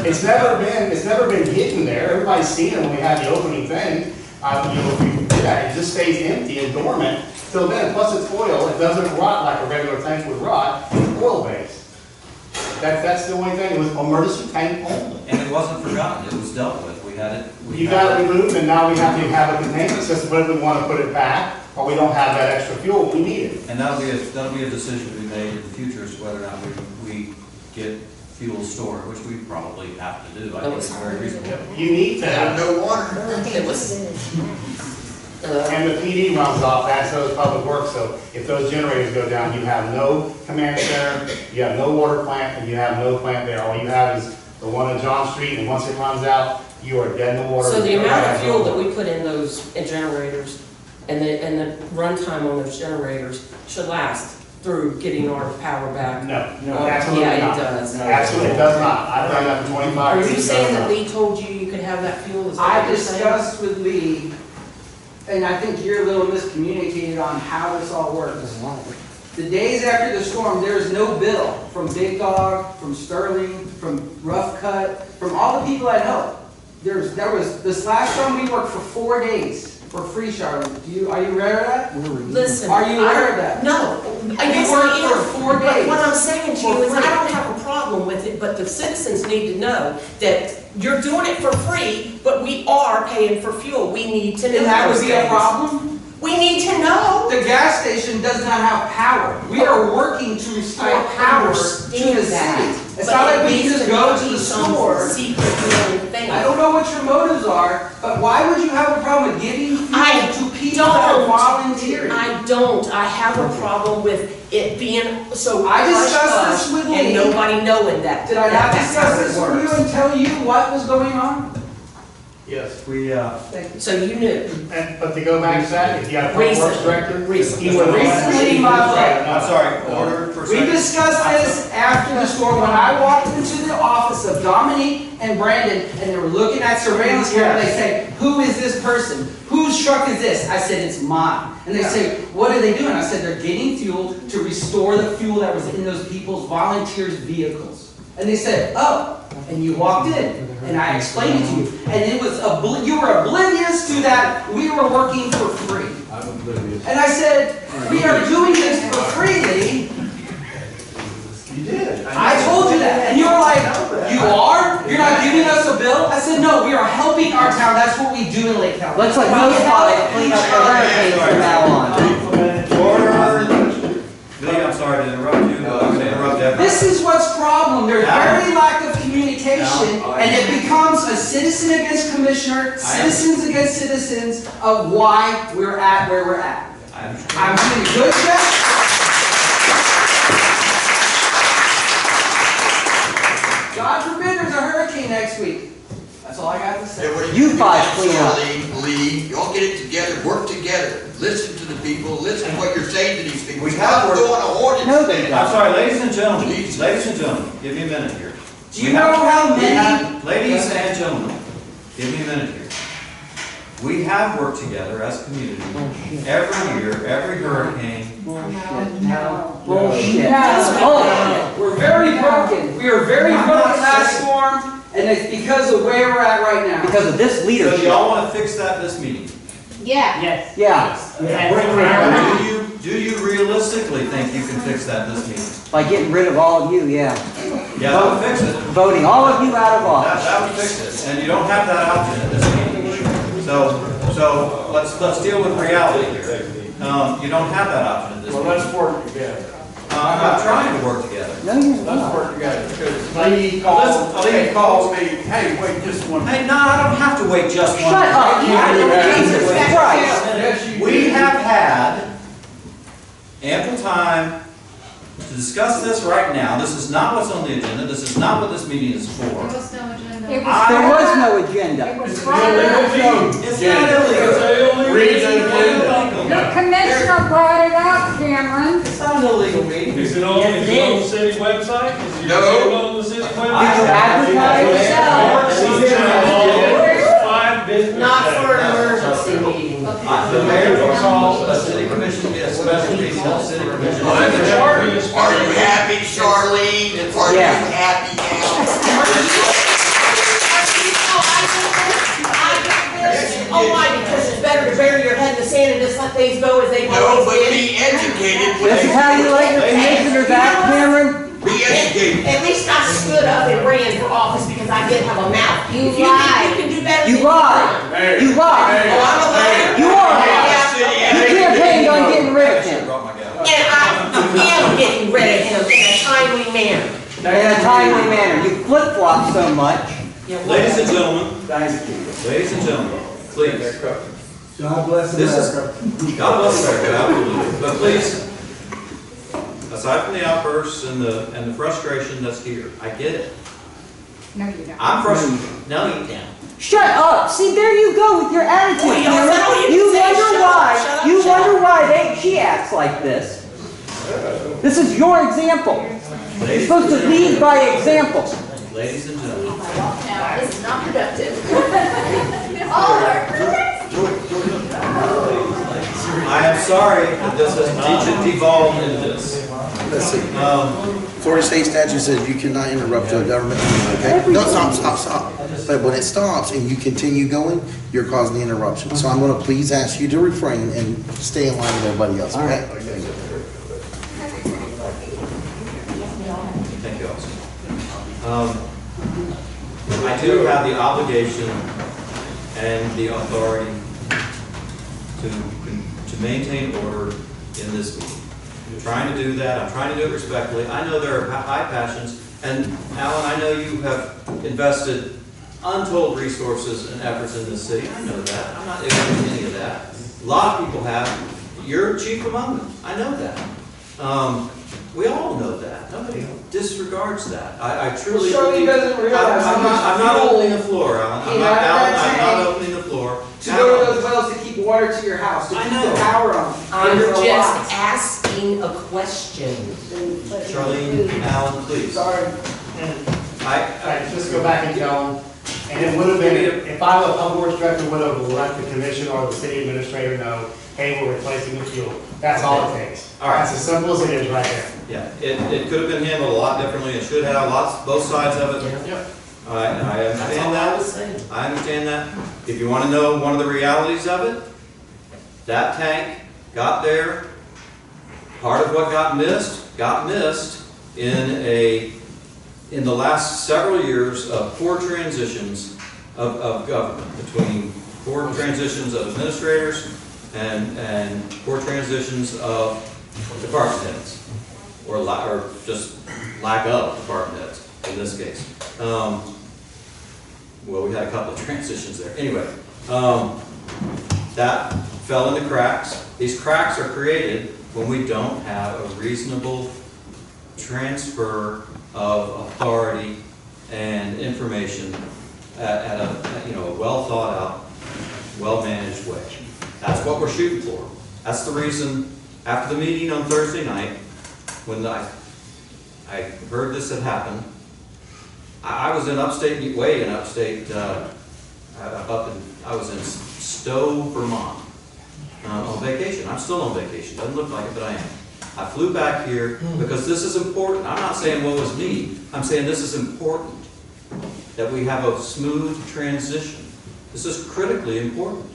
It's never been hidden there. Everybody's seen it when we had the opening thing. If we did that, it just stays empty and dormant till then. Plus it's oil. It doesn't rot like a regular tank would rot. It's oil-based. That's the only thing. It was emergency tank only. And it wasn't forgotten, it was dealt with. We had it. You got it removed, and now we have to have a containment system, whether we want to put it back, or we don't have that extra fuel, we need it. And that'll be a decision to be made in the future as to whether or not we get fuel stored, which we probably have to do. I think it's very reasonable. You need to have no water. It was, and the PD runs off that, so does Public Works, so if those generators go down, you have no command center, you have no water plant, and you have no plant there. All you have is the one on John Street, and once it runs out, you are dead in the water. so the amount of fuel that we put in those generators and the runtime on those generators should last through getting our power back. No, absolutely Yeah, not. it does. Absolutely, it does not. I've done that for 25 Are years. you it saying does that not. Lee told you you could have that fuel? Is that I what you're saying? discussed with Lee, and I think you're a little miscommunicated on how this all works. The days after the storm, there's no bill from Big Dog, from Sterling, from Rough Cut, from all the people I know. There was this last storm, we worked for 4 days. for free, Charlotte. Are you aware of that? Listen. Are you aware of that? No. I We guess worked I am. for 4 But days. what I'm saying to you For is I free. don't have a problem with it, but the citizens need to know that you're doing it for free, but we are paying for fuel. We need to know And that would those be a things. problem? We need to know. The gas station does not have power. We are working to restore I power to understand the that, city. It's but not it like we needs just to go not to be the some store. secret little thing. I don't know what your motives are, but why would you have a problem with giving I fuel to people that are volunteering? I don't. I have a problem with it being so I discussed hush-hush this with and Lee. nobody knowing that. Did I not that that's how discuss it this with you works. and tell you what was going on? Yes. So you knew. But to go back to that, if you got a public works director. Recently. he would- Recently, my friend. I'm sorry, order for a We second. discussed this after the storm, when I walked into the office of Dominique and Brandon, and they were looking at surveillance camera, they say, who is this person? Whose truck is this? I said, it's mine. And they say, what are they doing? I said, they're getting fuel to restore the fuel that was in those people's volunteers' vehicles. And they said, oh, and you walked in, and I explained it to you. And it was, you were oblivious to that we were working for free. I'm oblivious. And I said, we are doing this for free, Lee. You did. I told you that, and you were like, you are? You're not giving us a bill? I said, no, we are helping our town, that's what we do in Lake County. Let's let notify clean up the hurricanes from now on. Order. Lee, I'm sorry to interrupt you, but I'm going to interrupt everyone. This is what's problem, there's very lack of communication, and it becomes a citizen against commissioner, citizens against citizens of why we're at where we're at. I understand. I'm doing a good job. God forbid there's a hurricane next week. That's all I got to say. Yeah, what do You do five that, clean up. Lee, y'all get it together, work together, listen to the people, listen to what you're saying to these people. We Stop have worked- doing a ordinance No, they thing. don't. I'm sorry, ladies and gentlemen, give me a minute here. Do you know how We many? have- Ladies and gentlemen, give me a minute here. We have worked together as a community every year, every hurricane. Bullshit. Oh, we're very broken. We were very broken last storm, and it's because of where we're at right now. Because of this So leadership. y'all want to fix that this meeting? Yeah. Yeah, Do you realistically think you can fix that this meeting? by getting rid of all of you, yeah. Yeah, that would fix it. Voting all of you out of office. That would fix it, and you don't have that option at this meeting. So let's deal with reality here. You don't have that option at this Well, meeting. let's work together. I'm trying to work together. No, you're Let's not. work together, because Lee calls me, hey, wait just one minute. Hey, no, I don't have to wait just one Shut minute. up, Jesus Christ. Yes, you We do. have had ample time to discuss this right now. This is not what's on the agenda. This is not what this meeting is for. There was no agenda. It's illegal. It's not illegal. Read the agenda. Illegal. Commissioner brought it up, Cameron. It's not an illegal meeting. Is it on the city website? Is your No. name on the city Did you website? advertise? Five business Not days. for an emergency meeting. The mayor will call a city commission, a special meeting of the city commission. Well, the charter is- Are you happy, Charlene? Are you Yeah. happy now? Oh, why? Because it's better to bury your head in the sand and just let things go as they No, always but did. be educated. This is how you let your commissioners act, Cameron? Be educated. At least I stood up and ran for office because I didn't have a mouth. You If you lied. think you can do better You than lied. Hey, You lied. hey, Oh, I'm a liar? You are a Yeah, liar. city You campaigned on getting rid of him Brought my gavel. And I am getting rid of him in a timely manner. in a timely manner. You flip-flop so much. Ladies and gentlemen, Thank you. ladies and gentlemen, please. God bless This is, God bless America, absolutely. But please, aside from the outbursts and the frustration that's here, I get it. No, you don't. I'm frustrated. No, you don't. Shut up! See, there you go with your attitude, Well, you don't Cameron. know, you You can say wonder shut up, why. shut up, You shut wonder why she acts like this. This is your example. You're supposed to lead by example. Ladies and gentlemen. Now, this is not productive. I am sorry that this has devolved into this. Listen, Florida State statute says you cannot interrupt your government meeting, okay? No, stop. But when it stops and you continue going, you're causing the interruption. So I'm gonna please ask you to refrain and stay in line with everybody else, okay? Thank you, Austin. I do have the obligation and the authority to maintain order in this meeting. I'm trying to do that. I'm trying to do it respectfully. I know there are high passions, and Alan, I know you have invested untold resources and efforts in this city. I know that. I'm not ignorant of any of that. A lot of people have. You're chief among them. I know that. We all know that. Nobody disregards that. I truly. Shirley doesn't realize I'm not opening the floor, Alan. I'm not opening the floor. To go to those wells to keep water to your house, to keep the power on. I'm There's a just lot. asking a question. Charlene, Alan, please. Sorry. I Just go back and tell them. And it would have been, if I, a public works director, would have let the commission or the city administrator know, hey, we're replacing the fuel. That's all it takes. All right. That's as simple as it is right there. Yeah, it could have been handled a lot differently. It should have both sides of it. Yep. I understand I was that. saying. I understand that. If you want to know one of the realities of it, that tank got there. Part of what got missed in the last several years of poor transitions of government, between poor transitions of administrators and poor transitions of department heads, or just lack of department heads in this case. Well, we had a couple of transitions there. Anyway, that fell into cracks. These cracks are created when we don't have a reasonable transfer of authority and information at a well thought out, well managed way. That's what we're shooting for. That's the reason. After the meeting on Thursday night, when I heard this had happened, I was in upstate, way in upstate, I was in Stowe, Vermont, on vacation. I'm still on vacation. Doesn't look like it, but I am. I flew back here because this is important. I'm not saying what was me. I'm saying this is important, that we have a smooth transition. This is critically important,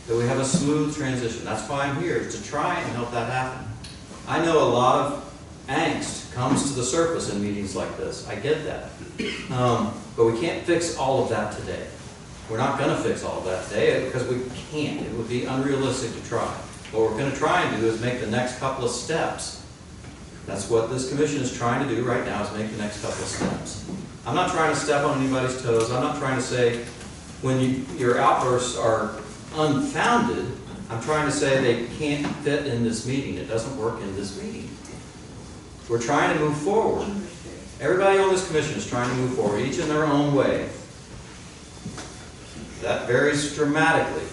that we have a smooth transition. That's why I'm here, to try and help that happen. I know a lot of angst comes to the surface in meetings like this. I get that. But we can't fix all of that today. We're not going to fix all of that today because we can't. It would be unrealistic to try. What we're going to try and do is make the next couple of steps. That's what this commission is trying to do right now, is make the next couple of steps. I'm not trying to step on anybody's toes. I'm not trying to say when your outbursts are unfounded, I'm trying to say they can't fit in this meeting. It doesn't work in this meeting. We're trying to move forward. Everybody on this commission is trying to move forward, each in their own way. That varies dramatically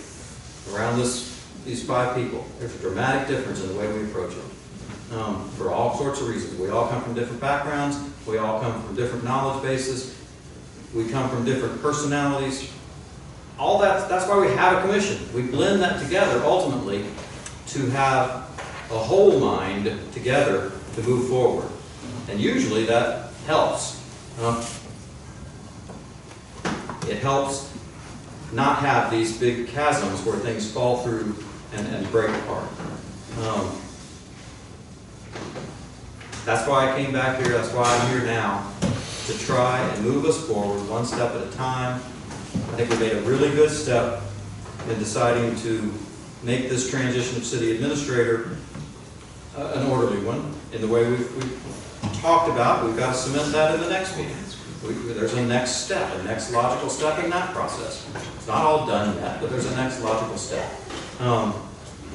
around these five people. There's a dramatic difference in the way we approach them, for all sorts of reasons. We all come from different backgrounds. We all come from different knowledge bases. We come from different personalities. All that's why we have a commission. We blend that together ultimately to have a whole mind together to move forward. And usually that helps. It helps not have these big chasms where things fall through and break apart. That's why I came back here. That's why I'm here now, to try and move us forward one step at a time. I think we made a really good step in deciding to make this transition of city administrator an orderly one in the way we've talked about. We've got to cement that in the next meeting. There's a next step, a next logical step in that process. It's not all done yet, but there's a next logical step.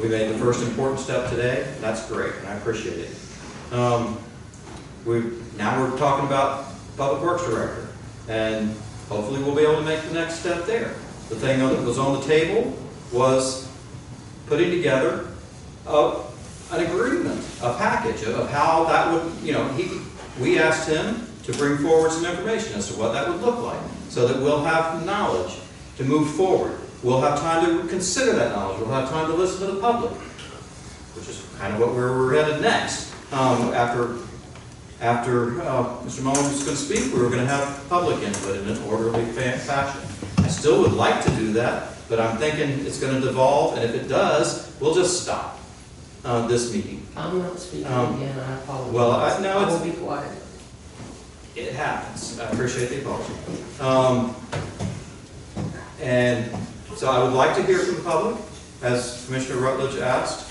We made the first important step today. That's great, and I appreciate it. Now we're talking about Public Works Director, and hopefully we'll be able to make the next step there. The thing that was on the table was putting together an agreement, a package of how that would, we asked him to bring forward some information as to what that would look like, so that we'll have knowledge to move forward. We'll have time to consider that knowledge. We'll have time to listen to the public. which is kind of what we're headed next. After Mr. Mullins was going to speak, we were going to have public input in an orderly fashion. I still would like to do that, but I'm thinking it's going to devolve, and if it does, we'll just stop this meeting. I'm not speaking again, I apologize. Well, I will be quiet. It happens. I appreciate the apology. And so I would like to hear from the public, as Commissioner Rutledge asked,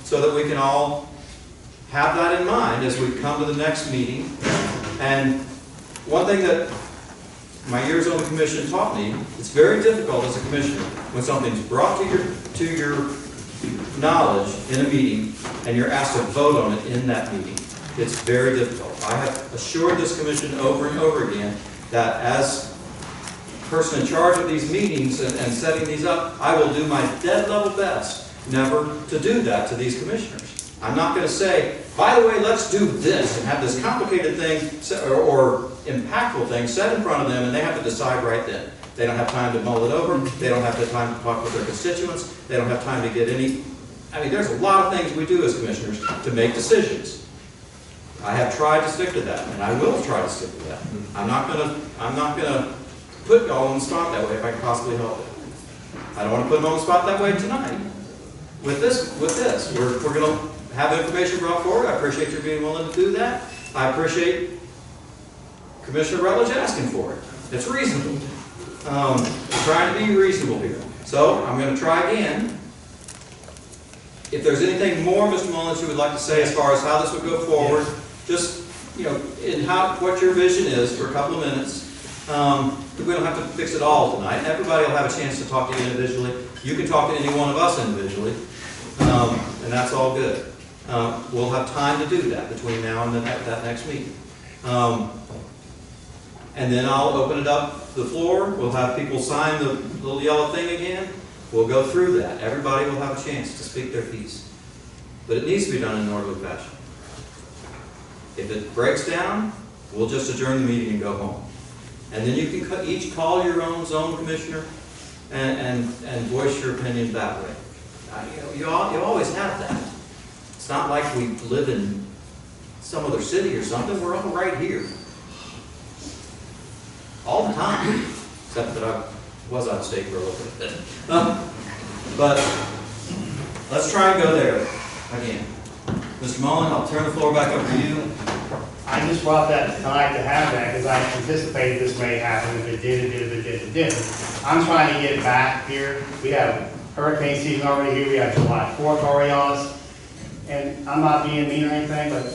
so that we can all have that in mind as we come to the next meeting. And one thing that my years on the commission taught me, it's very difficult as a commissioner when something's brought to your knowledge in a meeting and you're asked to vote on it in that meeting. It's very difficult. I have assured this commission over and over again that as person in charge of these meetings and setting these up, I will do my dead level best never to do that to these commissioners. I'm not going to say, by the way, let's do this and have this complicated thing or impactful thing set in front of them and they have to decide right then. They don't have time to mull it over. They don't have the time to talk with their constituents. They don't have time to get any. I mean, there's a lot of things we do as commissioners to make decisions. I have tried to stick to that, and I will try to stick to that. I'm not gonna put y'all on the spot that way if I can possibly help it. I don't want to put them on the spot that way tonight. With this, we're going to have information brought forward. I appreciate you being willing to do that. I appreciate Commissioner Rutledge asking for it. It's reasonable. I'm trying to be reasonable here. So I'm going to try again. If there's anything more, Mr. Mullins, you would like to say as far as how this would go forward, just, in what your vision is for a couple of minutes. We don't have to fix it all tonight. Everybody will have a chance to talk to you individually. You can talk to any one of us individually, and that's all good. We'll have time to do that between now and that next meeting. And then I'll open it up the floor. We'll have people sign the little yellow thing again. We'll go through that. Everybody will have a chance to speak their piece. But it needs to be done in an orderly fashion. If it breaks down, we'll just adjourn the meeting and go home. And then you can each call your own zone commissioner and voice your opinion that way. You always have that. It's not like we live in some other city or something. We're all right here. All the time. Except that I was out of state for a little bit. But let's try and go there again. Mr. Mullen, I'll turn the floor back over to you. I just brought that tonight to have that because I anticipated this may happen. If it did, it did. If it did, it did. I'm trying to get back here. We have hurricane season already here. We have July 4th already on us. And I'm not being mean or anything, but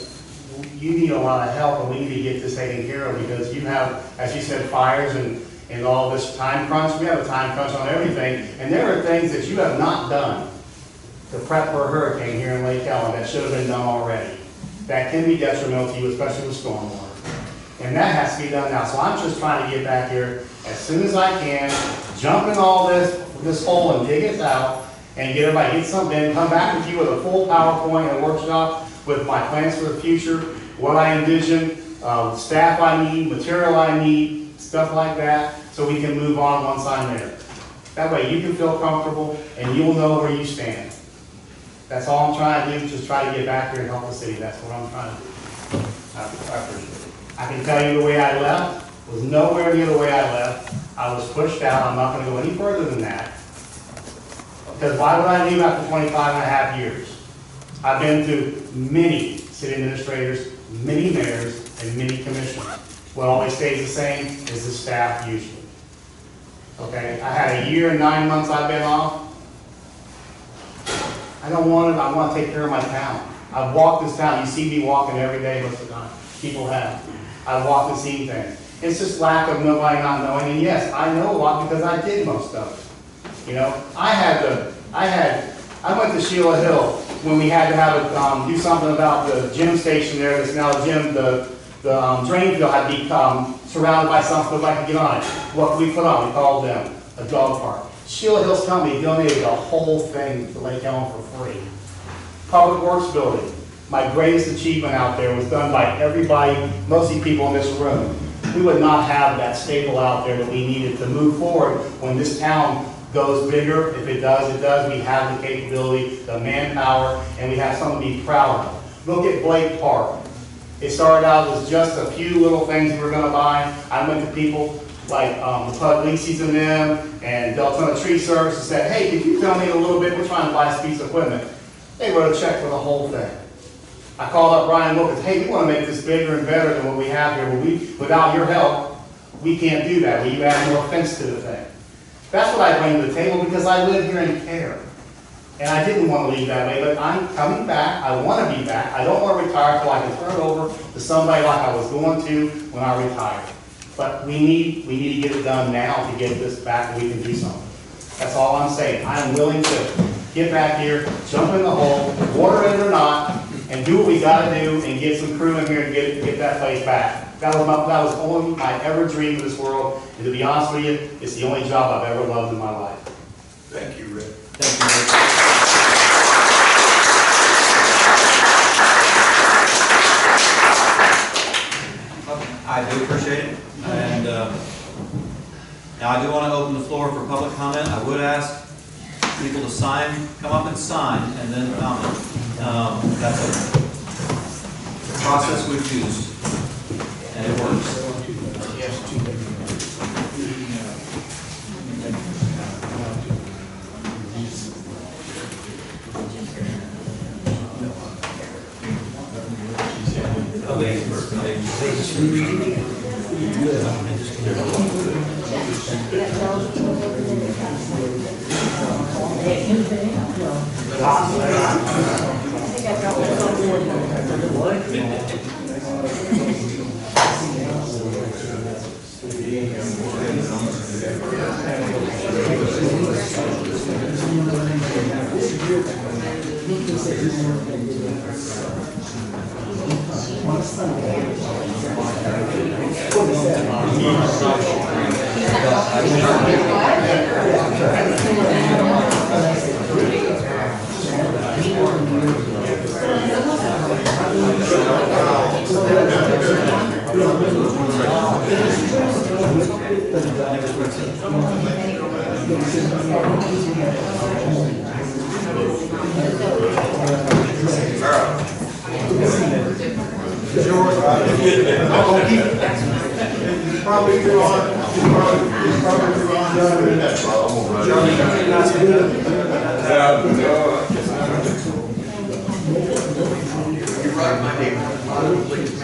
you need a lot of help and we need to get this taken care of because you have, as you said, fires and all this time crunch. We have a time crunch on everything. And there are things that you have not done to prep for a hurricane here in Lake Ellen that should have been done already. That can be detrimental to you, especially with stormwater. And that has to be done now. So I'm just trying to get back here as soon as I can, jump in all this hole and dig it out, and get everybody, get something in, come back with you with a full PowerPoint and workshop with my plans for the future, what I envision, staff I need, material I need, stuff like that, so we can move on once I'm there. That way you can feel comfortable and you'll know where you stand. That's all I'm trying to do, just try to get back here and help the city. That's what I'm trying to do. I appreciate it. I can tell you the way I left was nowhere near the way I left. I was pushed out. I'm not going to go any further than that. Because why would I leave after 25 and a half years? I've been through many city administrators, many mayors, and many commissioners. What always stays the same is the staff usually. Okay, I had a year and 9 months I've been off. I don't want it. I want to take care of my town. I've walked this town. You see me walking every day most of the time. People have. I've walked and seen things. It's just lack of nobody not knowing. And yes, I know a lot because I did most of it. I went to Sheila Hill when we had to have do something about the gym station there. That's now a gym. The drain field had to be surrounded by something so I could get on it. What we put on, we called them a dog park. Sheila Hill's company donated the whole thing to Lake Ellen for free. Public Works building. My greatest achievement out there was done by everybody, mostly people in this room. We would not have that staple out there that we needed to move forward when this town goes bigger. If it does, it does. We have the capability, the manpower, and we have something to be proud of. Look at Blake Park. It started out as just a few little things we were going to buy. I went to people like Puglisi's and them, and Deltona Tree Service, and said, hey, could you tell me a little bit? We're trying to buy this piece of equipment. They wrote a check for the whole thing. I called up Brian Wilkins, hey, we want to make this bigger and better than what we have here, but without your help, we can't do that. Will you add more fence to the thing? That's what I bring to the table because I live here and care. And I didn't want to leave that way, but I'm coming back. I want to be back. I don't want to retire until I can turn it over to somebody like I was going to when I retired. But we need to get it done now to get this back and we can do something. That's all I'm saying. I'm willing to get back here, jump in the hole, water it or not, and do what we got to do and get some crew in here and get that place back. That was only my ever dream of this world. And to be honest with you, it's the only job I've ever loved in my life. Thank you, Rick. Thank you, Rick. I do appreciate it. And now I do want to open the floor for public comment. I would ask people to come up and sign, and then comment. That's a process we've used, and it works.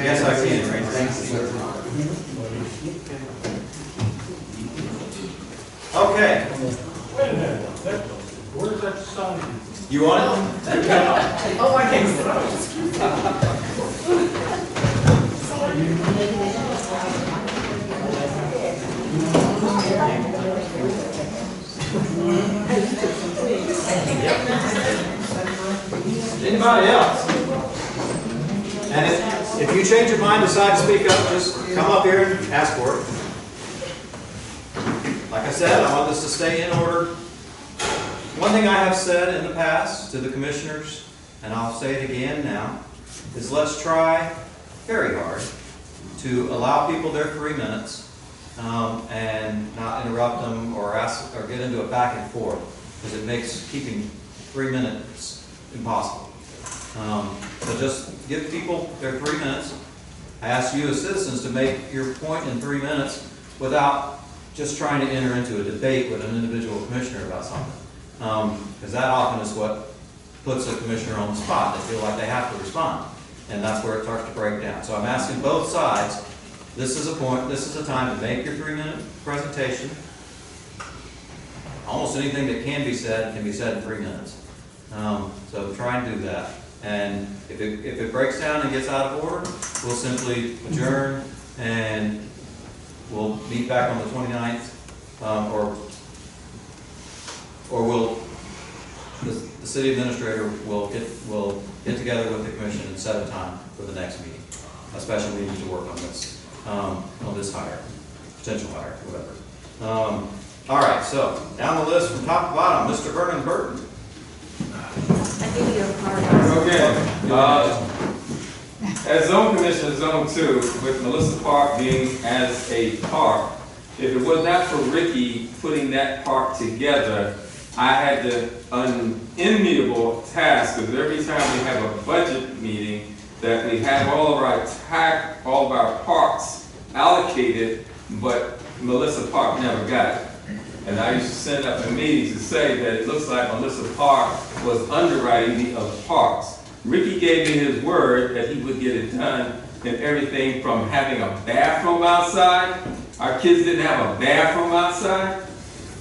Yes, I can. Okay. Where's that sign? You want it? Oh, I can't. Anybody else? And if you change your mind, decide to speak up, just come up here and ask for it. Like I said, I want this to stay in order. One thing I have said in the past to the commissioners, and I'll say it again now, is let's try very hard to allow people their 3 minutes and not interrupt them or get into a back and forth, because it makes keeping 3 minutes impossible. So just give people their 3 minutes. I ask you as citizens to make your point in 3 minutes without just trying to enter into a debate with an individual commissioner about something. Because that often is what puts a commissioner on the spot. They feel like they have to respond. And that's where it starts to break down. So I'm asking both sides, this is a time to make your 3-minute presentation. Almost anything that can be said in 3 minutes. So try and do that. And if it breaks down and gets out of order, we'll simply adjourn and we'll meet back on the 29th, or the city administrator will get together with the commission and set a time for the next meeting, a special meeting to work on this hire, potential hire, whatever. All right, so down the list from top to bottom, Mr. Vernon Burton. I give you a card. Okay. As zone commissioner, zone 2, with Melissa Park being as a park, if it was not for Ricky putting that part together, I had the unenviable task of every time we have a budget meeting that we have all of our parks allocated, but Melissa Park never got it. And I used to send up a meeting to say that it looks like Melissa Park was underwriting the other parks. Ricky gave me his word that he would get it done, and everything from having a bathroom outside. Our kids didn't have a bathroom outside,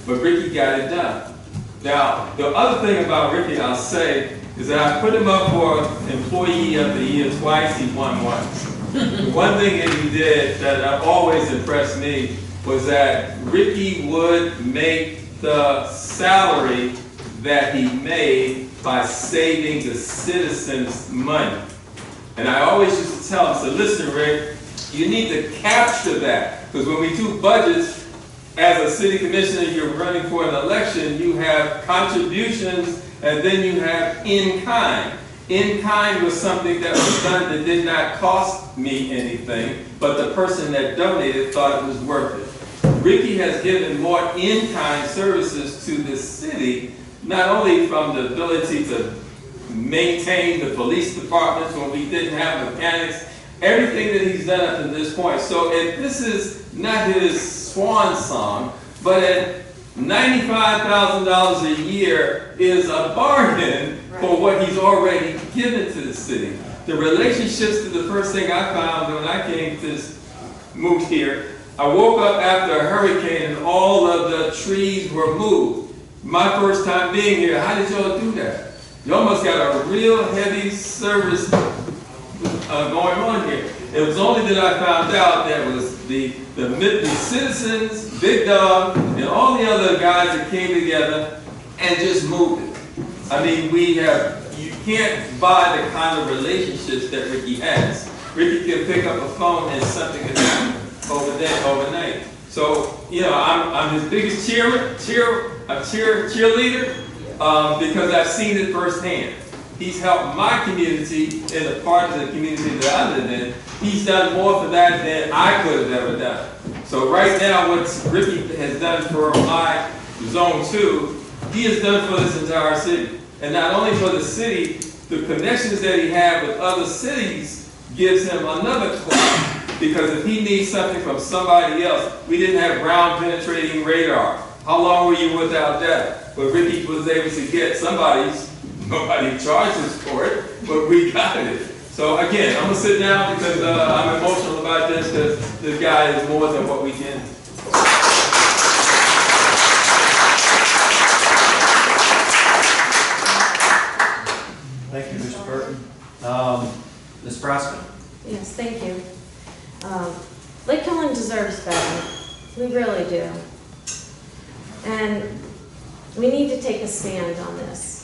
but Ricky got it done. Now, the other thing about Ricky, I'll say, is that I put him up for Employee of the Year twice, he won once. The one thing that he did that always impressed me was that Ricky would make the salary that he made by saving the citizens money. And I always used to tell him, I said, listen, Rick, you need to capture that. Because when we do budgets, as a city commissioner, you're running for an election, you have contributions, and then you have in-kind. In-kind was something that was done that did not cost me anything, but the person that donated thought it was worth it. Ricky has given more in-kind services to this city, not only from the ability to maintain the police departments when we didn't have mechanics, everything that he's done up to this point. So if this is not his swan song, but at $95,000 a year is a bargain for what he's already given to the city. The relationships to the first thing I found when I moved here, I woke up after a hurricane and all of the trees were moved. My first time being here, how did y'all do that? Y'all must got a real heavy service going on here. It was only that I found out that was the citizens, Big Dog, and all the other guys that came together and just moved it. I mean, you can't buy the kind of relationships that Ricky has. Ricky can pick up a phone and something can happen overnight. So, you know, I'm his biggest cheerleader because I've seen it firsthand. He's helped my community in the part of the community that I live in. He's done more for that than I could have ever done. So right now, what Ricky has done for my Zone 2, he has done for this entire city. And not only for the city, the connections that he had with other cities gives him another clout. Because if he needs something from somebody else, we didn't have ground penetrating radar. How long were you without that? But Ricky was able to get nobody charges for it, but we got it. So again, I'm gonna sit down because I'm emotional about this because this guy is more than what we can. Thank you, Mr. Burton. Ms. Braska. Yes, thank you. Lake Helen deserves better. We really do. And we need to take a stand on this.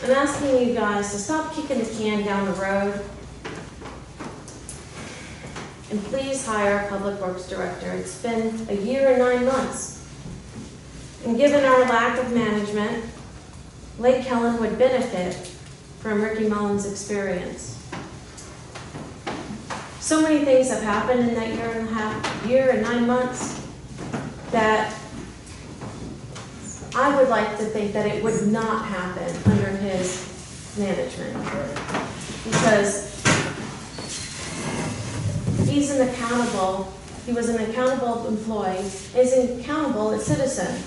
I'm asking you guys to stop kicking the can down the road and please hire a public works director. It's been a year and 9 months. And given our lack of management, Lake Helen would benefit from Ricky Mullen's experience. So many things have happened in that year and 9 months that I would like to think that it would not happen under his management. Because he was an accountable employee, is an accountable citizen.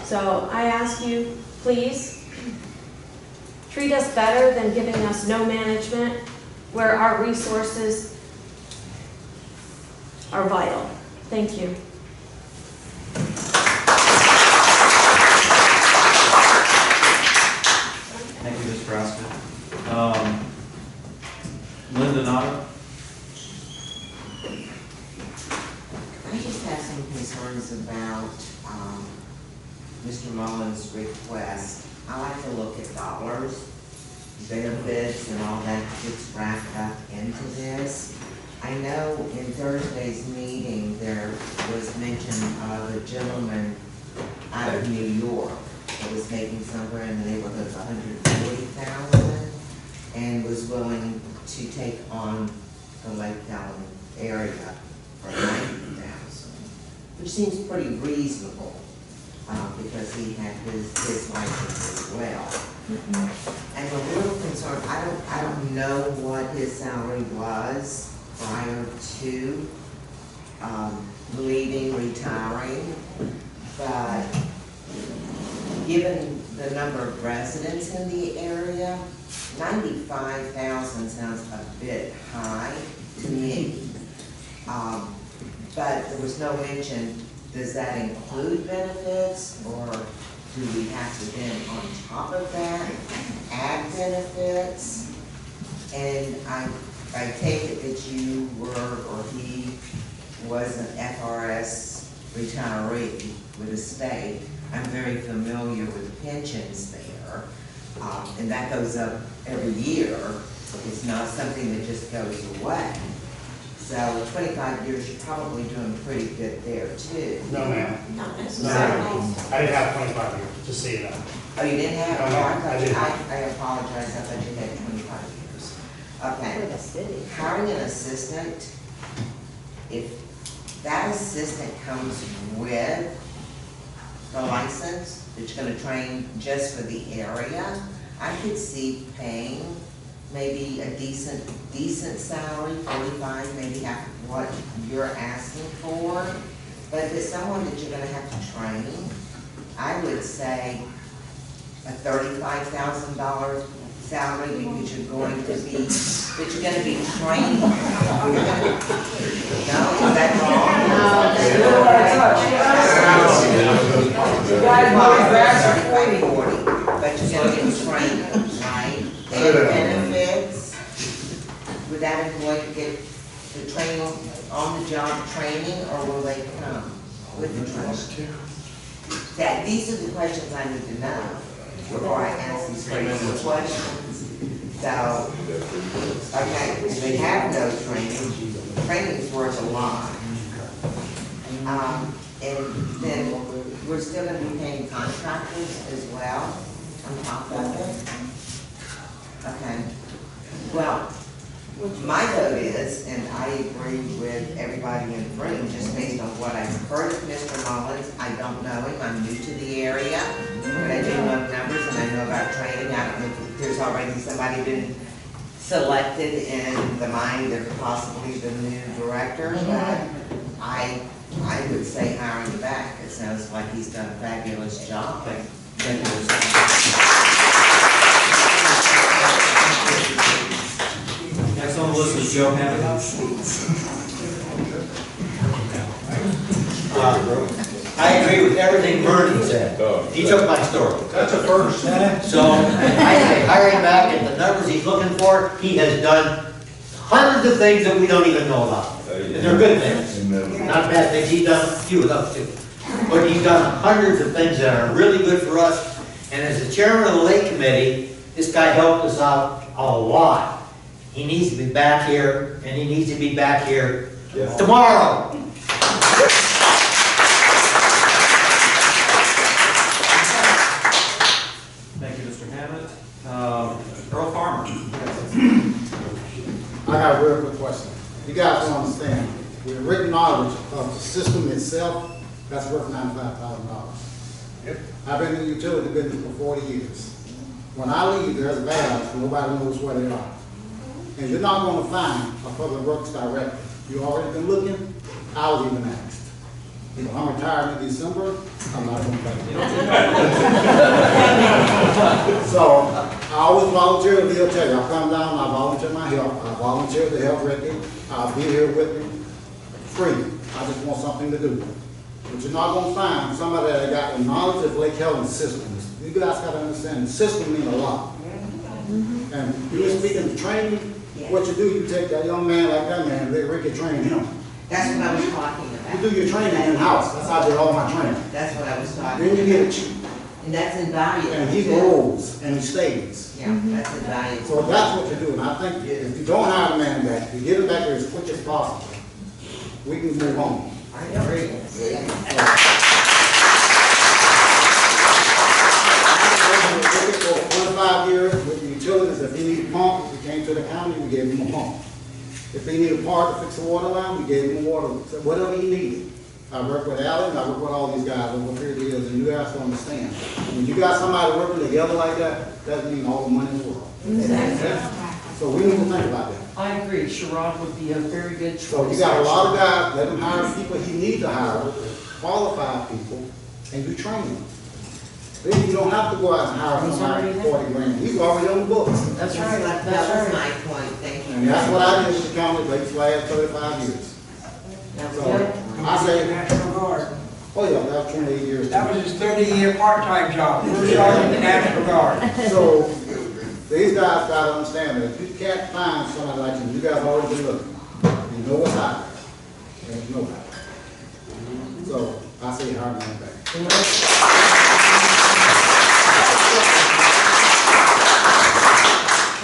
So I ask you, please, treat us better than giving us no management where our resources are vital. Thank you. Thank you, Ms. Braska. Linda Notto. I just have some concerns about Mr. Mullen's request. I like to look at dollars, benefits, and all that gets wrapped up into this. I know in Thursday's meeting there was mention of a gentleman out of New York that was making somewhere in the neighborhood of $140,000 and was willing to take on the Lake Helen area for $90,000. which seems pretty reasonable, because he had his license as well. And I'm a little concerned, I don't know what his salary was prior to leaving, retiring, but given the number of residents in the area, 95,000 sounds a bit high to me. But there was no mention, does that include benefits, or do we have to then on top of that add benefits? And I take it that you were, or he was an FRS retiree with a state. I'm very familiar with pensions there, and that goes up every year. It's not something that just goes away. So 25 years, you're probably doing pretty good there too. No, ma'am. Not No, necessarily. I didn't have 25 years, just so you know. Oh, you didn't have? No, Oh, ma'am, I didn't. I apologize, I thought you had 25 years. Okay. Hiring an assistant, if that assistant comes with the license, that's gonna train just for the area, I could see paying maybe a decent salary, 45, maybe half of what you're asking for. But if it's someone that you're gonna have to train, I would say a $35,000 salary, because you're going to be, but you're gonna be training. No, is that wrong? But you're gonna get training, right? And benefits, would that employee get the training, on-the-job training, or will they come with the training? These are the questions I need to know before I ask these crazy questions. So, okay, if they have no training, training's worth a lot. And then we're still gonna be paying contractors as well on top of it. Okay, well, my vote is, and I agree with everybody in the room, just based on what I've heard of Mr. Mullins. I don't know him, I'm new to the area, but I do know numbers and I know about training. I don't know if there's already somebody been selected in the mind of possibly the new director, but I would say hire him back. It sounds like he's done a fabulous job. Next on the list is Joe Hammond. I agree with everything Vernon said. He took my story. That's a first. So I say hire him back, and the numbers he's looking for, he has done hundreds of things that we don't even know about. And they're good things, not bad things. He's done a few of those too. But he's done hundreds of things that are really good for us. And as the chairman of the Lake Committee, this guy helped us out a lot. He needs to be back here, and he needs to be back here tomorrow. Thank you, Mr. Hammond. Earl Farmer. I got a real quick question. You guys don't understand, with the written knowledge of the system itself, that's worth $95,000. Yep. I've been in the utility business for 40 years. When I leave, there's a badge, nobody knows where they are. And you're not going to find a public works director. You already been looking, I was even asked. You know, I'm retired in December, I'm not going to pay. So, I always volunteer to be a tell you. I come down, I volunteer my help, I volunteer to help Ricky, I'll be here with you, free. I just want something to do. But you're not going to find somebody that got the knowledge of Lake Helen systems. You guys got to understand, the system means a lot. And you're speaking of training, what you do, you take that young man like that man, let Ricky train him. That's what I was talking about. You do your training in-house. That's how I did all my training. That's what I was talking Then about. you get it cheap. And that's invaluable. And he too. grows and he stays. Yeah, that's invaluable. So that's what you do. And I think if you don't hire the man back, you get him back there as quick as possible, we can move on. I agree. For 25 years with the utilities, if he needed a pump, we came to the county, we gave him a pump. If he needed a part to fix the water line, we gave him water, whatever he needed. I work with Alan, I work with all these guys, over here it is, and you guys don't understand. When you got somebody working together like that, that means all the money in the world. So we need to think about that. I agree, Sherrod would be a very good choice. So you got a lot of guys, let him hire people he needs to hire, qualified people, and you train them. Then you don't have to go out and hire somebody for 40 grand. He's already on the books. That's right, That that's was right. my point, thank you. And that's what I did with the county for the last 35 years. So I say, National Guard. oh yeah, that was 28 years. That was his 30-year part-time job, first sergeant in the National Guard. So these guys gotta understand that if you can't find somebody like you, you guys already been looking. You know what's out there. And you know that. So I say hard man back.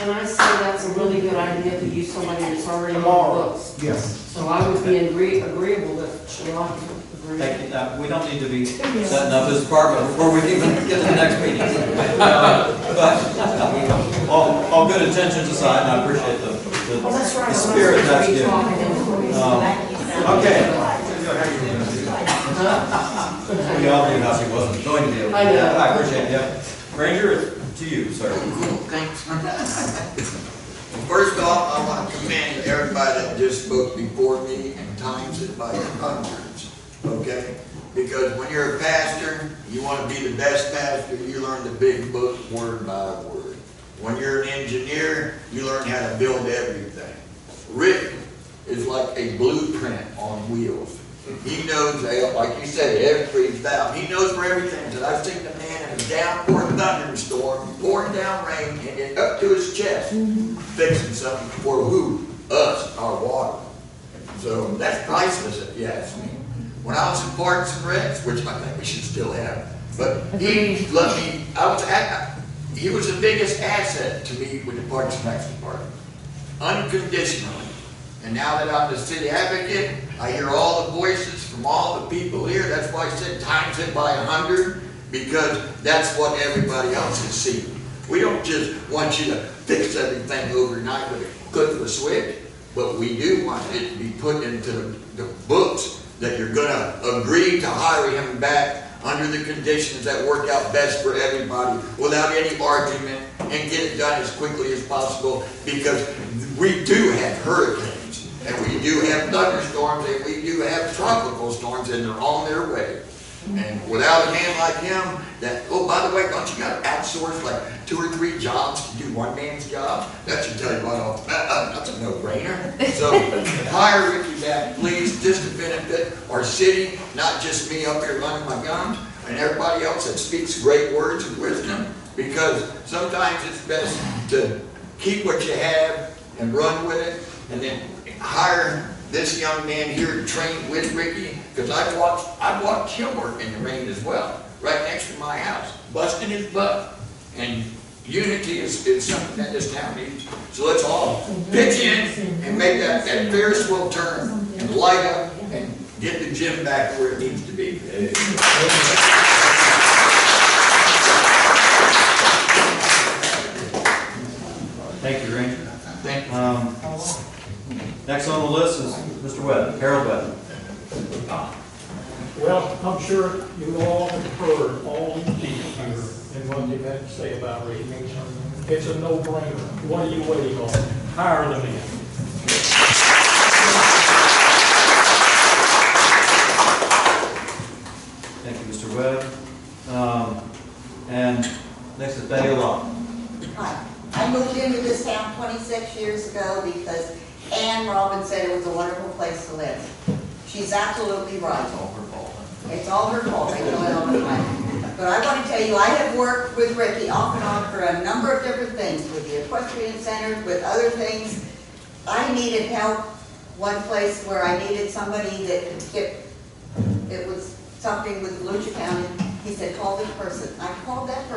And I say that's a really good idea to use somebody that's already on the books. Yes. So I would be agreeable that Sherrod would agree. Thank you. We don't need to be setting up this department before we even get to the next meeting. But all good intentions aside, and I appreciate the spirit that's given. Okay. We all knew how she wasn't going to be able to. I know. I appreciate it, yeah. Ranger, to you, sir. Thanks. First off, I want to commend everybody that just spoke before me and times it by hundreds, okay? Because when you're a pastor, you want to be the best pastor, you learn the big book word by word. When you're an engineer, you learn how to build everything. Rick is like a blueprint on wheels. He knows, like you said, every valve. He knows where everything is. I've seen the man in a downpour thunderstorm, pouring down rain, and then up to his chest, fixing something for who? Us, our water. So that's priceless, if you ask me. When I was in Parks and Recs, which I think we should still have, but he let me, he was the biggest asset to me with the Parks and Recs department, unconditionally. And now that I'm the city advocate, I hear all the voices from all the people here. That's why I said times it by 100, because that's what everybody else is seeing. We don't just want you to fix everything overnight with a click of a switch, but we do want it to be put into the books that you're going to agree to hire him back under the conditions that work out best for everybody without any argument and get it done as quickly as possible, because we do have hurricanes. And we do have thunderstorms, and we do have tropical storms, and they're on their way. And without a man like him, oh, by the way, don't you got to outsource like 2 or 3 jobs to do one man's job? That should tell you right off the bat, that's a no-brainer. So hire Ricky back, please, just to benefit our city, not just me up here running my gums, and everybody else that speaks great words of wisdom, because sometimes it's best to keep what you have and run with it, and then hire this young man here to train with Ricky, because I've watched him work in the rain as well, right next to my house, busting his butt. And unity is something that this town needs. So let's all pitch in and make that Ferris wheel turn and light up and get the gym back where it needs to be. Thank you, Ranger. Thank you. Next on the list is Mr. Webb, Harold Webb. Well, I'm sure you all have heard all the people here and what they've had to say about rating. It's a no-brainer. What are you waiting on? Hire the man. Thank you, Mr. Webb. And next is Betty O'Loughlin. Hi. I moved into this town 26 years ago because Ann Robbins said it was a wonderful place to live. She's absolutely right. It's all her fault. It's all her fault. I know it all the time. But I want to tell you, I have worked with Ricky off and on for a number of different things, with the equestrian center, with other things. I needed help one place where I needed somebody that could get, it was something with Volusia County. He said, call this person. I called that person.